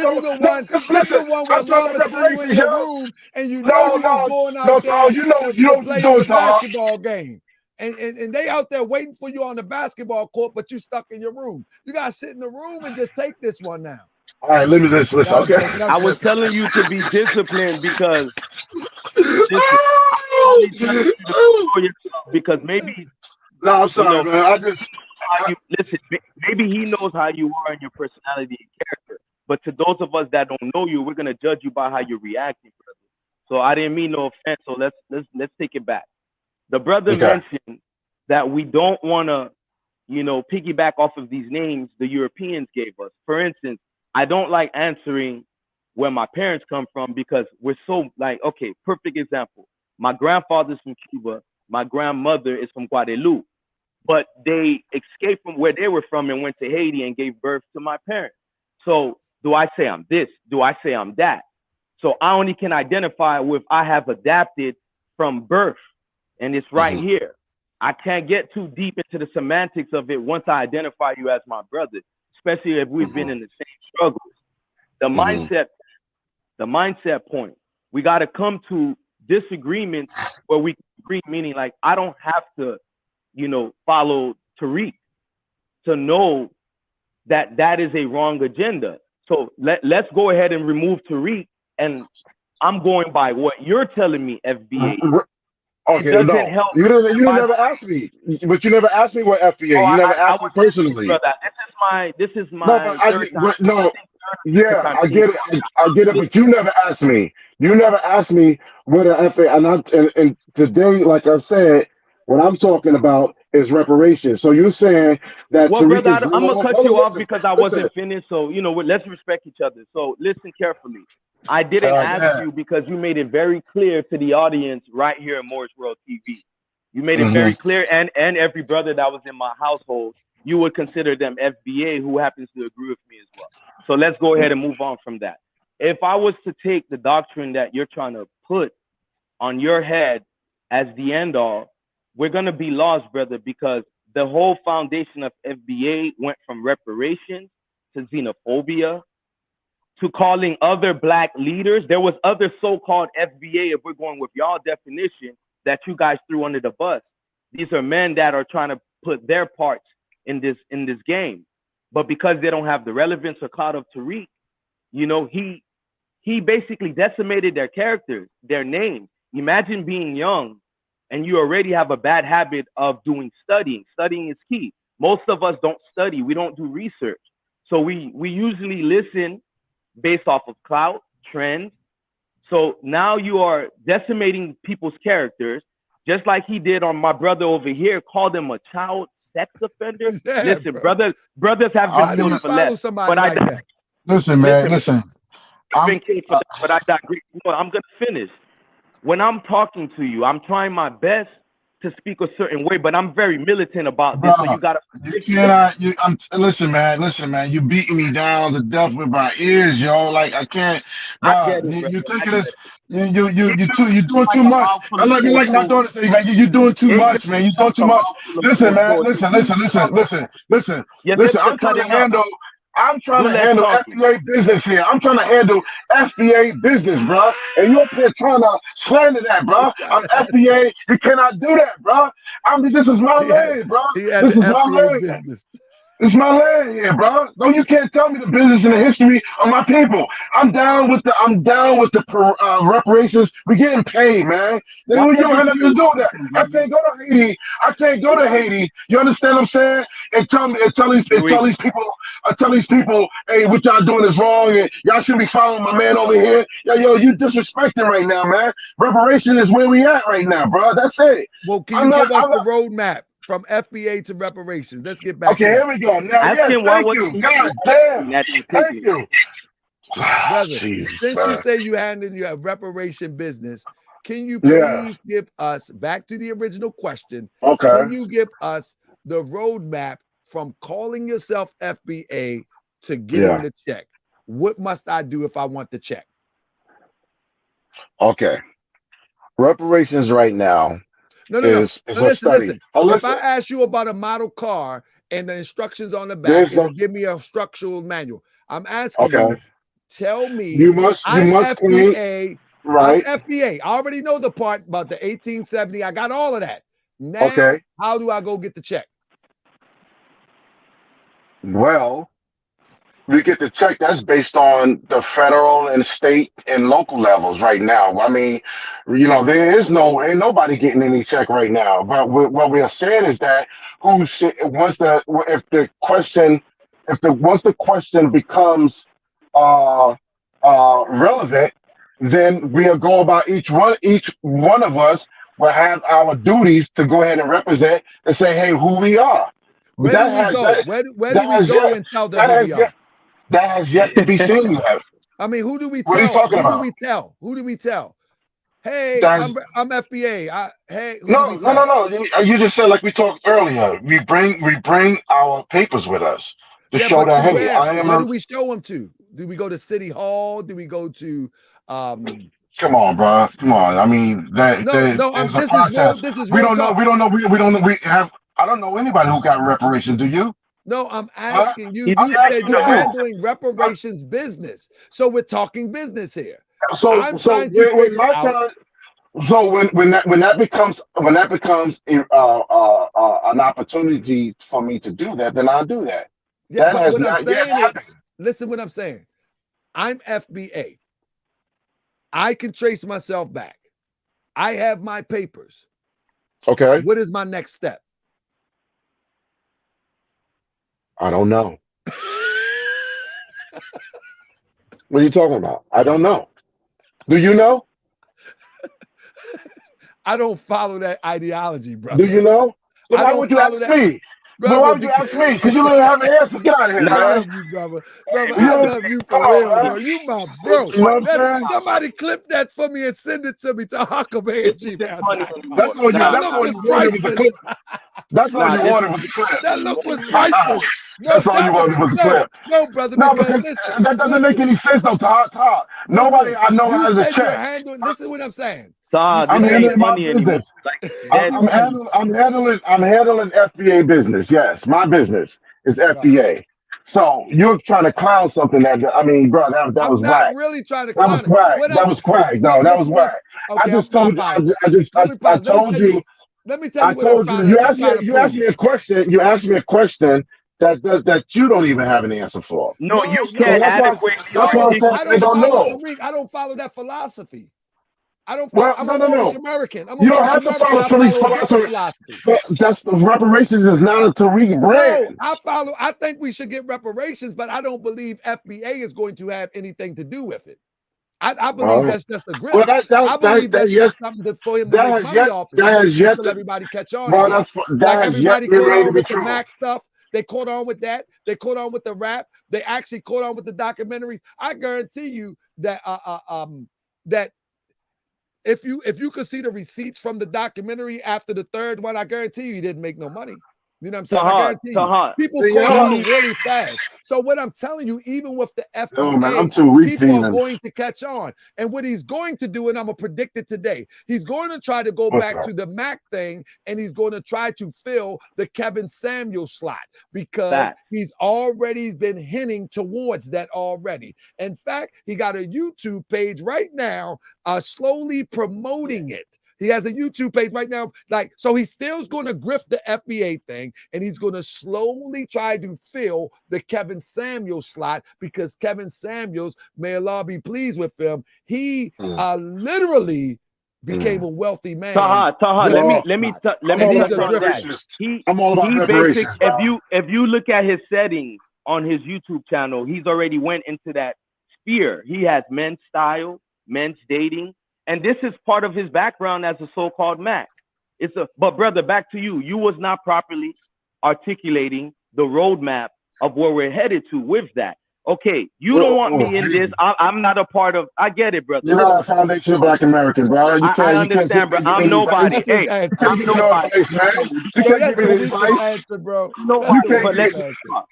where mama sent you in your room and you know you was going out there to play the basketball game. And they out there waiting for you on the basketball court, but you stuck in your room. You gotta sit in the room and just take this one now. All right, let me listen. I'm Okay. joking, I'm I was joking. telling you to be disciplined because listen, I'm only telling you to control yourself because maybe No, I'm you sorry, know man. I just how you listen. Maybe he knows how you are and your personality and character. But to those of us that don't know you, we're gonna judge you by how you're reacting, brother. So I didn't mean no offense. So let's take it back. The brother okay. mentioned that we don't want to, piggyback off of these names the Europeans gave us. For instance, I don't like answering where my parents come from because we're so like, okay, perfect example. My grandfather's from Cuba. My grandmother is from Guadeloupe, but they escaped from where they were from and went to Haiti and gave birth to my parents. So do I say I'm this? Do I say I'm that? So I only can identify with I have adapted from birth, and it's right here. I can't get too deep into the semantics of it once I identify you as my brother, especially if we've been in the same struggles. The mindset point, we got to come to disagreements where we agree, meaning like I don't have to, follow Tariq to know that that is a wrong agenda. So let's go ahead and remove Tariq, and I'm going by what you're telling me, FBA. Okay, no, Help you never asked me, but you never asked me what FBA. You never asked me personally. Brother, this is my No, yeah, I get it. I get it, but you never asked me. You never asked me what an FBA. And today, like I've said, what I'm talking about is reparations. So you're saying that well, Tariq brother, is I'm gonna wrong. cut you off because I wasn't finished. So let's respect each other. So listen carefully. I didn't ask you because you made it very clear to the audience right here in Morris World TV. You made it very clear, and every brother that was in my household, you would consider them FBA, who happens to agree with me as well. So let's go ahead and move on from that. If I was to take the doctrine that you're trying to put on your head as the end all, we're gonna be lost, brother, because the whole foundation of FBA went from reparations to xenophobia to calling other black leaders. There was other so-called FBA, if we're going with y'all definition, that you guys threw under the bus. These are men that are trying to put their parts in this game. But because they don't have the relevance or clout of Tariq, he basically decimated their characters, their names. Imagine being young and you already have a bad habit of doing studying. Studying is key. Most of us don't study. We don't do research. So we usually listen based off of clout, trends. So now you are decimating people's characters, just like he did on my brother over here, called him a child sex offender. Yeah, listen, brothers have been killed for less. But I digress. Listen, man, listen. I've been killed for that, but I digress. I'm gonna finish. When I'm talking to you, I'm trying my best to speak a certain way, but I'm very militant about this. So you gotta. Listen, man. You beating me down to death with my ears, yo. Like I can't, bro. You taking this. You doing too much. I like my daughter say, man. You doing too much, man. You doing too much. Listen, man. Listen. I'm trying to handle FBA business here. I'm trying to handle FBA business, bro. And you're up here trying to slander that, bro. I'm FBA. You cannot do that, bro. This is my land, bro. This is my land. Business. It's my land here, bro. No, you can't tell me the business and the history of my people. I'm down with the reparations. We getting paid, man. You don't have nothing to do with that. I can't go to Haiti. You understand what I'm saying? And tell these people, hey, what y'all doing is wrong, and y'all shouldn't be following my man over here. Yo, you disrespecting right now, man. Reparation is where we at right now, bro. That's it. Well, can you give us the roadmap from FBA to reparations? Let's get back to that. Here we go. Now, yes, thank you. God damn. Thank you. Brother, since you say you handle your reparation business, can you please give us, back to the original question, can you give us the roadmap from calling yourself FBA to getting the check? What must I do if I want the check? Okay. Reparations right now. No. Listen. If I ask you about a model car and the instructions on the back, it'll give me a structural manual. I'm asking you, tell me, I'm FBA. Right. I'm FBA. I already know the part about the 1870. I got all of that. Now, how do I go get the check? Well, we get the check that's based on the federal and state and local levels right now. I mean, there is ain't nobody getting any check right now. But what we are saying is that once the question becomes uh relevant, then we'll go about each one of us will have our duties to go ahead and represent and say, hey, who we are. But Where do we go? Where do we go and tell them who we are? That has yet to be seen yet. I mean, who do we What are you tell? talking Who do about? we tell? Who do we tell? Hey, That's, I'm FBA. Hey, who do no, we no, tell? no, no. You just said, like we talked earlier. We bring our papers with us to Yeah, show but that, to hey, I am. where do we show them to? Do we go to City Hall? Do we go to Come on, bro. Come on. I mean, no, there's a this is process. real talk. We don't know. We don't know. We have. I don't know anybody who got reparations. Do you? No, I'm Huh? asking you. I'm You said asking you're you. handling reparations business. So we're talking business here. So I'm trying to when figure my out. time. So when that becomes an opportunity for me to do that, then I'll do that. Yeah, That but has what I'm not yet saying is, happened. listen what I'm saying. I'm FBA. I can trace myself back. I have my papers. Okay. What is my next step? I don't know. What are you talking about? I don't know. Do you know? I don't follow that ideology, brother. Do you know? Then I why don't would you follow ask that, me? brother. Why would you ask me? Because you don't have an answer. Get out of here, I man. love you, brother. Brother, You I know, love you come for real, on, bro. man. You my bro. You know what I'm saying? Somebody clip that for me and send it to me to Taharkabey at gmail.com. That's all you. That That's look all was you wanted was the priceless. clip. That's all you wanted was the clip. That look was priceless. No, That's all you that was wanted was the clip. no, brother. No, Because because listen, that doesn't make any sense, though. Todd. Nobody I know you has a said you're check. handling. Listen, what I'm saying. I'm handling my business. I'm handling FBA business. Yes, my business is FBA. So you're trying to clown something I mean, bro, that I'm was not whack. really trying to That was clown it. whack. That was whack. No, that was whack. I just told you. I told you. Let me tell you what told you. You asked me a question. You asked me a question that you don't even have an answer for. No, you So can't that's why I said I don't know. Tariq, I don't follow that philosophy. I don't follow. Well, I'm no, a no, Moorish no. American. I'm a You don't Moorish have to American. follow I Tariq's follow a different philosophy. philosophy. That's the reparations is not a Tariq brand. No, I think we should get reparations, but I don't believe FBA is going to have anything to do with it. I believe that's just a grift. Well, I believe that's just something for him to make money off of until everybody catch on again. Like everybody caught on with the Mac stuff. They caught on with that. They caught on with the rap. They actually caught on with the documentaries. I guarantee you that that if you could see the receipts from the documentary after the third one, I guarantee you didn't make no money. You know what I'm saying? I guarantee you. People caught on really fast. So what I'm telling you, even with the FBA, people are going to catch on. And what he's going to do, and I'm going to predict it today, he's going to try to go back to the Mac thing, and he's going to try to fill the Kevin Samuel slot because he's already been hinting towards that already. In fact, he got a YouTube page right now slowly promoting it. He has a YouTube page right now. So he still's going to grift the FBA thing, and he's going to slowly try to fill the Kevin Samuels slot because Kevin Samuels, may Allah be pleased with him, he literally became a wealthy man. Let me touch on that. I'm all about reparations. If you look at his settings on his YouTube channel, he's already went into that sphere. He has men's style, men's dating. And this is part of his background as a so-called Mac. But brother, back to you. You was not properly articulating the roadmap of where we're headed to with that. Okay, you don't want me in this. I'm not a part of. I get it, brother. You're not a foundation of Black Americans, bro. I understand, bro. I'm nobody. Hey, I'm nobody. You can't give me advice, bro. But let's talk.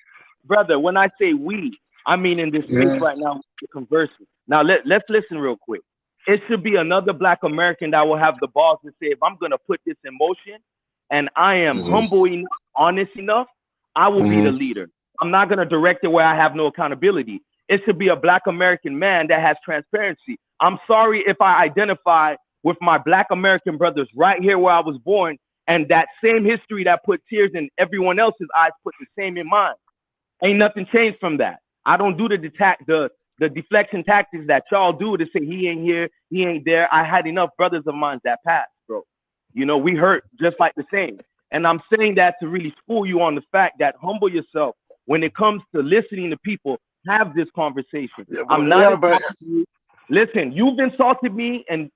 Brother, when I say we, I mean in this space right now, we're conversing. Now let's listen real quick. It should be another Black American that will have the balls to say, if I'm going to put this in motion and I am humble enough, honest enough, I will be the leader. I'm not going to direct it where I have no accountability. It should be a Black American man that has transparency. I'm sorry if I identify with my Black American brothers right here where I was born, and that same history that put tears in everyone else's eyes put the same in mine. Ain't nothing changed from that. I don't do the deflection tactics that y'all do to say he ain't here, he ain't there. I had enough brothers of mine that passed, bro. You know, we hurt just like the same. And I'm saying that to really school you on the fact that humble yourself when it comes to listening to people. Have this conversation. Yeah, I'm not. Listen, you've insulted me, and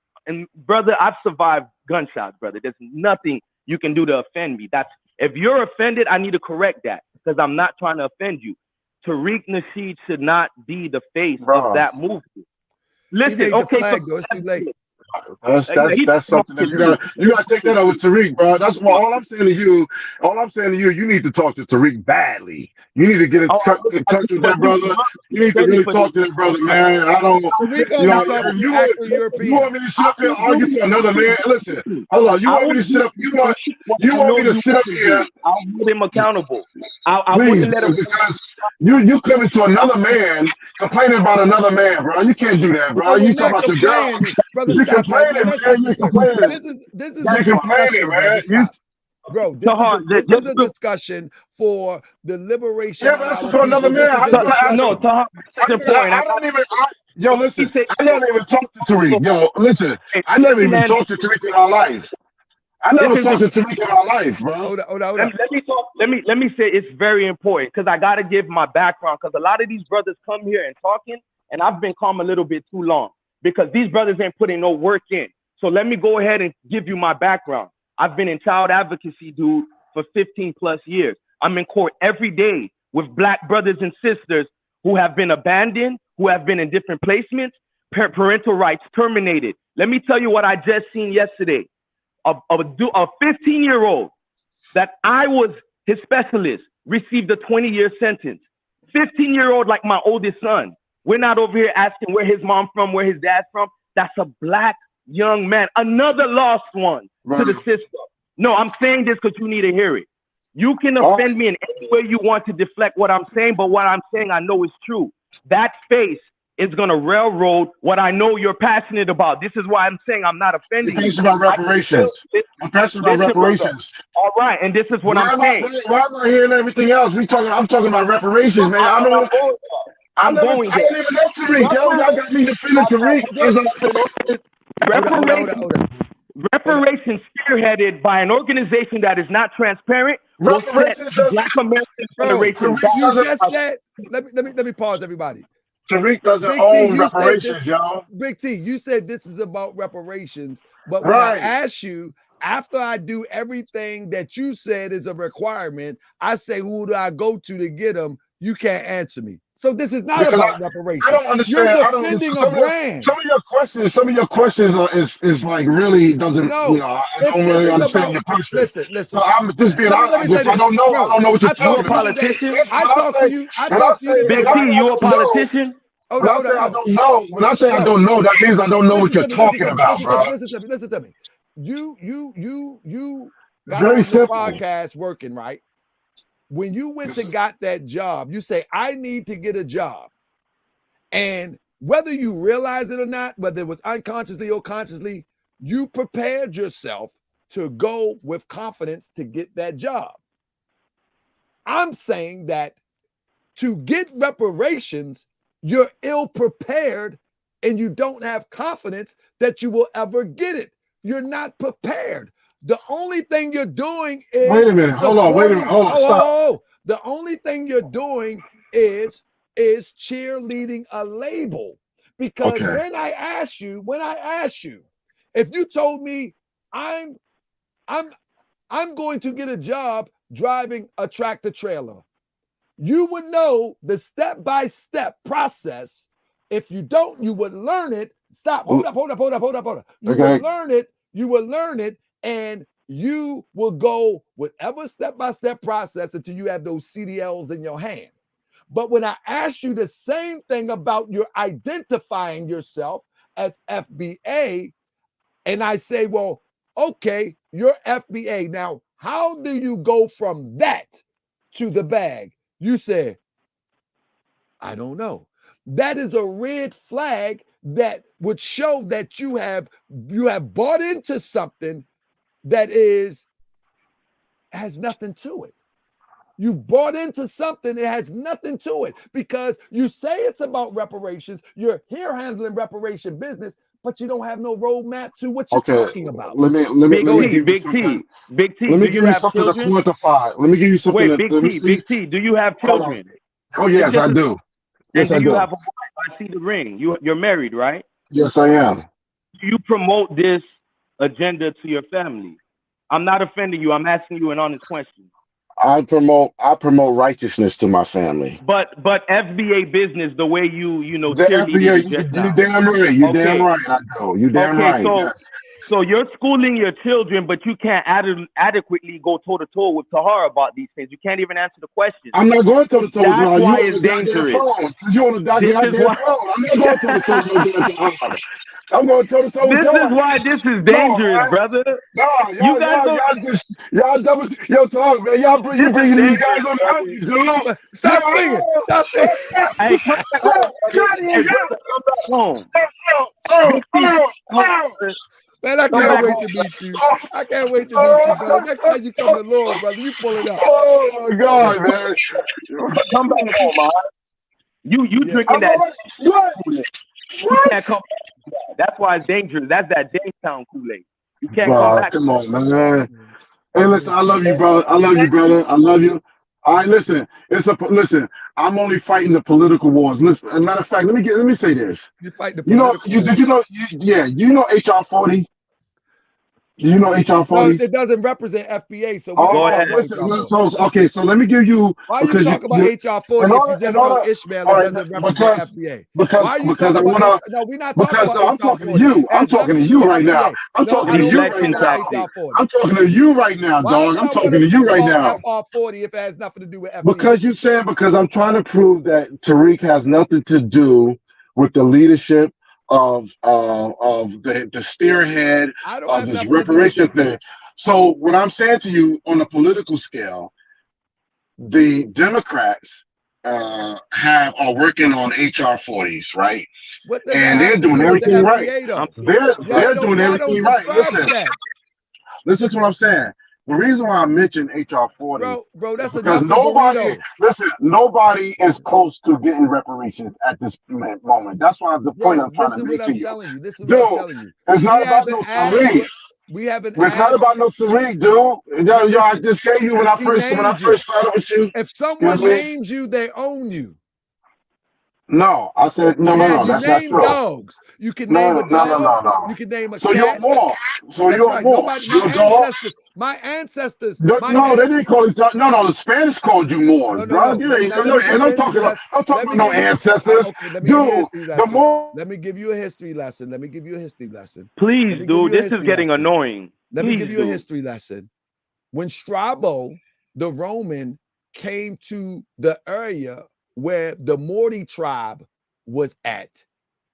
brother, I've survived gunshots, brother. There's nothing you can do to offend me. That's if you're offended, I need to correct that because I'm not trying to offend you. Tariq Nasheed should not be the face of that movement. Listen, okay, flag, though. It's too late. That's something that you gotta take that up with Tariq, bro. That's what all I'm saying to you. All I'm saying to you, you need to talk to Tariq badly. You need to get in touch with that brother. You need to really talk to that brother, man. I don't. Tariq only talking to Afro-European. You want me to sit up here and argue for another man? Listen, hold on. You want me to sit up? You want me to sit up here? I'll hold him accountable. Please, because you coming to another man complaining about another man, bro. You can't do that, bro. You talking about your girl? Brother, You stop, complaining, man. You complaining. This is you a complaining, discussion, man. bro. This is a discussion for the liberation. Yeah, but that's for another man. No, I don't even. Yo, listen. I never even talked to Tariq. Yo, listen. I never even talked to Tariq in my life. I never talked to Tariq in my life, bro. Hold on. Let me say it's very important because I gotta give my background because a lot of these brothers come here and talking, and I've been calm a little bit too long because these brothers ain't putting no work in. So let me go ahead and give you my background. I've been in child advocacy, dude, for 15 plus years. I'm in court every day with black brothers and sisters who have been abandoned, who have been in different placements, parental rights terminated. Let me tell you what I just seen yesterday. A 15-year-old that I was his specialist received a 20-year sentence. 15-year-old like my oldest son. We're not over here asking where his mom from, where his dad's from. That's a black young man, another lost one to the system. No, I'm saying this because you need to hear it. You can offend me in any way you want to deflect what I'm saying, but what I'm saying I know is true. That face is going to railroad what I know you're passionate about. This is why I'm saying I'm not offending you. It's about reparations. I'm passionate about reparations. All right, and this is what I'm saying. Why am I hearing everything else? I'm talking about reparations, man. I didn't even know Tariq. Y'all got me defending Tariq. Reparations spearheaded by an organization that is not transparent. Reparations, Black American Federation. You just said. Let me pause, everybody. Tariq doesn't own reparations, y'all. Big T, you said this is about reparations, but when I ask you, after I do everything that you said is a requirement, I say, who do I go to get them? You can't answer me. So this is not about reparations. I don't understand. You're defending a brand. Some of your questions is like really doesn't. No, you know, I don't really understand your question. Listen. So I'm just being honest. I don't know. I don't know what you're talking about. I talk to you. Big T, you a politician? When I say I don't know, when I say I don't know, that means I don't know what you're talking about, bro. Listen to me. You got Very on the simple podcast working, right? When you went to got that job, you say, I need to get a job. And whether you realize it or not, whether it was unconsciously or consciously, you prepared yourself to go with confidence to get that job. I'm saying that to get reparations, you're ill prepared and you don't have confidence that you will ever get it. You're not prepared. The only thing you're doing is wait a minute. Hold on. Stop. The only thing you're doing is cheerleading a label. Because when I ask you, if you told me I'm going to get a job driving a tractor trailer, you would know the step-by-step process. If you don't, you would learn it. Stop. Hold up. You will learn it, and you will go whatever step-by-step process until you have those CDLs in your hand. But when I ask you the same thing about your identifying yourself as FBA, and I say, well, okay, you're FBA. Now, how do you go from that to the bag? You say, I don't know. That is a red flag that would show that you have bought into something that has nothing to it. You've bought into something that has nothing to it because you say it's about reparations. You're here handling reparation business, but you don't have no roadmap to what you're talking about. Let me Big T. Big T. Let me Do give you you have something children? to quantify. Let me give you something Wait, to let me see. Big T. Do you have Hold on. children? Oh yes, I do. Yes, And I do you do. have a wife? I see the ring. You're married, right? Yes, I am. Do you promote this agenda to your family? I'm not offending you. I'm asking you an honest question. I promote righteousness to my family. But FBA business, the way you The cheerleaded FBA, it just you now. damn right. You damn Okay. right. I do. You damn Okay, right. Yes. so you're schooling your children, but you can't adequately go toe to toe with Tahar about these things. You can't even answer the questions. I'm not going toe to toe with That's you. why You on it's the goddamn dangerous. phone. You on the This goddamn is why. phone. I'm not going toe to toe with no damn. I'm going toe to toe with This your is why this is Come on, dangerous, man. brother. Nah, You guys don't. y'all double yo talk, man. You This is bringing these guys dangerous, on brother. the dude. Stop singing. Stop singing. Hey, come back home, brother. Hey, brother, come back home. Big T, Man, I come can't back wait home. to meet you. I can't wait to meet you, brother. Next time you come to Laurel, brother, you pull it up. Oh my God, man. Come back home, man. You drinking that? What? You can't come back. That's why it's dangerous. That's that Daytown Kool-Aid. You can't come Bro, back. come on, man. Hey, listen, I love you, brother. I love you, brother. I love you. All right, listen. Listen. I'm only fighting the political wars. Listen, as a matter of fact, let me say this. You fight the You know, political war. did you know? You know HR 40. Do you know HR 40? No, it doesn't represent FBA, so we Oh, can't talk about listen. HR 40. Okay, so let me give you Why you because talk about HR 40 if you just know Ishmael, all it right, doesn't represent FBA? Why are you because talking I about wanna No, we're not talking because about no, I'm HR talking to 40. you. It I'm has talking nothing to to do you with right now. FBA. I'm No, talking I to don't you want to right talk about now. HR 40. I'm talking to you right now, Why dog. would I'm I want talking to to you talk right about now. FR 40 if it has nothing to do with FBA? Because I'm trying to prove that Tariq has nothing to do with the leadership of the spearhead I don't of have this nothing to do with reparation that. thing. So what I'm saying to you on a political scale, the Democrats are working on HR 40s, right? What does that And they're have to doing do with the everything right. FBA though? They're doing Y'all don't everything right. subscribe to that. Listen to what I'm saying. The reason why I mentioned HR 40 Bro, is that's because enough for nobody is close to getting reparations at this moment. That's why the point Bro, I'm trying this to is what make to I'm you. telling you. This is what I'm Dude, telling you. it's We not about haven't no asked Tariq. what we haven't It's not asked. about no Tariq, dude. But I listen, just gave you when I he first named you. started with you. If You know someone what I mean? names you, they own you. No, I said no. Yeah, you That's not name true. dogs. You can name a dog. You can name a So you're cat. more. So That's you're right. more. Nobody, You're a dog. my ancestors, No, they didn't call it. No, the Spanish called you Moors, bro. no. Let me give you a history lesson. I'm talking Let about me no give you, ancestors. okay, let me give you a Dude, history the lesson. more. Let me give you a history lesson. Let me give you a history lesson. Please, Let me give dude. you a This is history getting lesson. annoying. Let me Please, give you a dude. history lesson. When Strabo, the Roman, came to the area where the Morty tribe was at,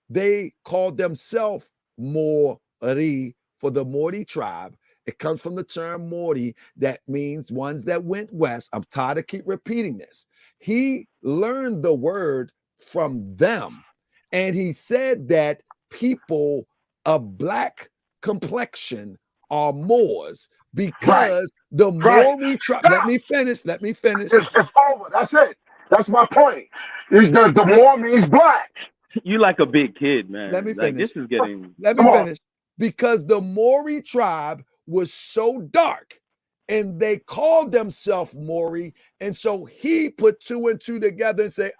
they called themselves Mori for the Morty tribe. It comes from the term Morty, that means ones that went west. I'm tired of keep repeating this. He learned the word from them, and he said that people of black complexion are Moors because the Mori tribe. Let me finish. It's over. That's it. That's my point. The more means black. You like a big kid, man. Let me Like finish. this is getting. Let me finish. Because the Mori tribe was so dark and they called themselves Mori. And so he put two and two together and say,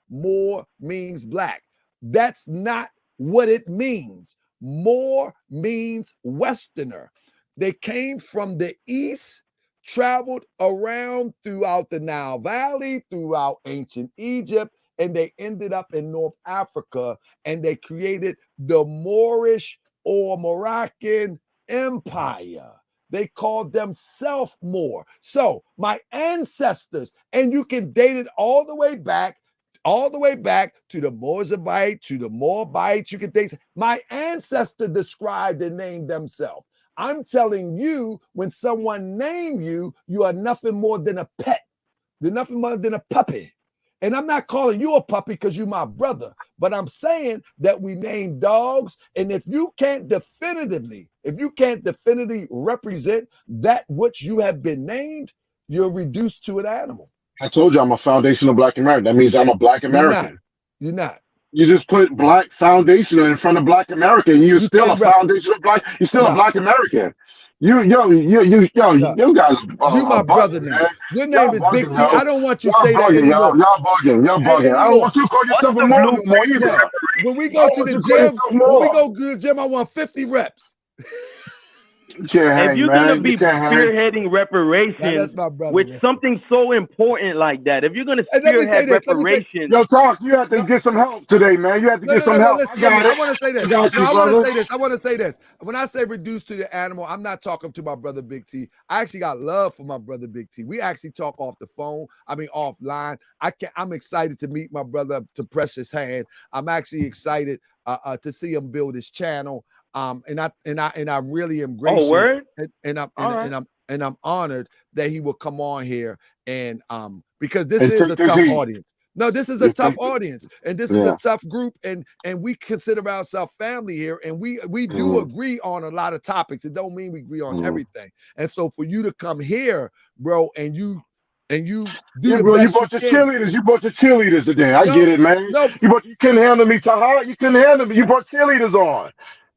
Moor means black. That's not what it means. Moor means Westerner. They came from the east, traveled around throughout the Nile Valley, throughout ancient Egypt, and they ended up in North Africa, and they created the Moorish or Moroccan Empire. They called themselves Moor. So my ancestors, and you can date it all the way back to the Mozabite, to the Moabites. You can date my ancestor described and named themselves. I'm telling you, when someone named you, you are nothing more than a pet. You're nothing more than a puppy. And I'm not calling you a puppy because you're my brother, but I'm saying that we name dogs. And if you can't definitively represent that which you have been named, you're reduced to an animal. I told you I'm a foundational Black American. That means I'm a Black You're not. American. You're not. You just put Black foundational in front of Black American. You're You still a can't rep- foundational Black. You're still a No. Black American. You guys No. are You my brother bugging, now. man. Your Y'all name is bugging, Big T. yo. I don't want you to Y'all say that bugging, anymore. y'all bugging. Y'all bugging. I don't want you to call yourself a more no more either. When we I go don't to want the you to call gym, yourself when more. we go to the gym, I want 50 reps. You can't hang, If you're man. gonna be You can't hang. spearheading Now, reparations that's my brother. with man. something so important like that, if you're gonna And let me say spearhead this. Let me say, reparations, Yo, Talk, you have to no, get some help today, man. You have to no, get no, some no, no. help. Listen, I got I it. want to say I this. got No, you, I want to brother. say this. I want to say this. When I say reduced to the animal, I'm not talking to my brother Big T. I actually got love for my brother Big T. We actually talk off the phone. I mean, offline. I'm excited to meet my brother, to press his hand. I'm actually excited to see him build his channel. And I really am gracious. oh word, And I'm honored that he will come on here and because this And is take a this tough heat. audience. No, this is a Just tough take it. audience, and this is Yeah. a tough group, and we consider ourselves family here, and we do Mhm. agree on a lot of topics. It don't mean we agree on Mhm. everything. And so for you to come here, bro, and you do Yeah, the bro, you best brought you your can. cheerleaders. You brought your cheerleaders today. I No, get it, man. no, You couldn't handle me, Tahar. You couldn't handle me. You brought cheerleaders on.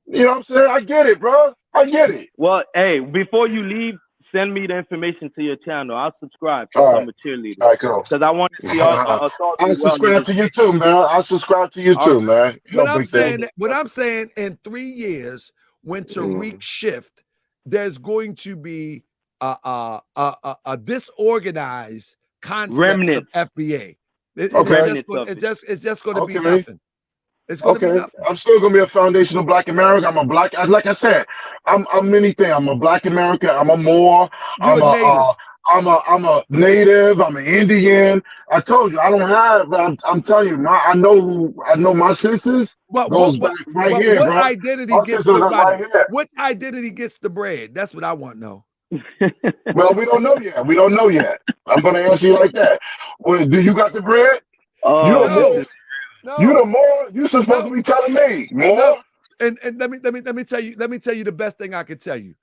You know what I'm saying? I get it, bro. I get it. well, hey, before you leave, send me the information to your channel. I'll subscribe All since right. I'm a cheerleader, All right, cool. because I want to see us all I do well. subscribe to you too, man. I subscribe to you All too, man. What Yo, I'm big thing. saying, in 3 years, when Tariq shift, there's going to be a disorganized concepts remnants. of FBA. It's Okay. just going to be Okay. nothing. It's going to be Okay. nothing. I'm still gonna be a foundational Black American. I'm a Black. Like I said, I'm many things. I'm a Black American. I'm a Moor. You're a native. I'm a native. I'm an Indian. I told you I don't have. I'm telling you, I know my census goes back right here, What bro. identity My gets census the is right here. what identity gets the bread? That's what I want to know. Well, we don't know yet. We don't know yet. I'm gonna answer you like that. Well, do you got the bread? You the more. You the more. You supposed to be telling me more. No. And let me tell you the best thing I can tell you.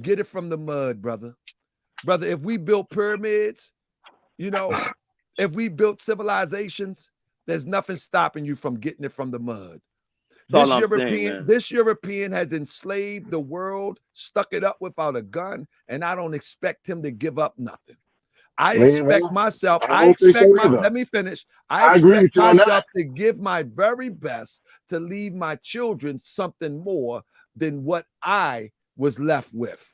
Get it from the mud, brother. Brother, if we built pyramids, if we built civilizations, there's nothing stopping you from getting it from the mud. This European has enslaved the world, stuck it up without a gun, and I don't expect him to give up nothing. I expect myself. Let me finish. I expect myself to give my very best to leave my children something more than what I was left with.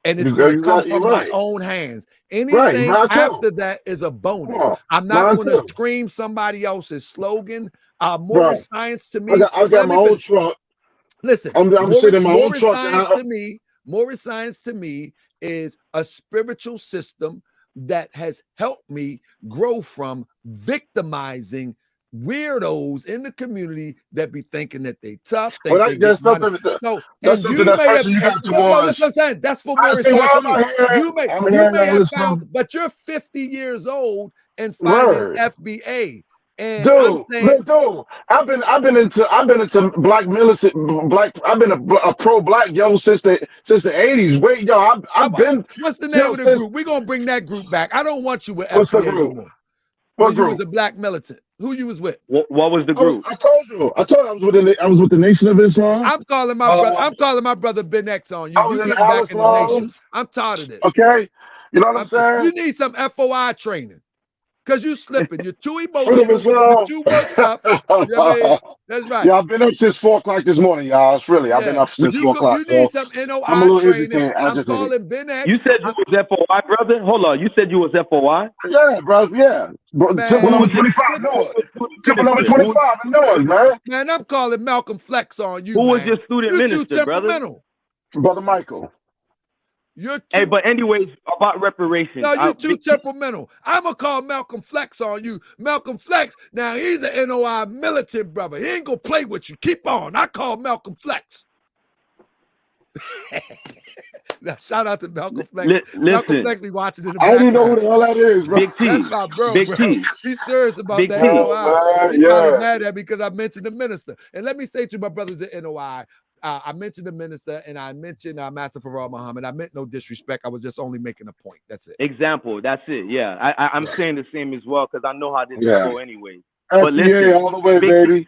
And it's going to come from my own hands. Anything after that is a bonus. I'm not going to scream somebody else's slogan. More science to me. I got my own truck. Listen, I'm sitting in my own truck. More science to me is a spiritual system that has helped me grow from victimizing weirdos in the community that be thinking that they tough. That's something that person you got to watch. That's what I'm saying. That's for more science. You may have found, but you're 50 years old and finding FBA. And dude, I've been into black militant, I've been a pro-black since the 80s. Wait, yo, I've been. What's the name of the group? We're gonna bring that group back. I don't want you with FBA no more. When you was a black militant, who you was with? What was the group? I told you I was with the Nation of Islam. I'm calling my brother Ben X on you. You get back in the nation. I'm tired of this. Okay, you know what I'm saying? You need some FOI training. Because you slipping. You're too emotional. You're too worked up. That's right. Yeah, I've been up since 4 o'clock this morning, y'all. It's really, I've been up since 4 o'clock. You need some NOI training. I'm calling Ben X. You said you was FOI, brother? Hold on. You said you was FOI? Yeah, bro. Yeah. Triple number 25. No. Triple number 25. No, man. Man, I'm calling Malcolm Flex on you. Who was your student minister, too temperamental. Brother Michael. Hey, but anyways, about reparations. No, you're too temperamental. I'm going to call Malcolm Flex on you. Malcolm Flex, now he's an NOI militant brother. He ain't going to play with you. Keep on. I call Malcolm Flex. Now, shout out to Malcolm Flex. Malcolm Flex be watching in the background. I don't even know who the hell that is, bro. Big T. That's my bro, Big bro. T. He's serious about Big that T. NOI. He's probably mad at me because I mentioned the minister. And let me say to my brothers at NOI, I mentioned the minister and I mentioned Master Farrar Muhammad. I meant no disrespect. I was just only making a point. That's it. Example. That's it. Yeah. I'm saying the same as well because I know how this Yeah. go anyway. FBA But listen, all the way, baby.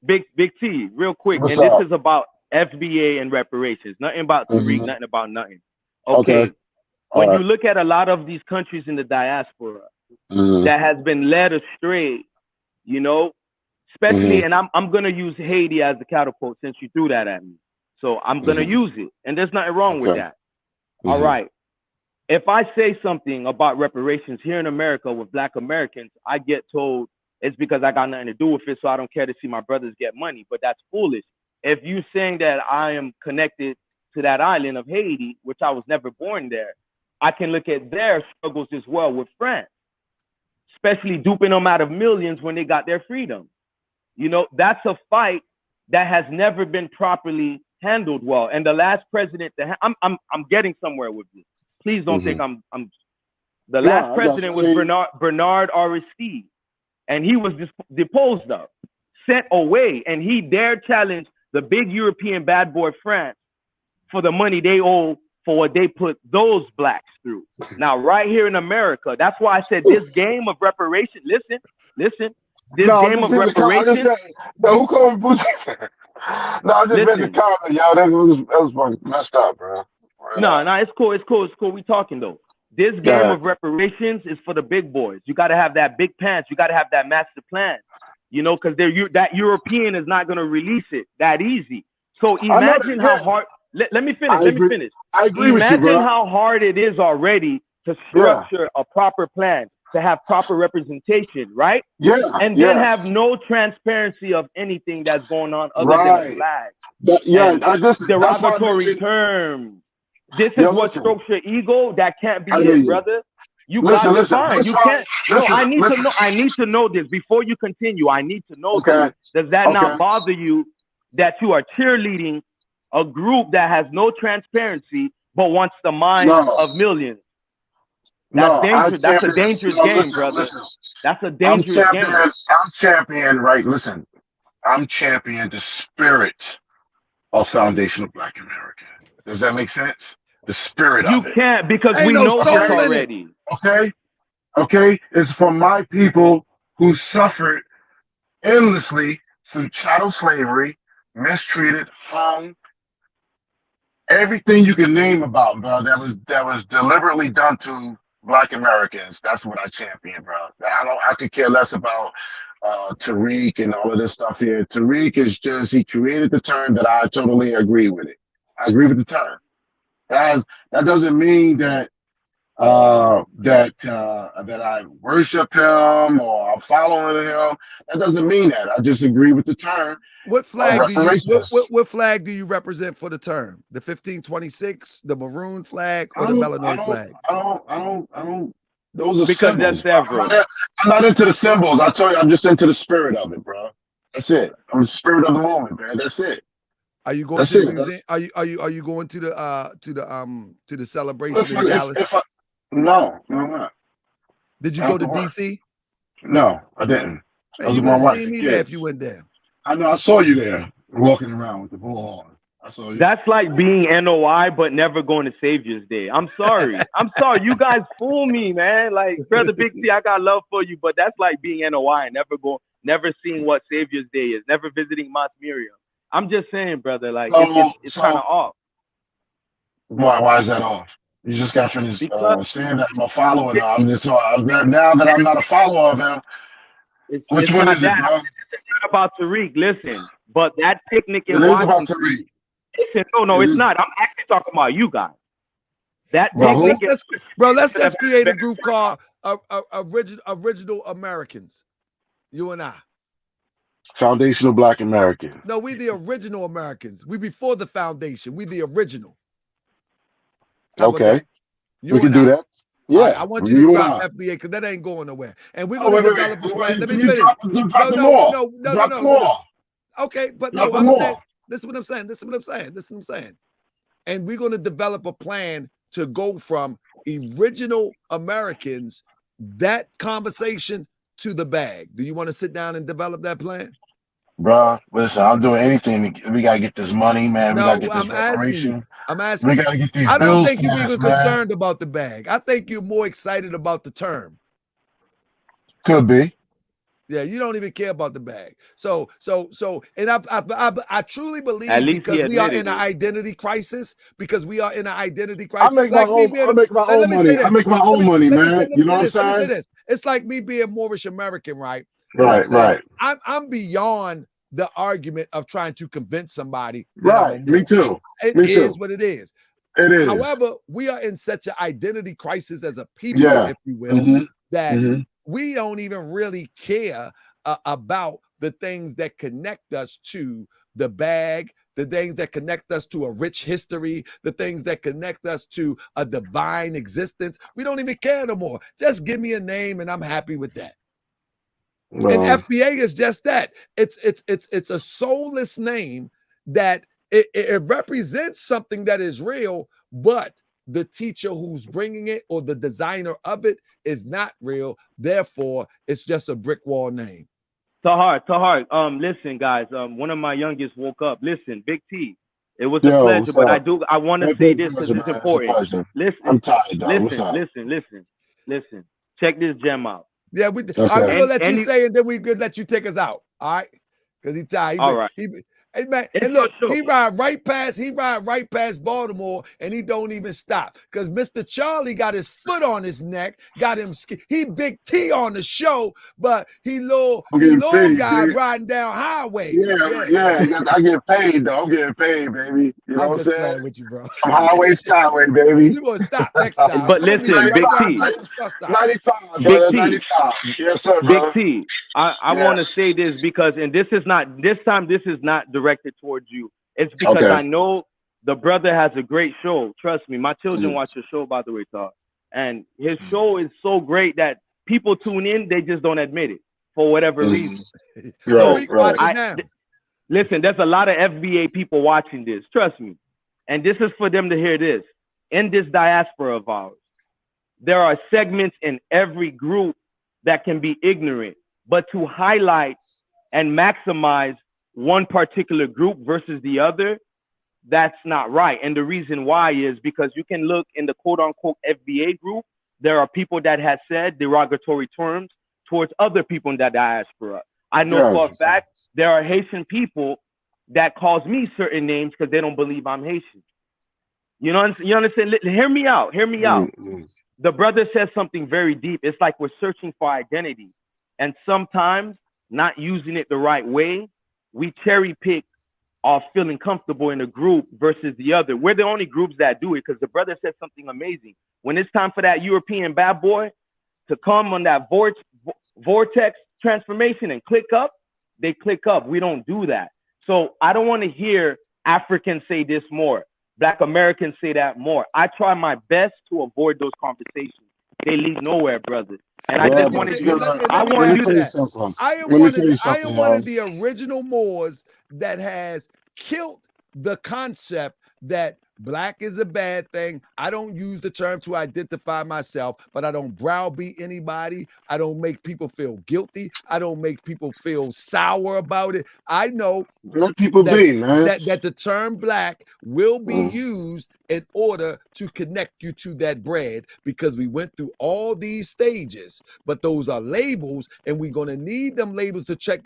Big T, real quick. What's and up? This is about FBA and reparations. Nothing about Tariq, nothing about nothing. Okay. When you look at a lot of these countries in the diaspora that has been led astray, you know, especially, and I'm gonna use Haiti as the catapult since you threw that at me. So I'm gonna use it. And there's nothing wrong with that. All right. If I say something about reparations here in America with Black Americans, I get told it's because I got nothing to do with it, so I don't care to see my brothers get money. But that's foolish. If you saying that I am connected to that island of Haiti, which I was never born there, I can look at their struggles as well with France, especially duping them out of millions when they got their freedom. You know, that's a fight that has never been properly handled well. And the last president, I'm getting somewhere with this. Please don't think I'm. The last president was Bernard Aristide, and he was deposed of, sent away, and he dared challenge the big European bad boy France for the money they owe for what they put those blacks through. Now, right here in America, that's why I said this game of reparation. Listen. This game of reparation. Who called me? No, I just read the comment, yo. That was messed up, bro. No, it's cool. We talking though. This game of reparations is for the big boys. You got to have that big pants. You got to have that master plan. You know, because that European is not going to release it that easy. So imagine how hard. Let me finish. I agree with you, bro. Imagine how hard it is already to structure a proper plan, to have proper representation, right? Yeah. And then have no transparency of anything that's going on other than the flag. Derogatory terms. This is what strokes your ego. That can't be it, brother. You got to find. You can't. No, I need to know. I need to know this before you continue. I need to know this. Does that not bother you that you are cheerleading a group that has no transparency but wants the minds of millions? That's dangerous. That's a dangerous game, brother. That's a dangerous game. I'm champion, right? Listen, I'm champion the spirit of Foundation of Black America. Does that make sense? The spirit of it. You can't, because we know this already. Okay. It's for my people who suffered endlessly through chattel slavery, mistreated, hung, everything you can name about, bro. That was deliberately done to Black Americans. That's what I champion, bro. I could care less about Tariq and all of this stuff here. Tariq is just, he created the term that I totally agree with it. I agree with the term. That doesn't mean that that I worship him or I'm following him. That doesn't mean that. I just agree with the term. What flag do you what flag do you represent for the term? The 1526, the maroon flag, or the melanoid flag? I don't. Those are because symbols. That's several. I'm not into the symbols. I told you, I'm just into the spirit of it, bro. That's it. I'm the spirit of the moment, man. That's it. Are you going to the museum? Are you going to the celebration in Dallas? No, I'm not. Did you go to DC? No, I didn't. Man, you would have seen me there if you went there. I know. I saw you there walking around with the bull on. I saw you. That's like being NOI but never going to Savior's Day. I'm sorry. You guys fool me, man. Like, brother Big T, I got love for you, but that's like being NOI and never seeing what Savior's Day is, never visiting Mount Miriam. I'm just saying, brother, like it's kind of off. Why is that off? You just got finished saying that I'm a follower now. I'm just now that I'm not a follower of him. Which one is it, bro? It's not about Tariq. Listen, but that picnic in Washington. It is about Tariq. Listen, no, it's not. I'm actually talking about you guys. That picnic. Let's just create a group called Original Americans. You and I. Foundational Black American. No, we the original Americans. We before the foundation. We the original. Okay. We can do that. Yeah. I want you to drop FBA because that ain't going nowhere. And we're going to develop a plan. Let me finish. No. Okay, but no, I'm saying, this is what I'm saying. And we're going to develop a plan to go from original Americans, that conversation, to the bag. Do you want to sit down and develop that plan? Bruh, listen, I'm doing anything. We gotta get this money, man. We gotta No, get this reparation. I'm We asking you. gotta get these I don't bills think you're even passed, man. concerned about the bag. I think you're more excited about the term. Could be. Yeah, you don't even care about the bag. So, and I truly At believe least he because we are admitted in an it. identity crisis, I like me being, make my let own me say money. I this. make my Let own me money, let me say man. let You me know say what I'm this. Let me say saying? this. It's like me being Moorish American, right? And I'm Right, saying right, I'm beyond the argument of trying to convince somebody that I'm a right. Me Moor. too. It Me is too. what it is. It is. However, we are in such an identity crisis as a people, Yeah. if you will, Mm-hmm. that Mm-hmm. we don't even really care about the things that connect us to the bag, the things that connect us to a rich history, the things that connect us to a divine existence. We don't even care no more. Just give me a name and I'm happy with that. And FBA is just that. It's a soulless name that it represents something that is real, but the teacher who's bringing it or the designer of it is not real. Therefore, it's just a brick wall name. Tahar. Listen, guys. One of my youngest woke up. Listen, Big T. It was a Yo, pleasure, what's but up? I want to It's say a this because pleasure, it's man. It's a important. pleasure. Listen, I'm tired, though. What's up? listen. Check this gem out. Yeah, we're Okay. gonna let you Any say, and then we could let you take us out. All right, because he tired. all right. Hey man, It's and for look, sure. he ride right past Baltimore, and he don't even stop. Because Mr. Charlie got his foot on his neck, got him. He Big T on the show, but he little I'm getting paid, guy baby. riding down highway. Yeah. I get paid, though. I'm getting paid, baby. You know I'm what I'm just saying? playing with you, bro. I'm highway, skyway, baby. You gonna stop next time? But I'm gonna meet you listen, right Big there. T. This is bus stop. 95, Big brother. T. 95. Yes, sir, Big brother. T, I want to say this because, and this is not, this time this is not directed towards you. It's because I know the brother has a great show. Trust me, my children watch your show, by the way, Todd. And his show is so great that people tune in, they just don't admit it for whatever reason. So listen, there's a lot of FBA people watching this. Trust me. And this is for them to hear this. In this diaspora of ours, there are segments in every group that can be ignorant, but to highlight and maximize one particular group versus the other, that's not right. And the reason why is because you can look in the quote unquote FBA group, there are people that have said derogatory terms towards other people in that diaspora. I know for a fact there are Haitian people that calls me certain names because they don't believe I'm Haitian. You understand? Hear me out. The brother says something very deep. It's like we're searching for identity. And sometimes not using it the right way, we cherry pick off feeling comfortable in a group versus the other. We're the only groups that do it because the brother said something amazing. When it's time for that European bad boy to come on that vortex transformation and click up, they click up. We don't do that. So I don't want to hear Africans say this more. Black Americans say that more. I try my best to avoid those conversations. They lead nowhere, brother. And I just wanted you to, I want you to, I am one of the original Moors that has killed the concept that black is a bad thing. I don't use the term to identify myself, but I don't browbeat anybody. I don't make people feel guilty. I don't make people feel sour about it. I know let people be, man. That the term black will be used in order to connect you to that bread because we went through all these stages, but those are labels, and we're gonna need them labels to track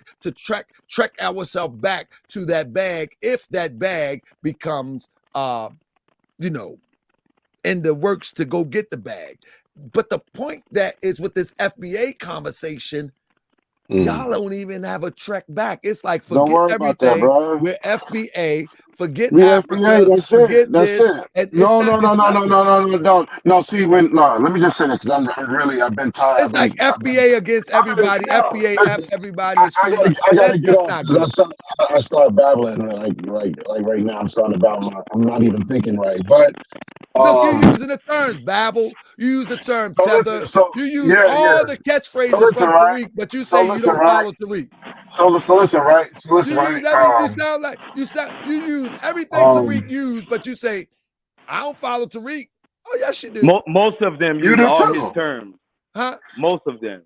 ourselves back to that bag if that bag becomes in the works to go get the bag. But the point that is with this FBA conversation, y'all don't even have a trek back. It's like forget everything. We're FBA, forget Africa, forget this. And No. See, let me just say this because I've been tired. It's like FBA against everybody. FBA everybody is cool. I gotta get off because I start babbling like right now. I'm starting to babble. I'm not even thinking right, but. Look, you're using the terms babble. You use the term tether. You use all the catchphrases from Tariq, but you say you don't follow Tariq. So listen, right? You use everything Tariq used, but you say I don't follow Tariq. Oh yes, you do. Most of them use all his terms. Huh? Most of them.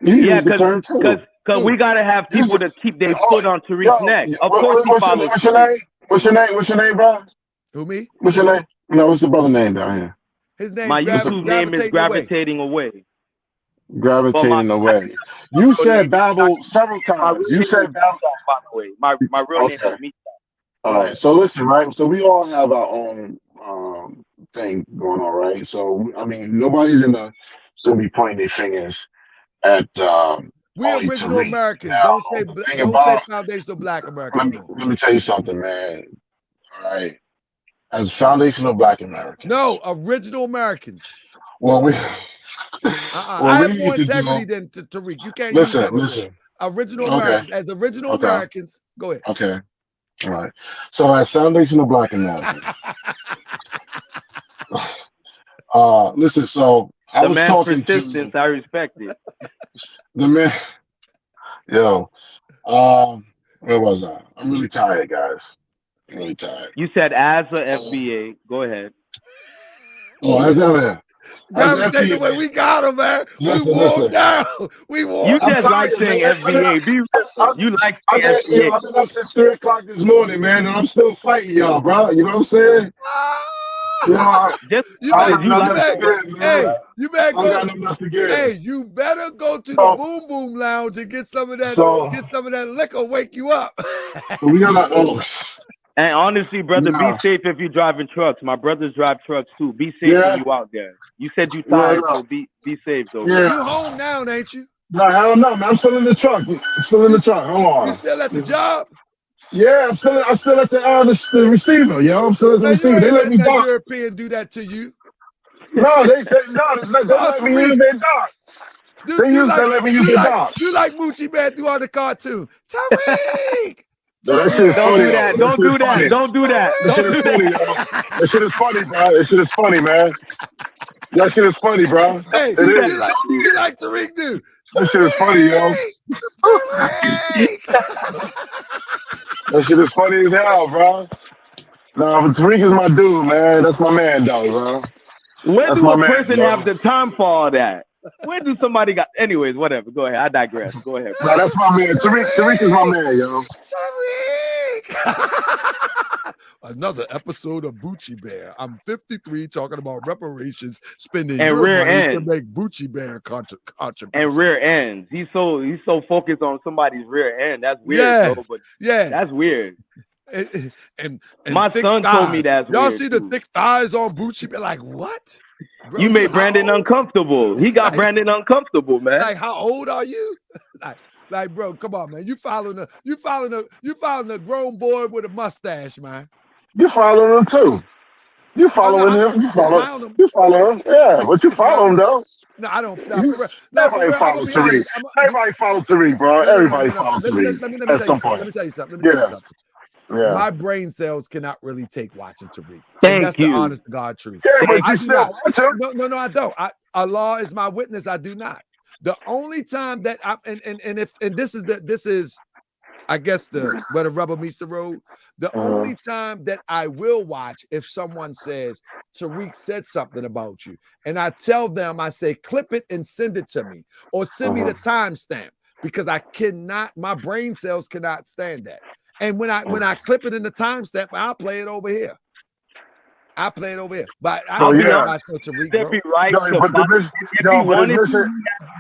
You use the term too. Because we gotta have people to keep their foot on Tariq's Yo, neck. Of course he follows. what's your name? What's your name? What's your name, bro? Who, me? What's your name? No, what's the brother name down here? His name. My YouTube name is Gravitating Away. Gravitating Away. You said Babel several times. You said Babel. By the way, my real name is me. All right. So listen, right? So we all have our own thing going on, right? So I mean, nobody's gonna be pointing their fingers at we original Tariq. Americans. Now, Don't say foundational Black Americans. Let me tell you something, man. All right. As foundational Black Americans. No, original Americans. Well, we. I have more integrity than Tariq. You can't listen. Original Americans. As original Americans, go ahead. Okay. All right. So as foundational Black Americans. Listen, so I was talking to I respect it. The man. Yo. Where was I? I'm really tired, guys. I'm really tired. You said as a FBA. Go ahead. Oh, as a Gravitate away. We got him, man. We wore down. We wore. You just like saying FBA. You like saying FBA. I've been up since 3 o'clock this morning, man, and I'm still fighting y'all, bro. You know what I'm saying? You better go to the Boom Boom Lounge and get some of that liquor. Wake you up. We gotta. And honestly, brother, be safe if you're driving trucks. My brothers drive trucks too. Be safe when you out there. You said you tired, so be safe though. Yeah. You home now, ain't you? No, hell no, man. I'm still in the truck. Hold on. You still at the job? Yeah, I'm still at the receiver, yo. I'm still at the receiver. They let me dock. European do that to you? No, they let me use their dock. They let me use their dock. You like Moochie Man through all the cartoon. Tariq! That shit is funny. Don't do that. That shit is funny, bro. That shit is funny, man. That shit is funny, bro. Hey, you like Tariq, dude. That shit is funny, yo. That shit is funny as hell, bro. Nah, but Tariq is my dude, man. That's my man, though, bro. Where do a person have the time for all that? Where do somebody got? Anyways, whatever. Go ahead. I digress. Go ahead. Nah, that's my man. Tariq is my man, yo. Tariq! Another episode of Bucci Bear. I'm 53, talking about reparations, spending and your rear money ends to make Bucci Bear contributions. and rear ends. He's so focused on somebody's rear end. That's weird, bro. But that's weird. And my son told me that's y'all weird, see the too. thick thighs on Bucci Bear? Like what? Bro, You made Brandon uncomfortable. He got Brandon uncomfortable, man. Like how old are you? Like, bro, come on, man. You following a grown boy with a mustache, man. You following him too. You following him. You follow him. Yeah, but you follow him though. No, I don't. Everybody follow Tariq. Everybody follow Tariq, bro. Everybody follow Tariq at some point. Let me tell you something. Yeah. My brain cells cannot really take watching Tariq. That's the honest to God truth. Yeah, but you still watch him. No, I don't. Allah is my witness. I do not. The only time that this is I guess where the rubber meets the road. The only time that I will watch if someone says Tariq said something about you, and I tell them, I say, clip it and send it to me, or send me the timestamp, because I cannot, my brain cells cannot stand that. And when I clip it in the timestamp, I'll play it over here. But I don't watch no Tariq, bro. Be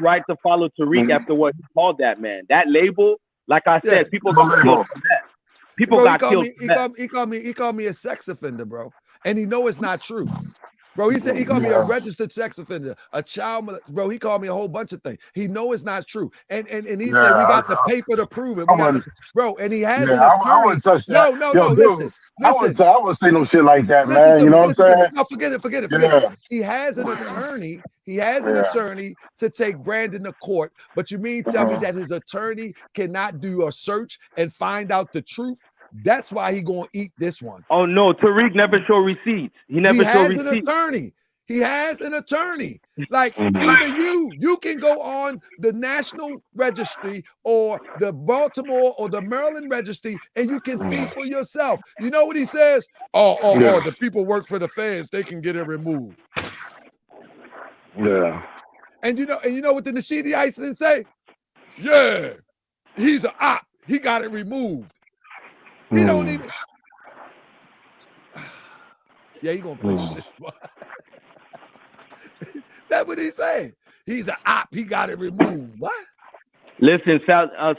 right to follow Tariq after what he called that man. That label, like I said, people got killed for that. People got killed. He called me a sex offender, bro. And he know it's not true. Bro, he said he called me a registered sex offender, a child molester. Bro, he called me a whole bunch of things. He know it's not true. And he said we got the paper to prove it. Bro, and he has an attorney. I wouldn't touch that. No, listen. I wouldn't say no shit like that, man. You know what I'm saying? No, forget it. He has an attorney. He has an attorney to take Brandon to court. But you mean tell me that his attorney cannot do a search and find out the truth? That's why he gonna eat this one. Oh no, Tariq never show receipts. He never show receipts. He has an attorney. Like even you can go on the National Registry or the Baltimore or the Maryland Registry and you can see for yourself. You know what he says? Oh, the people work for the feds, they can get it removed. Yeah. And you know what the Nasheed Iceland say? Yeah. he's an op. He got it removed. He don't even. Yeah, he gonna play this one. That's what he's saying. He's an op. He got it removed. What? Listen,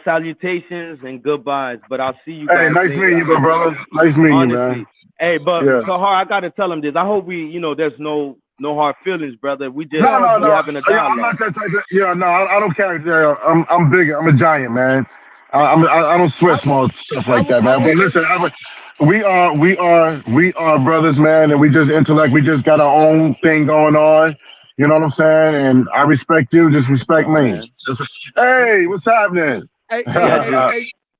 salutations and goodbyes, but I'll see you guys. Hey, nice meeting you, my brother. Nice meeting you, man. Hey, but Yeah. Tahar, I gotta tell him this. I hope we, there's no hard feelings, brother. We just No. having a dialogue. I'm not that type of. Yeah, no, I don't carry that. I'm big. I'm a giant, man. I don't sweat small stuff like that, man. But listen, we are brothers, man, and we just intellect. We just got our own thing going on. You know what I'm saying? And I respect you. Just respect me. Hey, what's happening? Hey,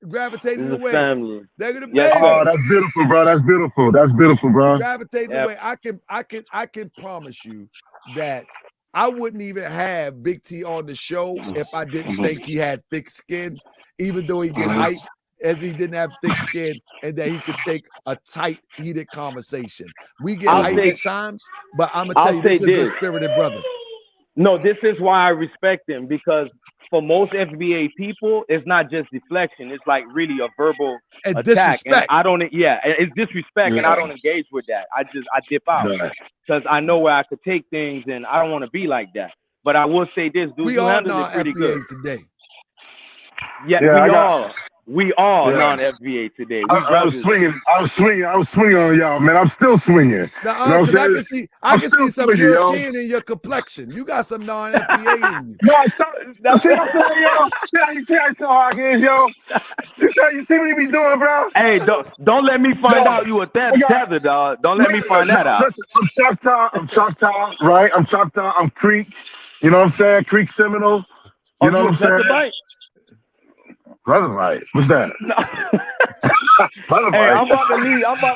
gravitating away. Family. They're gonna Oh, that's beautiful, bro. That's beautiful. That's beautiful, bro. Gravitating away. I can promise you that I wouldn't even have Big T on the show if I didn't think he had thick skin, even though he get hype as he didn't have thick skin, and that he could take a tight, heated conversation. We get hype at times, but I'm gonna tell you, this is a good-spirited brother. No, this is why I respect him, because for most FBA people, it's not just deflection. It's like really a verbal attack. Disrespect. And I don't, it's disrespect, and I don't engage with that. I dip out because I know where I could take things, and I don't want to be like that. But I will say this, dude, you handled it pretty good today. We all non-FBA today. I was swinging on y'all, man. I'm still swinging. I can see some European in your complexion. You got some non-FBA in you. No, see what I'm saying, yo? See how hard it is, yo? You see what he be doing, bro? Hey, don't let me find out you a tether, dog. Don't let me find that out. Listen, I'm Choctaw, right? I'm Choctaw. I'm Creek. You know what I'm saying? Creek Seminole. You know what I'm saying? Brother, right? What's that? No. Hey, I'm about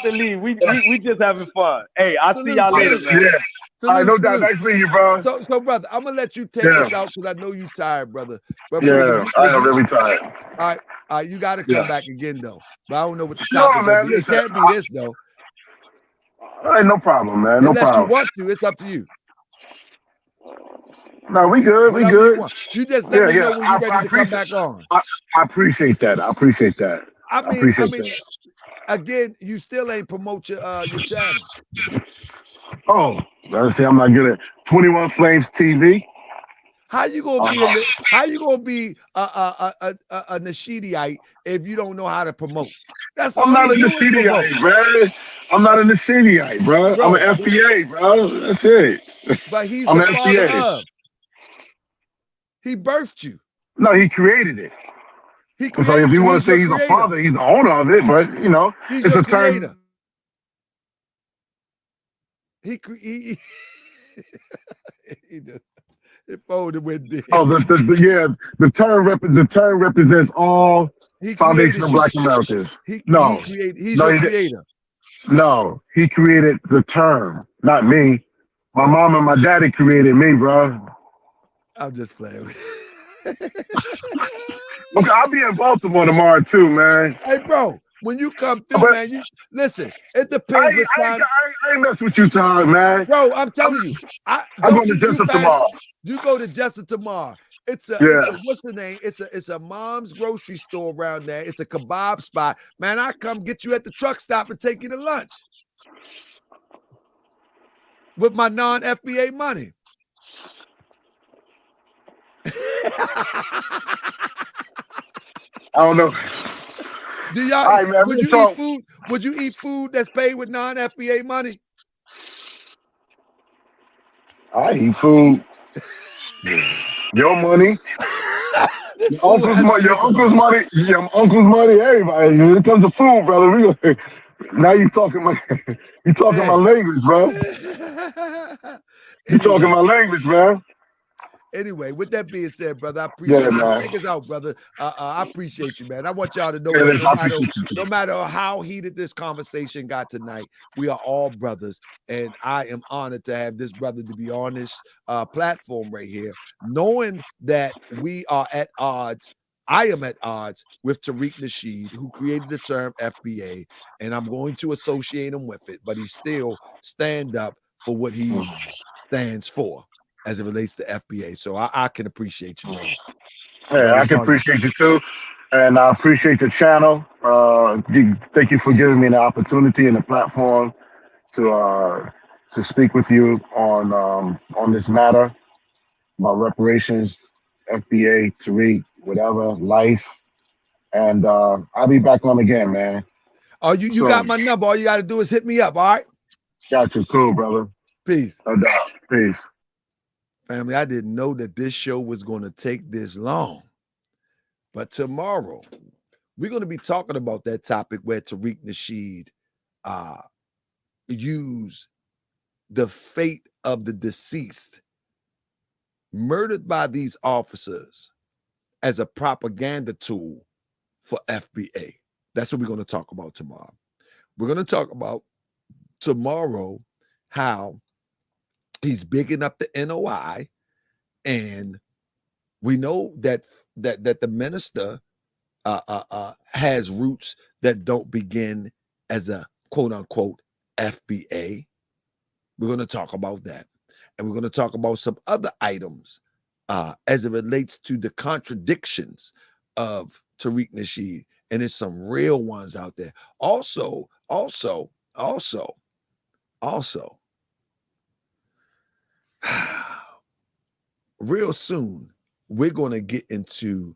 to leave. We just having fun. Hey, I'll see y'all later, man. Yeah. All right, no doubt. Nice meeting you, bro. So, brother, I'm gonna let you take us out because I know you tired, brother. But I am really tired. All right, you got to come back again, though. But I don't know what the topic is. It can't be this, though. All right, no problem, man. No Unless problem. you want to, it's up to you. No, we good. We good. You just let me know when you're ready to come back on. I appreciate that. I mean, again, you still ain't promote your channel. Oh, let's say I'm not good at 21 Flames TV. How you gonna be a Nasheedite if you don't know how to promote? That's all I'm not a Nasheedite, bro. I'm not a Nasheedite, bro. I'm an FBA, bro. That's it. But he's the father of. He birthed you. No, he created it. He created so if you want to say he's creator. a father, he's the owner of it, but he's it's a creator. Term. He just it folded with this. Oh, the term represents all foundational Black Americans. He's your creator. No, he created the term, not me. My mom and my daddy created me, bro. I'm just playing. Okay, I'll be in Baltimore tomorrow too, man. Hey, bro, when you come through, man, you listen. It depends what time. I ain't mess with you, Tom, man. Bro, I'm telling you, I'm going to Jessup tomorrow. You go to Jessup tomorrow. It's a what's the name? It's a mom's grocery store around there. It's a kebab spot, man. I come get you at the truck stop and take you to lunch with my non-FBA money. I don't know. Do y'all? Right, man, would you eat food? Would you eat food that's paid with non-FBA money? I eat food. Your money. Your uncle's money. Your uncle's money. Everybody. When it comes to food, brother, now you talking my language, bro. You talking my language, man. Anyway, with that being said, brother, I appreciate you. Take us out, brother. I appreciate you, man. I want y'all to know that no matter how heated this conversation got tonight, we are all brothers, and I am honored to have this brother to be on this platform right here, knowing that we are at odds. I am at odds with Tariq Nasheed, who created the term FBA, and I'm going to associate him with it, but he still stand up for what he stands for as it relates to FBA. So I can appreciate you, man. Yeah, I can appreciate you too. And I appreciate the channel. Thank you for giving me the opportunity and the platform to speak with you on this matter about reparations, FBA, Tariq, whatever, life. And I'll be back on again, man. Oh, you got my number. All you got to do is hit me up, all right? Got you. Cool, brother. Peace. No doubt. Peace. Family, I didn't know that this show was going to take this long. But tomorrow, we're going to be talking about that topic where Tariq Nasheed used the fate of the deceased murdered by these officers as a propaganda tool for FBA. That's what we're going to talk about tomorrow. We're going to talk about tomorrow how he's bigging up the NOI, and we know that the minister has roots that don't begin as a quote unquote FBA. We're going to talk about that, and we're going to talk about some other items as it relates to the contradictions of Tariq Nasheed, and there's some real ones out there. Also, real soon, we're going to get into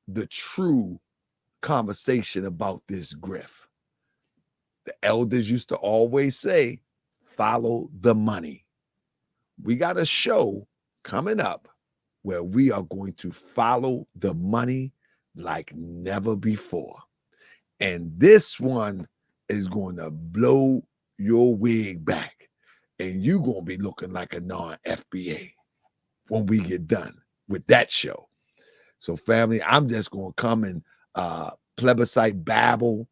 the true conversation about this grift. The elders used to always say, follow the money. We got a show coming up where we are going to follow the money like never before. And this one is going to blow your wig back. And you're going to be looking like a non-FBA when we get done with that show. So family, I'm just going to come and plebiscite babble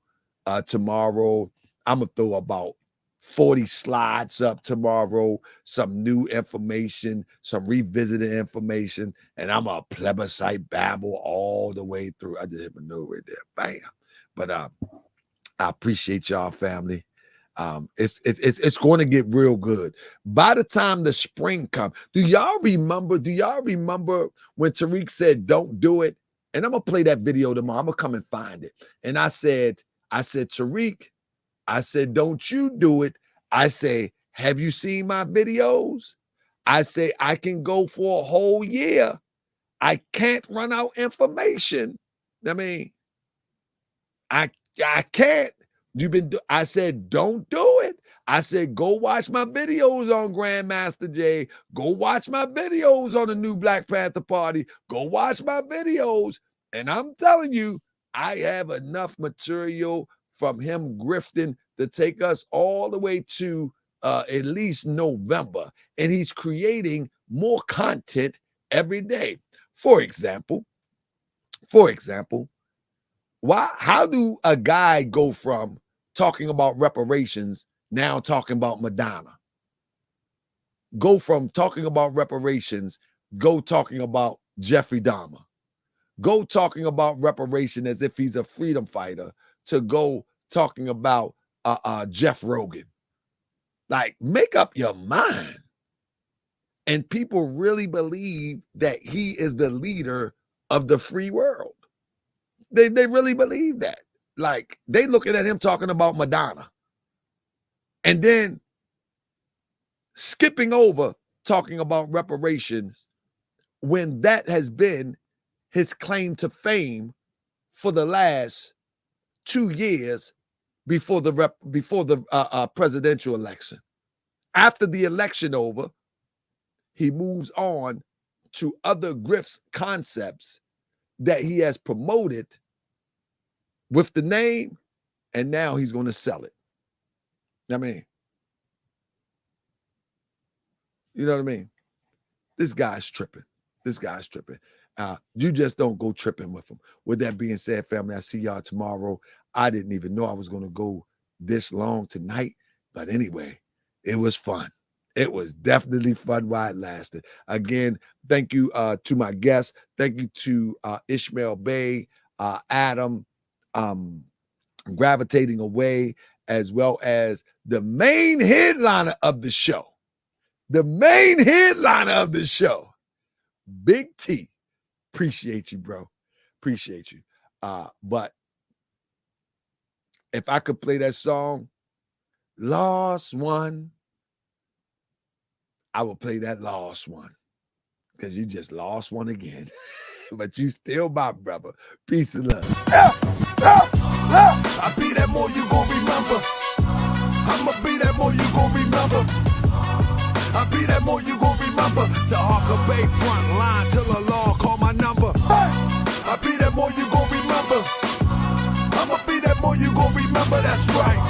tomorrow. I'm going to throw about 40 slides up tomorrow, some new information, some revisited information, and I'm a plebiscite babble all the way through. I just hit my nose right there. Bam. But I appreciate y'all, family. It's going to get real good. By the time the spring comes, do y'all remember when Tariq said, don't do it? And I'm going to play that video tomorrow. I'm going to come and find it. And I said, Tariq, I said, don't you do it. I say, have you seen my videos? I say, I can go for a whole year. I can't run out information. I mean, I can't. I said, don't do it. I said, go watch my videos on Grandmaster Jay. Go watch my videos on the new Black Panther Party. Go watch my videos. And I'm telling you, I have enough material from him grifting to take us all the way to at least November. And he's creating more content every day. For example, how do a guy go from talking about reparations now talking about Madonna? Go from talking about reparations, go talking about Jeffrey Dahmer. Go talking about reparation as if he's a freedom fighter to go talking about Jeff Rogan. Like, make up your mind. And people really believe that he is the leader of the free world. They really believe that. Like, they looking at him talking about Madonna and then skipping over talking about reparations when that has been his claim to fame for the last 2 years before the presidential election. After the election over, he moves on to other grifts concepts that he has promoted with the name, and now he's going to sell it. I mean, you know what I mean? This guy's tripping. You just don't go tripping with him. With that being said, family, I see y'all tomorrow. I didn't even know I was going to go this long tonight. But anyway, it was fun. It was definitely fun while it lasted. Again, thank you to my guests. Thank you to Ishmael Bey, Adam, Gravitating Away, as well as the main headliner of the show. Big T. Appreciate you, bro. Appreciate you. But if I could play that song, Lost One, I would play that Lost One. Because you just lost one again. But you still my brother. Peace and love. I be that more you gon' remember. I'ma be that more you gon' remember. I be that more you gon' remember. Taharkabey front line till the law call my number. I be that more you gon' remember. I'ma be that more you gon' remember. That's right.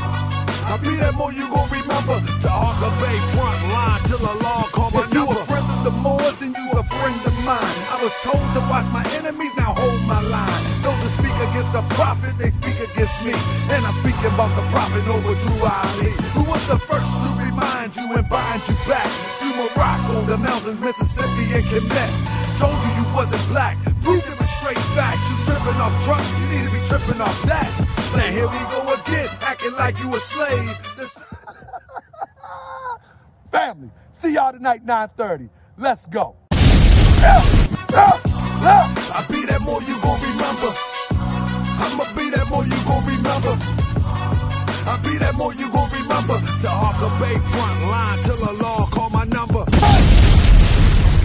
I be that more you gon' remember. Taharkabey front line till the law call my number. You a friend of the Moors, then you a friend of mine. I was told to watch my enemies, now hold my line. Those that speak against the prophet, they speak against me. And I'm speaking about the prophet over Drew Ali, who was the first to remind you and bind you back to Morocco, the mountains, Mississippi, and Quebec. Told you you wasn't black, proved it with straight facts. You tripping off trucks, you need to be tripping off that. Now here we go again, acting like you a slave. Family, see y'all tonight, 9:30. Let's go.